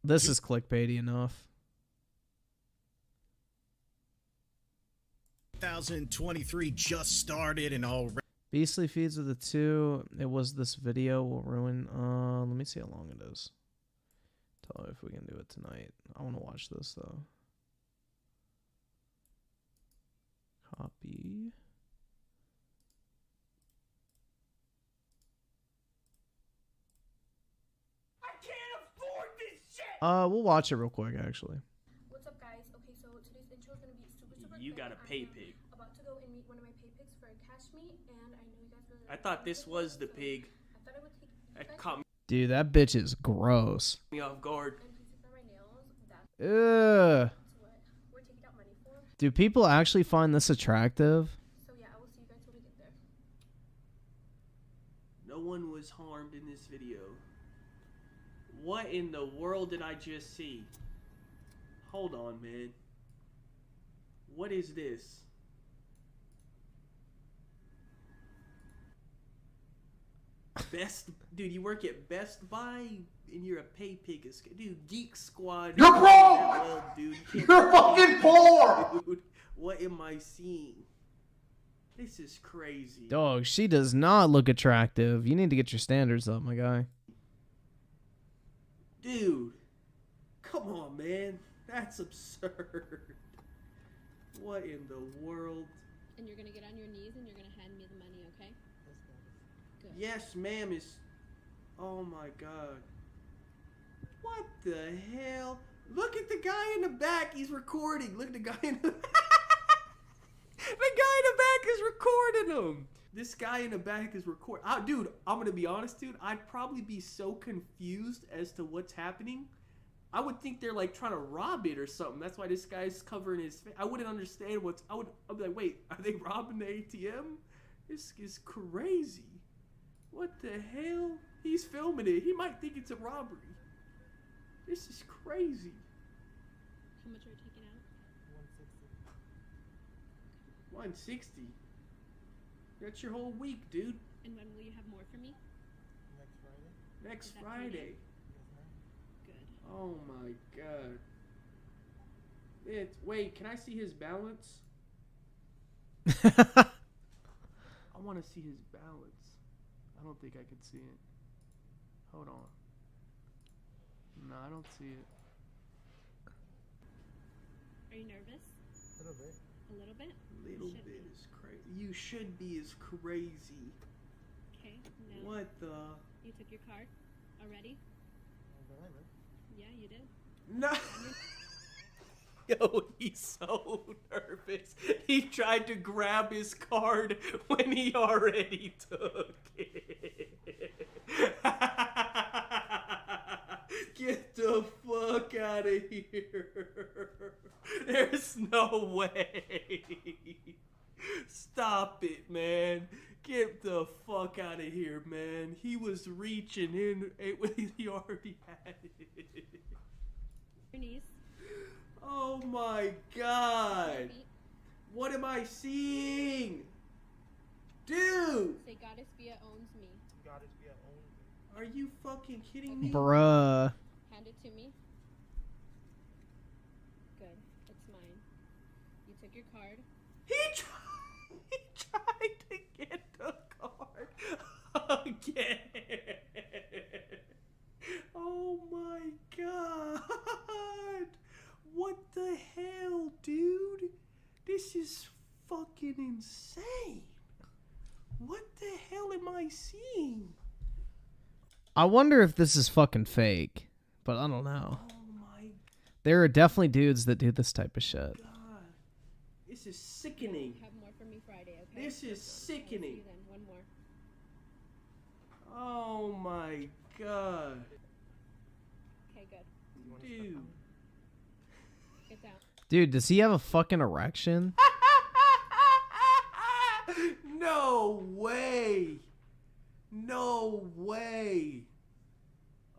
This is clickbaity enough. 2023 just started and already. Beastly Feeds with a 2. It was this video will ruin. Let me see how long it is. Tell me if we can do it tonight. I want to watch this though. Copy. I can't afford this shit! We'll watch it real quick actually. What's up, guys? Okay, so today's intro is gonna be super You quick. got a pay pig. About to go and meet one of my pay pigs for a cash meet, and I know you guys really. I thought this was the pig. I thought I would take. That caught Dude, that bitch is gross. me off guard. Ugh. Do people actually find this attractive? So yeah, I will see you guys when we get there. No one was harmed in this video. What in the world did I just see? Hold on, man. What is this? Dude, you work at Best Buy and you're a pay pig. Dude, Geek Squad. You're broke! Well, dude, You're fucking poor! Dude, what am I seeing? This is crazy. Dog, she does not look attractive. You need to get your standards up, my guy. Dude, come on, man. That's absurd. What in the world? And you're gonna get on your knees and you're gonna hand me the money, okay? Good. Yes, ma'am. Is oh my god. What the hell? Look at the guy in the back. He's recording. Look at the guy in the the guy in the back is recording him. This guy in the back is recording. Dude, I'm gonna be honest, dude. I'd probably be so confused as to what's happening. I would think they're like trying to rob it or something. That's why this guy's covering his face. I wouldn't understand what's. I'd be like, wait, are they robbing the ATM? This is crazy. What the hell? He's filming it. He might think it's a robbery. This is crazy. How much are you taking out? 160. That's your whole week, dude. And when will you have more for me? Next Is that Friday. payday? Good. Oh my god. Wait, can I see his balance? I want to see his balance. I don't think I can see it. Hold on. No, I don't see it. Are you nervous? A little bit. A little bit? Little Should bit be. is crazy. You should be as crazy. Okay, now. What the? You took your card already? Yeah, you did. No. Yo, he's so nervous. He tried to grab his card when he already took it. Get the fuck out of here. There's no way. Stop it, man. Get the fuck out of here, man. He was reaching in. He already had it. Your knees. Oh my god. What am I seeing? Dude. Say Goddess Via owns me. Goddess Via owns me. Are you fucking kidding me? Bruh. Hand it to me. Good. It's mine. You took your card. He tried to get the card. Again. Oh my god. What the hell, dude? This is fucking insane. What the hell am I seeing? I wonder if this is fucking fake, but I don't know. Oh my There are definitely dudes that do this type of shit. god. This is sickening. Have more for me Friday, okay? This is sickening. Then one more. Oh my god. Okay, good. Dude. Get down. Dude, does he have a fucking erection? No way. No way.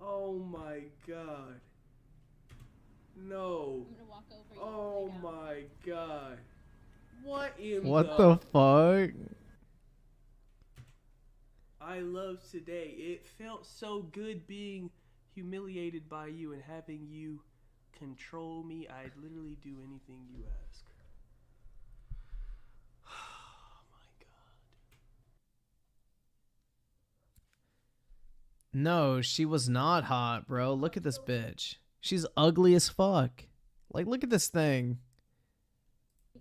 Oh my god. No. I'm gonna walk over you. Oh my god. What in What the fuck? I love today. It felt so good being humiliated by you and having you control me. I'd literally do anything you ask. Oh my god. No, she was not hot, bro. Look at this bitch. She's ugly as fuck. Like, look at this thing.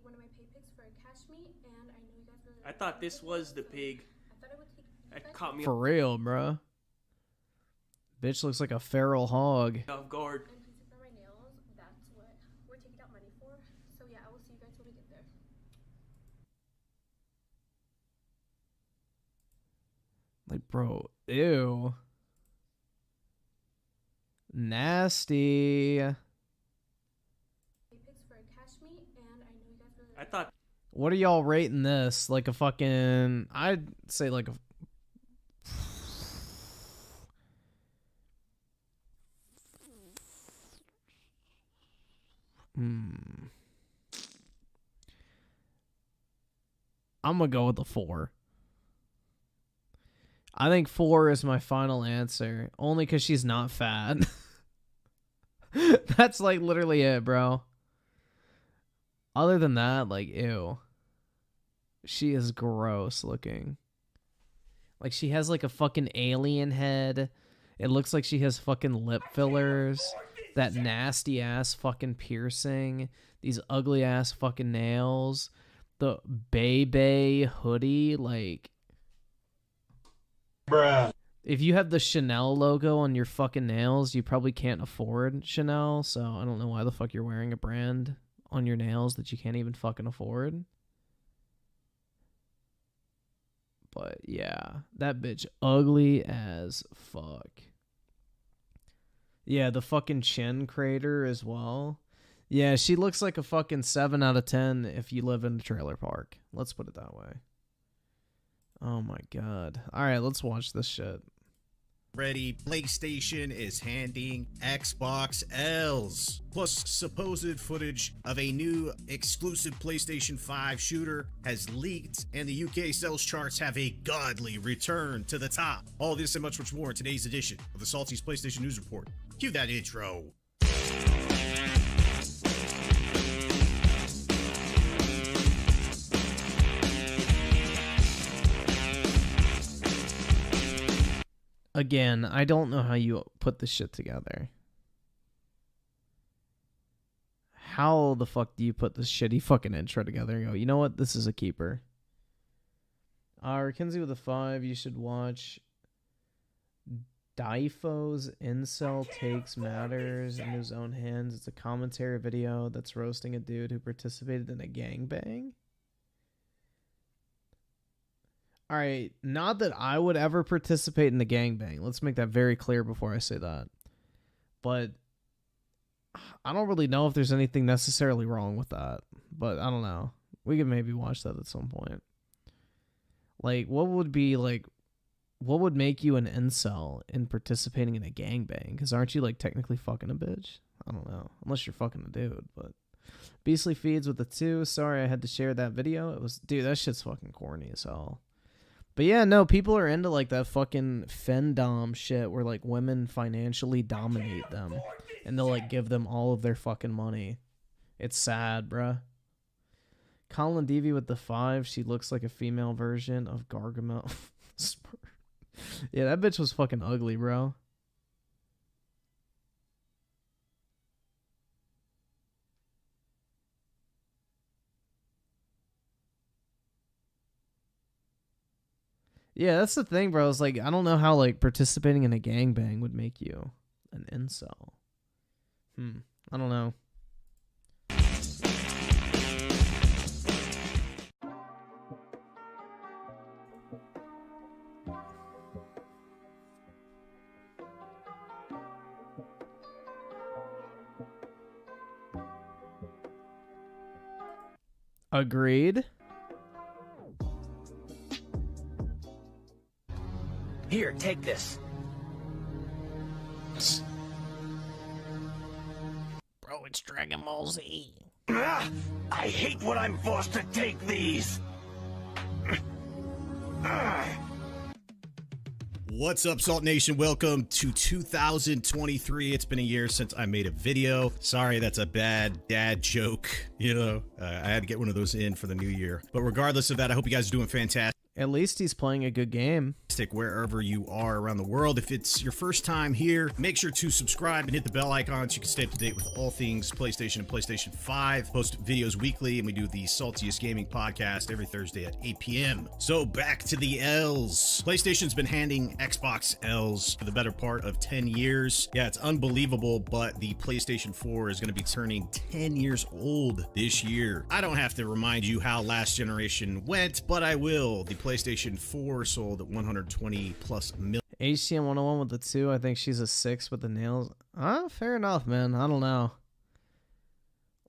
One of my pay pics for a cash meet, and I know you guys really I thought this was the pig. I thought it would take That caught me For real, bro. Bitch looks like a feral hog. off guard. and pizza for my nails. That's what we're taking out money for. So yeah, I will see you guys when we get there. Like, bro, ew. Nasty. Pay pics for a cash meet, and I know you guys really I thought What are y'all rating this? Like a fucking... I'd say like a... I'm gonna go with the 4. I think 4 is my final answer. Only because she's not fat. That's like literally it, bro. Other than that, like, ew. She is gross looking. Like, she has like a fucking alien head. It looks like she has fucking lip fillers. That nasty ass fucking piercing. These ugly ass fucking nails. The Bebe hoodie, like... Bruh. If you have the Chanel logo on your fucking nails, you probably can't afford Chanel, so I don't know why the fuck you're wearing a brand on your nails that you can't even fucking afford. But yeah, that bitch ugly as fuck. Yeah, the fucking chin crater as well. Yeah, she looks like a fucking 7 out of 10 if you live in a trailer park. Let's put it that way. Oh my god. Alright, let's watch this shit. Ready, PlayStation is handing Xbox L's, plus supposed footage of a new exclusive PlayStation 5 shooter has leaked, and the UK sales charts have a godly return to the top. All this and much more in today's edition of the Salty's PlayStation News Report. Cue that intro. Again, I don't know how you put this shit together. How the fuck do you put this shitty fucking intro together and go, you know what, this is a keeper? Mackenzie with a 5, you should watch Daifo's Incel Takes Matters in His Own Hands. It's a commentary video that's roasting a dude who participated in a gangbang. Alright, not that I would ever participate in a gangbang. Let's make that very clear before I say that. But I don't really know if there's anything necessarily wrong with that. But I don't know. We could maybe watch that at some point. Like, what would make you an incel in participating in a gangbang? Because aren't you, like, technically fucking a bitch? I don't know. Unless you're fucking a dude, but... Beastly Feeds with a 2. Sorry I had to share that video. It was... Dude, that shit's fucking corny as hell. But yeah, no, people are into, like, that fucking fendom shit where, like, women financially dominate them. And they'll, like, give them all of their fucking money. It's sad, bruh. Colin Devi with the 5. She looks like a female version of Gargamel. Yeah, that bitch was fucking ugly, bro. Yeah, that's the thing, bro. It's like, I don't know how, like, participating in a gangbang would make you an incel. I don't know. Agreed. Here, take this. Bro, it's Dragon Ball Z. I hate when I'm forced to take these. What's up, Salt Nation? Welcome to 2023. It's been a year since I made a video. Sorry, that's a bad dad joke. You know, I had to get one of those in for the new year. But regardless of that, I hope you guys are doing fantastic. At least he's playing a good game. Wherever you are around the world. If it's your first time here, make sure to subscribe and hit the bell icon so you can stay up to date with all things PlayStation and PlayStation 5. Post videos weekly, and we do the Saltiest Gaming podcast every Thursday at 8 p.m. So back to the L's. PlayStation's been handing Xbox L's for the better part of 10 years. Yeah, it's unbelievable, but the PlayStation 4 is going to be turning 10 years old this year. I don't have to remind you how last generation went, but I will. The PlayStation 4 sold 120 plus million. HTM 101 with the 2. I think she's a 6 with the nails. Fair enough, man. I don't know.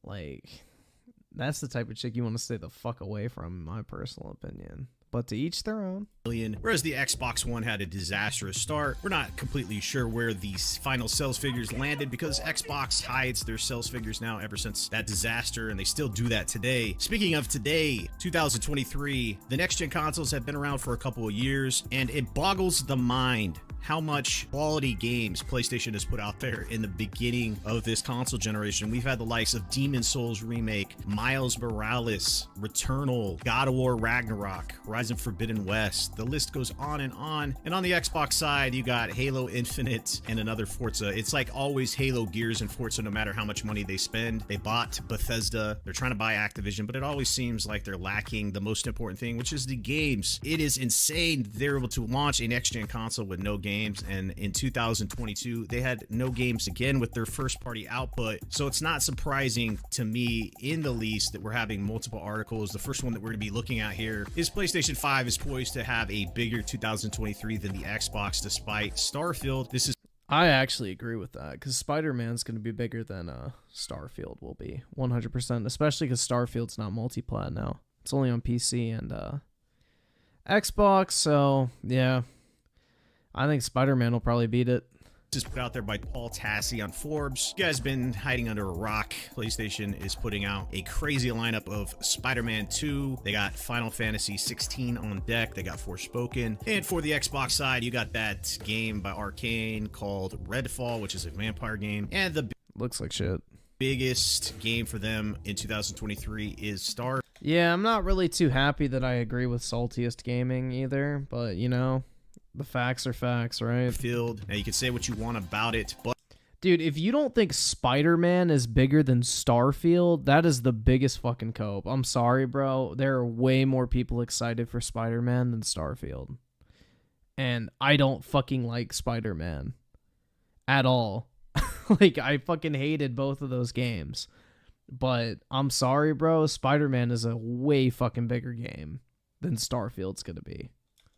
Like, that's the type of chick you want to stay the fuck away from, in my personal opinion. But to each their own. Whereas the Xbox One had a disastrous start. We're not completely sure where these final sales figures landed because Xbox hides their sales figures now ever since that disaster, and they still do that today. Speaking of today, 2023, the next-gen consoles have been around for a couple of years, and it boggles the mind how much quality games PlayStation has put out there in the beginning of this console generation. We've had the likes of Demon's Souls Remake, Miles Morales, Returnal, God of War Ragnarok, Horizon Forbidden West. The list goes on. And on the Xbox side, you got Halo Infinite and another Forza. It's like always Halo, Gears, and Forza, no matter how much money they spend. They bought Bethesda. They're trying to buy Activision, but it always seems like they're lacking the most important thing, which is the games. It is insane they're able to launch a next-gen console with no games. And in 2022 they had no games again with their first party output, so it's not surprising to me in the least that we're having multiple articles. The first one that we're going to be looking at here is PlayStation 5 is poised to have a bigger 2023 than the Xbox despite Starfield. This is I actually agree with that because Spider-Man's going to be bigger than Starfield will be 100%, especially because Starfield's not multi-plat now. It's only on PC and Xbox, so yeah. I think Spider-Man will probably beat it. This is put out there by Paul Tassi on Forbes. You guys been hiding under a rock. PlayStation is putting out a crazy lineup of Spider-Man 2. They got Final Fantasy 16 on deck. They got Forspoken. And for the Xbox side, you got that game by Arcane called Redfall, which is a vampire game. And the looks like shit. Biggest game for them in 2023 is Star. Yeah, I'm not really too happy that I agree with Saltiest Gaming either, but you know, the facts are facts, right? Now you can say what you want about it, but dude, if you don't think Spider-Man is bigger than Starfield, that is the biggest fucking cope. I'm sorry, bro. There are way more people excited for Spider-Man than Starfield. And I don't fucking like Spider-Man at all. Like, I fucking hated both of those games. But I'm sorry, bro. Spider-Man is a way fucking bigger game than Starfield's gonna be.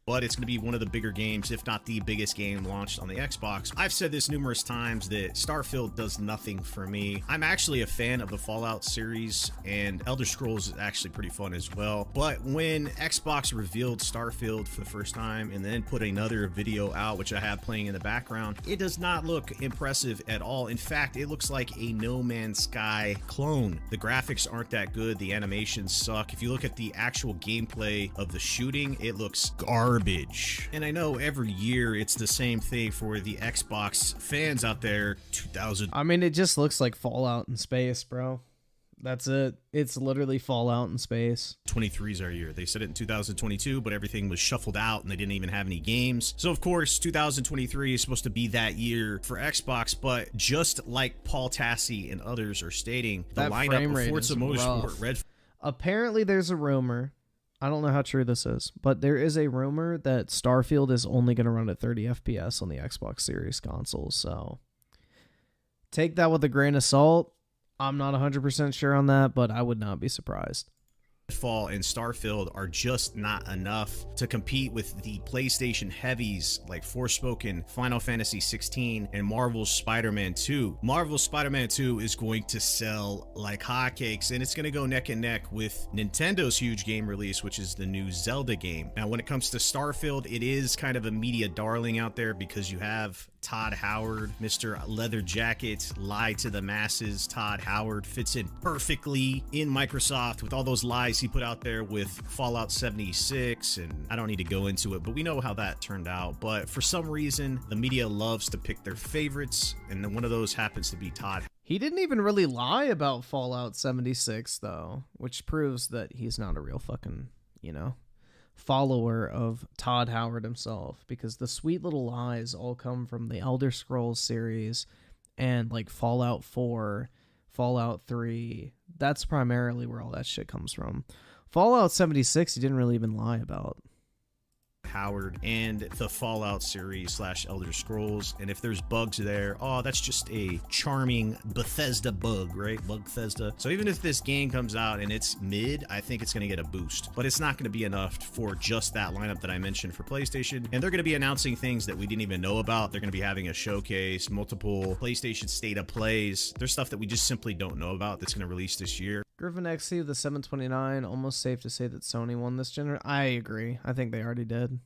But it's going to be one of the bigger games, if not the biggest game launched on the Xbox. I've said this numerous times that Starfield does nothing for me. I'm actually a fan of the Fallout series, and Elder Scrolls is actually pretty fun as well. But when Xbox revealed Starfield for the first time and then put another video out, which I have playing in the background, it does not look impressive at all. In fact, it looks like a No Man's Sky clone. The graphics aren't that good. The animations suck. If you look at the actual gameplay of the shooting, it looks garbage. And I know every year it's the same thing for the Xbox fans out there. I mean, it just looks like Fallout in space, bro. That's it. It's literally Fallout in space. 23 is our year. They said it in 2022, but everything was shuffled out and they didn't even have any games. So of course, 2023 is supposed to be that year for Xbox, but just like Paul Tassi and others are stating, the lineup of Forza Motorsport Red. Apparently there's a rumor. I don't know how true this is, but there is a rumor that Starfield is only going to run at 30 FPS on the Xbox Series console. So take that with a grain of salt. I'm not 100% sure on that, but I would not be surprised. Fall and Starfield are just not enough to compete with the PlayStation heavies like Forspoken, Final Fantasy 16, and Marvel's Spider-Man 2. Marvel's Spider-Man 2 is going to sell like hotcakes, and it's going to go neck and neck with Nintendo's huge game release, which is the new Zelda game. Now, when it comes to Starfield, it is kind of a media darling out there because you have Todd Howard, Mr. Leather Jacket, lie to the masses. Todd Howard fits in perfectly in Microsoft with all those lies he put out there with Fallout 76, and I don't need to go into it, but we know how that turned out. But for some reason, the media loves to pick their favorites, and then one of those happens to be Todd. He didn't even really lie about Fallout 76, though, which proves that he's not a real fucking, follower of Todd Howard himself, because the sweet little lies all come from the Elder Scrolls series and like Fallout 4, Fallout 3. That's primarily where all that shit comes from. Fallout 76 he didn't really even lie about. Howard and the Fallout series / Elder Scrolls, and if there's bugs there, oh, that's just a charming Bethesda bug, right? Bethesda. So even if this game comes out and it's mid, I think it's going to get a boost, but it's not going to be enough for just that lineup that I mentioned for PlayStation. And they're going to be announcing things that we didn't even know about. They're going to be having a showcase, multiple PlayStation State of Plays. There's stuff that we just simply don't know about that's going to release this year. Griffin XC with the 729, almost safe to say that Sony won this generation. I agree. I think they already did.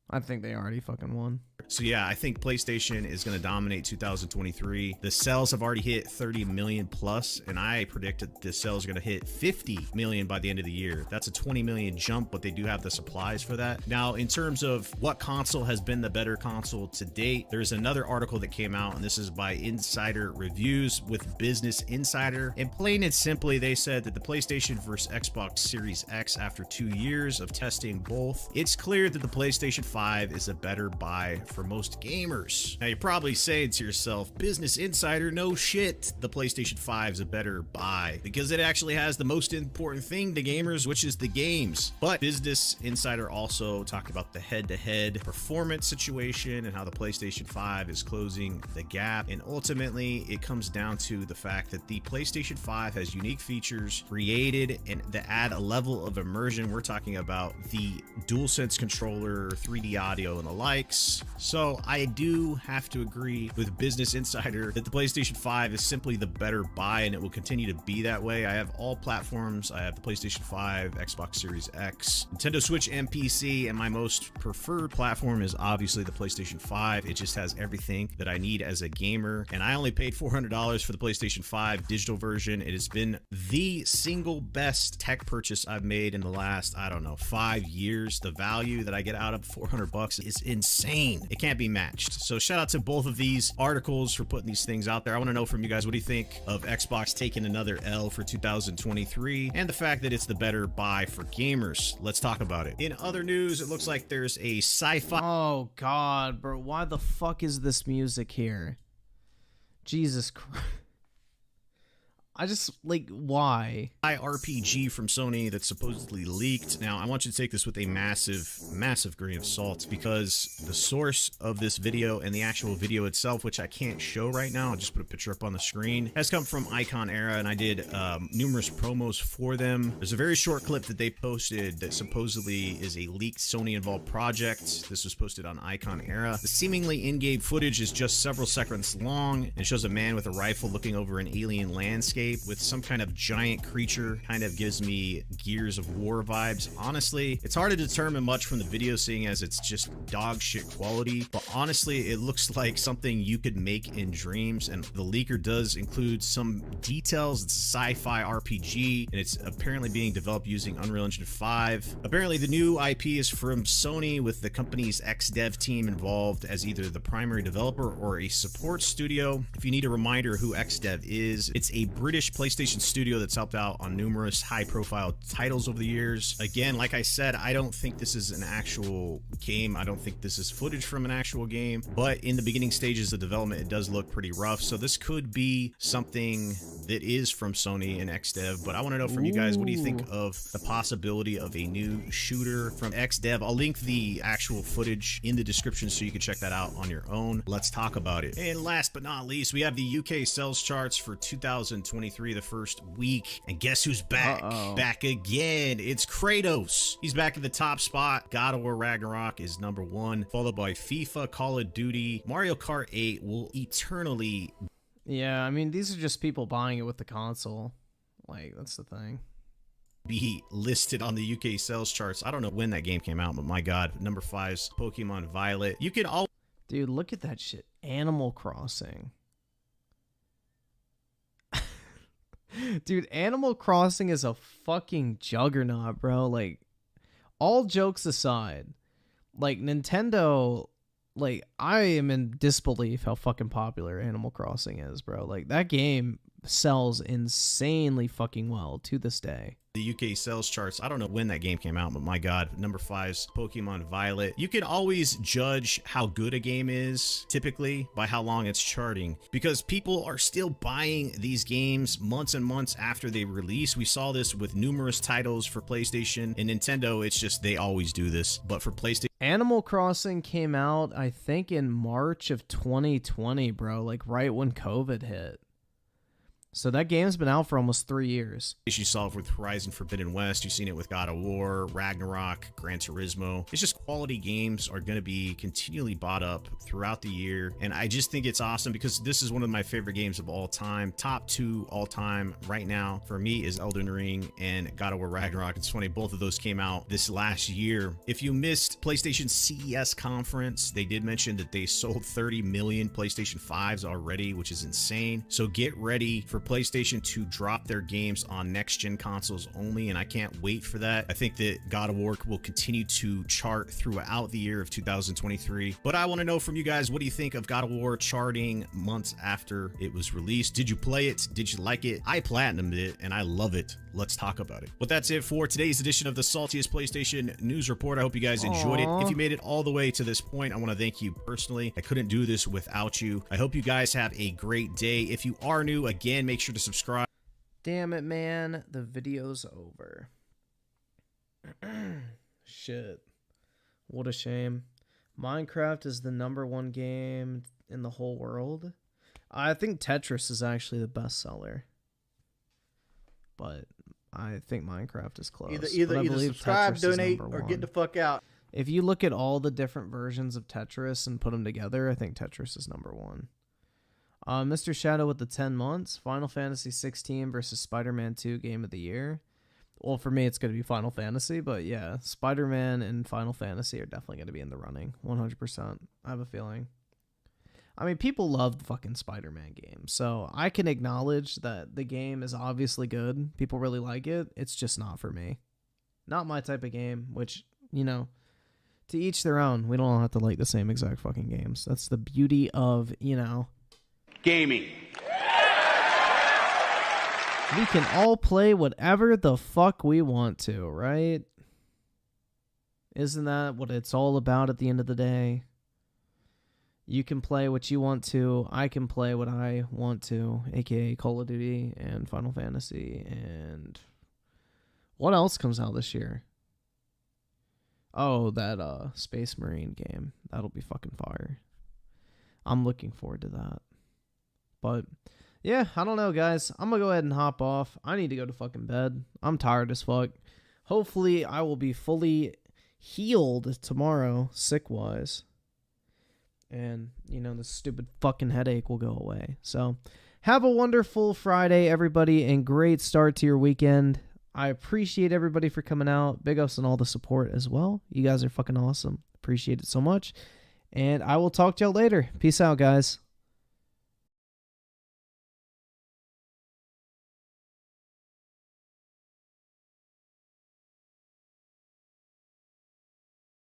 I think they already fucking won. So yeah, I think PlayStation is going to dominate 2023. The sales have already hit 30 million plus, and I predict that the sales are going to hit 50 million by the end of the year. That's a 20 million jump, but they do have the supplies for that. Now, in terms of what console has been the better console to date, there's another article that came out, and this is by Insider Reviews with Business Insider. And plain and simply, they said that the PlayStation versus Xbox Series X, after 2 years of testing both, it's clear that the PlayStation 5 is a better buy for most gamers. Now you're probably saying to yourself, Business Insider, no shit, the PlayStation 5 is a better buy because it actually has the most important thing to gamers, which is the games. But Business Insider also talked about the head-to-head performance situation and how the PlayStation 5 is closing the gap. And ultimately, it comes down to the fact that the PlayStation 5 has unique features created and that add a level of immersion. We're talking about the DualSense controller, 3D audio, and the likes. So I do have to agree with Business Insider that the PlayStation 5 is simply the better buy, and it will continue to be that way. I have all platforms. I have the PlayStation 5, Xbox Series X, Nintendo Switch, and PC, and my most preferred platform is obviously the PlayStation 5. It just has everything that I need as a gamer, and I only paid $400 for the PlayStation 5 digital version. It has been the single best tech purchase I've made in the last, I don't know, 5 years. The value that I get out of $400 is insane. It can't be matched. So shout out to both of these articles for putting these things out there. I want to know from you guys, what do you think of Xbox taking another L for 2023 and the fact that it's the better buy for gamers? Let's talk about it. In other news, it looks like there's a sci-fi. Oh God, bro, why the fuck is this music here? Jesus Christ. I just, like, why? RPG from Sony that's supposedly leaked. Now, I want you to take this with a massive grain of salt, because the source of this video and the actual video itself, which I can't show right now, I'll just put a picture up on the screen, has come from Icon Era, and I did numerous promos for them. There's a very short clip that they posted that supposedly is a leaked Sony-involved project. This was posted on Icon Era. The seemingly in-game footage is just several seconds long and shows a man with a rifle looking over an alien landscape with some kind of giant creature. Kind of gives me Gears of War vibes. Honestly, it's hard to determine much from the video, seeing as it's just dog shit quality, but honestly, it looks like something you could make in dreams, and the leaker does include some details. It's a sci-fi RPG, and it's apparently being developed using Unreal Engine 5. Apparently, the new IP is from Sony, with the company's ex-dev team involved as either the primary developer or a support studio. If you need a reminder who ex-dev is, it's a British British PlayStation studio that's helped out on numerous high-profile titles over the years. Again, like I said, I don't think this is an actual game. I don't think this is footage from an actual game, but in the beginning stages of development, it does look pretty rough. So this could be something that is from Sony and XDev, but I want to know from you guys, what do you think of the possibility of a new shooter from XDev? I'll link the actual footage in the description so you can check that out on your own. Let's talk about it. And last but not least, we have the UK sales charts for 2023, the first week. And guess who's back? Back again. It's Kratos. He's back at the top spot. God of War Ragnarok is number 1, followed by FIFA, Call of Duty. Mario Kart 8 will eternally... Yeah, I mean, these are just people buying it with the console. Like, that's the thing. Be listed on the UK sales charts. I don't know when that game came out, but my god, number 5's Pokemon Violet. You can all... Dude, look at that shit. Animal Crossing. Dude, Animal Crossing is a fucking juggernaut, bro. Like, all jokes aside, like, Nintendo, like, I am in disbelief how fucking popular Animal Crossing is, bro. Like, that game sells insanely fucking well to this day. The UK sales charts. I don't know when that game came out, but my god, number 5's Pokemon Violet. You can always judge how good a game is typically by how long it's charting, because people are still buying these games months and months after they release. We saw this with numerous titles for PlayStation and Nintendo. It's just they always do this, but for PlayStation, Animal Crossing came out, I think, in March of 2020, bro, like right when COVID hit. So that game's been out for almost 3 years. You saw it with Horizon Forbidden West. You've seen it with God of War, Ragnarok, Gran Turismo. It's just quality games are going to be continually bought up throughout the year. And I just think it's awesome because this is one of my favorite games of all time. Top 2 all time right now for me is Elden Ring and God of War Ragnarok. It's funny, both of those came out this last year. If you missed PlayStation CES conference, they did mention that they sold 30 million PlayStation 5s already, which is insane. So get ready for PlayStation to drop their games on next-gen consoles only, and I can't wait for that. I think that God of War will continue to chart throughout the year of 2023. But I want to know from you guys, what do you think of God of War charting months after it was released? Did you play it? Did you like it? I platinumed it, and I love it. Let's talk about it. But that's it for today's edition of the Saltiest PlayStation News Report. I hope you guys enjoyed it. If you made it all the way to this point, I want to thank you personally. I couldn't do this without you. I hope you guys have a great day. If you are new, again, make sure to subscribe. Damn it, man. The video's over. Shit. What a shame. Minecraft is the #1 game in the whole world. I think Tetris is actually the best seller. But I think Minecraft is close. Either subscribe, Tetris donate, or get the fuck out. If you look at all the different versions of Tetris and put them together, I think Tetris is #1. Mr. Shadow with the 10 months. Final Fantasy 16 versus Spider-Man 2 Game of the Year. Well, for me, it's going to be Final Fantasy, but yeah, Spider-Man and Final Fantasy are definitely going to be in the running. 100%. I have a feeling. I mean, people love the fucking Spider-Man game, so I can acknowledge that the game is obviously good. People really like it. It's just not for me. Not my type of game, which, you know, to each their own. We don't all have to like the same exact fucking games. That's the beauty of, you know, gaming. We can all play whatever the fuck we want to, right? Isn't that what it's all about at the end of the day? You can play what you want to. I can play what I want to, aka Call of Duty and Final Fantasy. And what else comes out this year? Oh, that Space Marine game. That'll be fucking fire. I'm looking forward to that. But yeah, I don't know, guys. I'm gonna go ahead and hop off. I need to go to fucking bed. I'm tired as fuck. Hopefully, I will be fully healed tomorrow, sick-wise. And, you know, the stupid fucking headache will go away. So, have a wonderful Friday, everybody, and great start to your weekend. I appreciate everybody for coming out. Big ups on all the support as well. You guys are fucking awesome. Appreciate it so much. And I will talk to y'all later. Peace out, guys.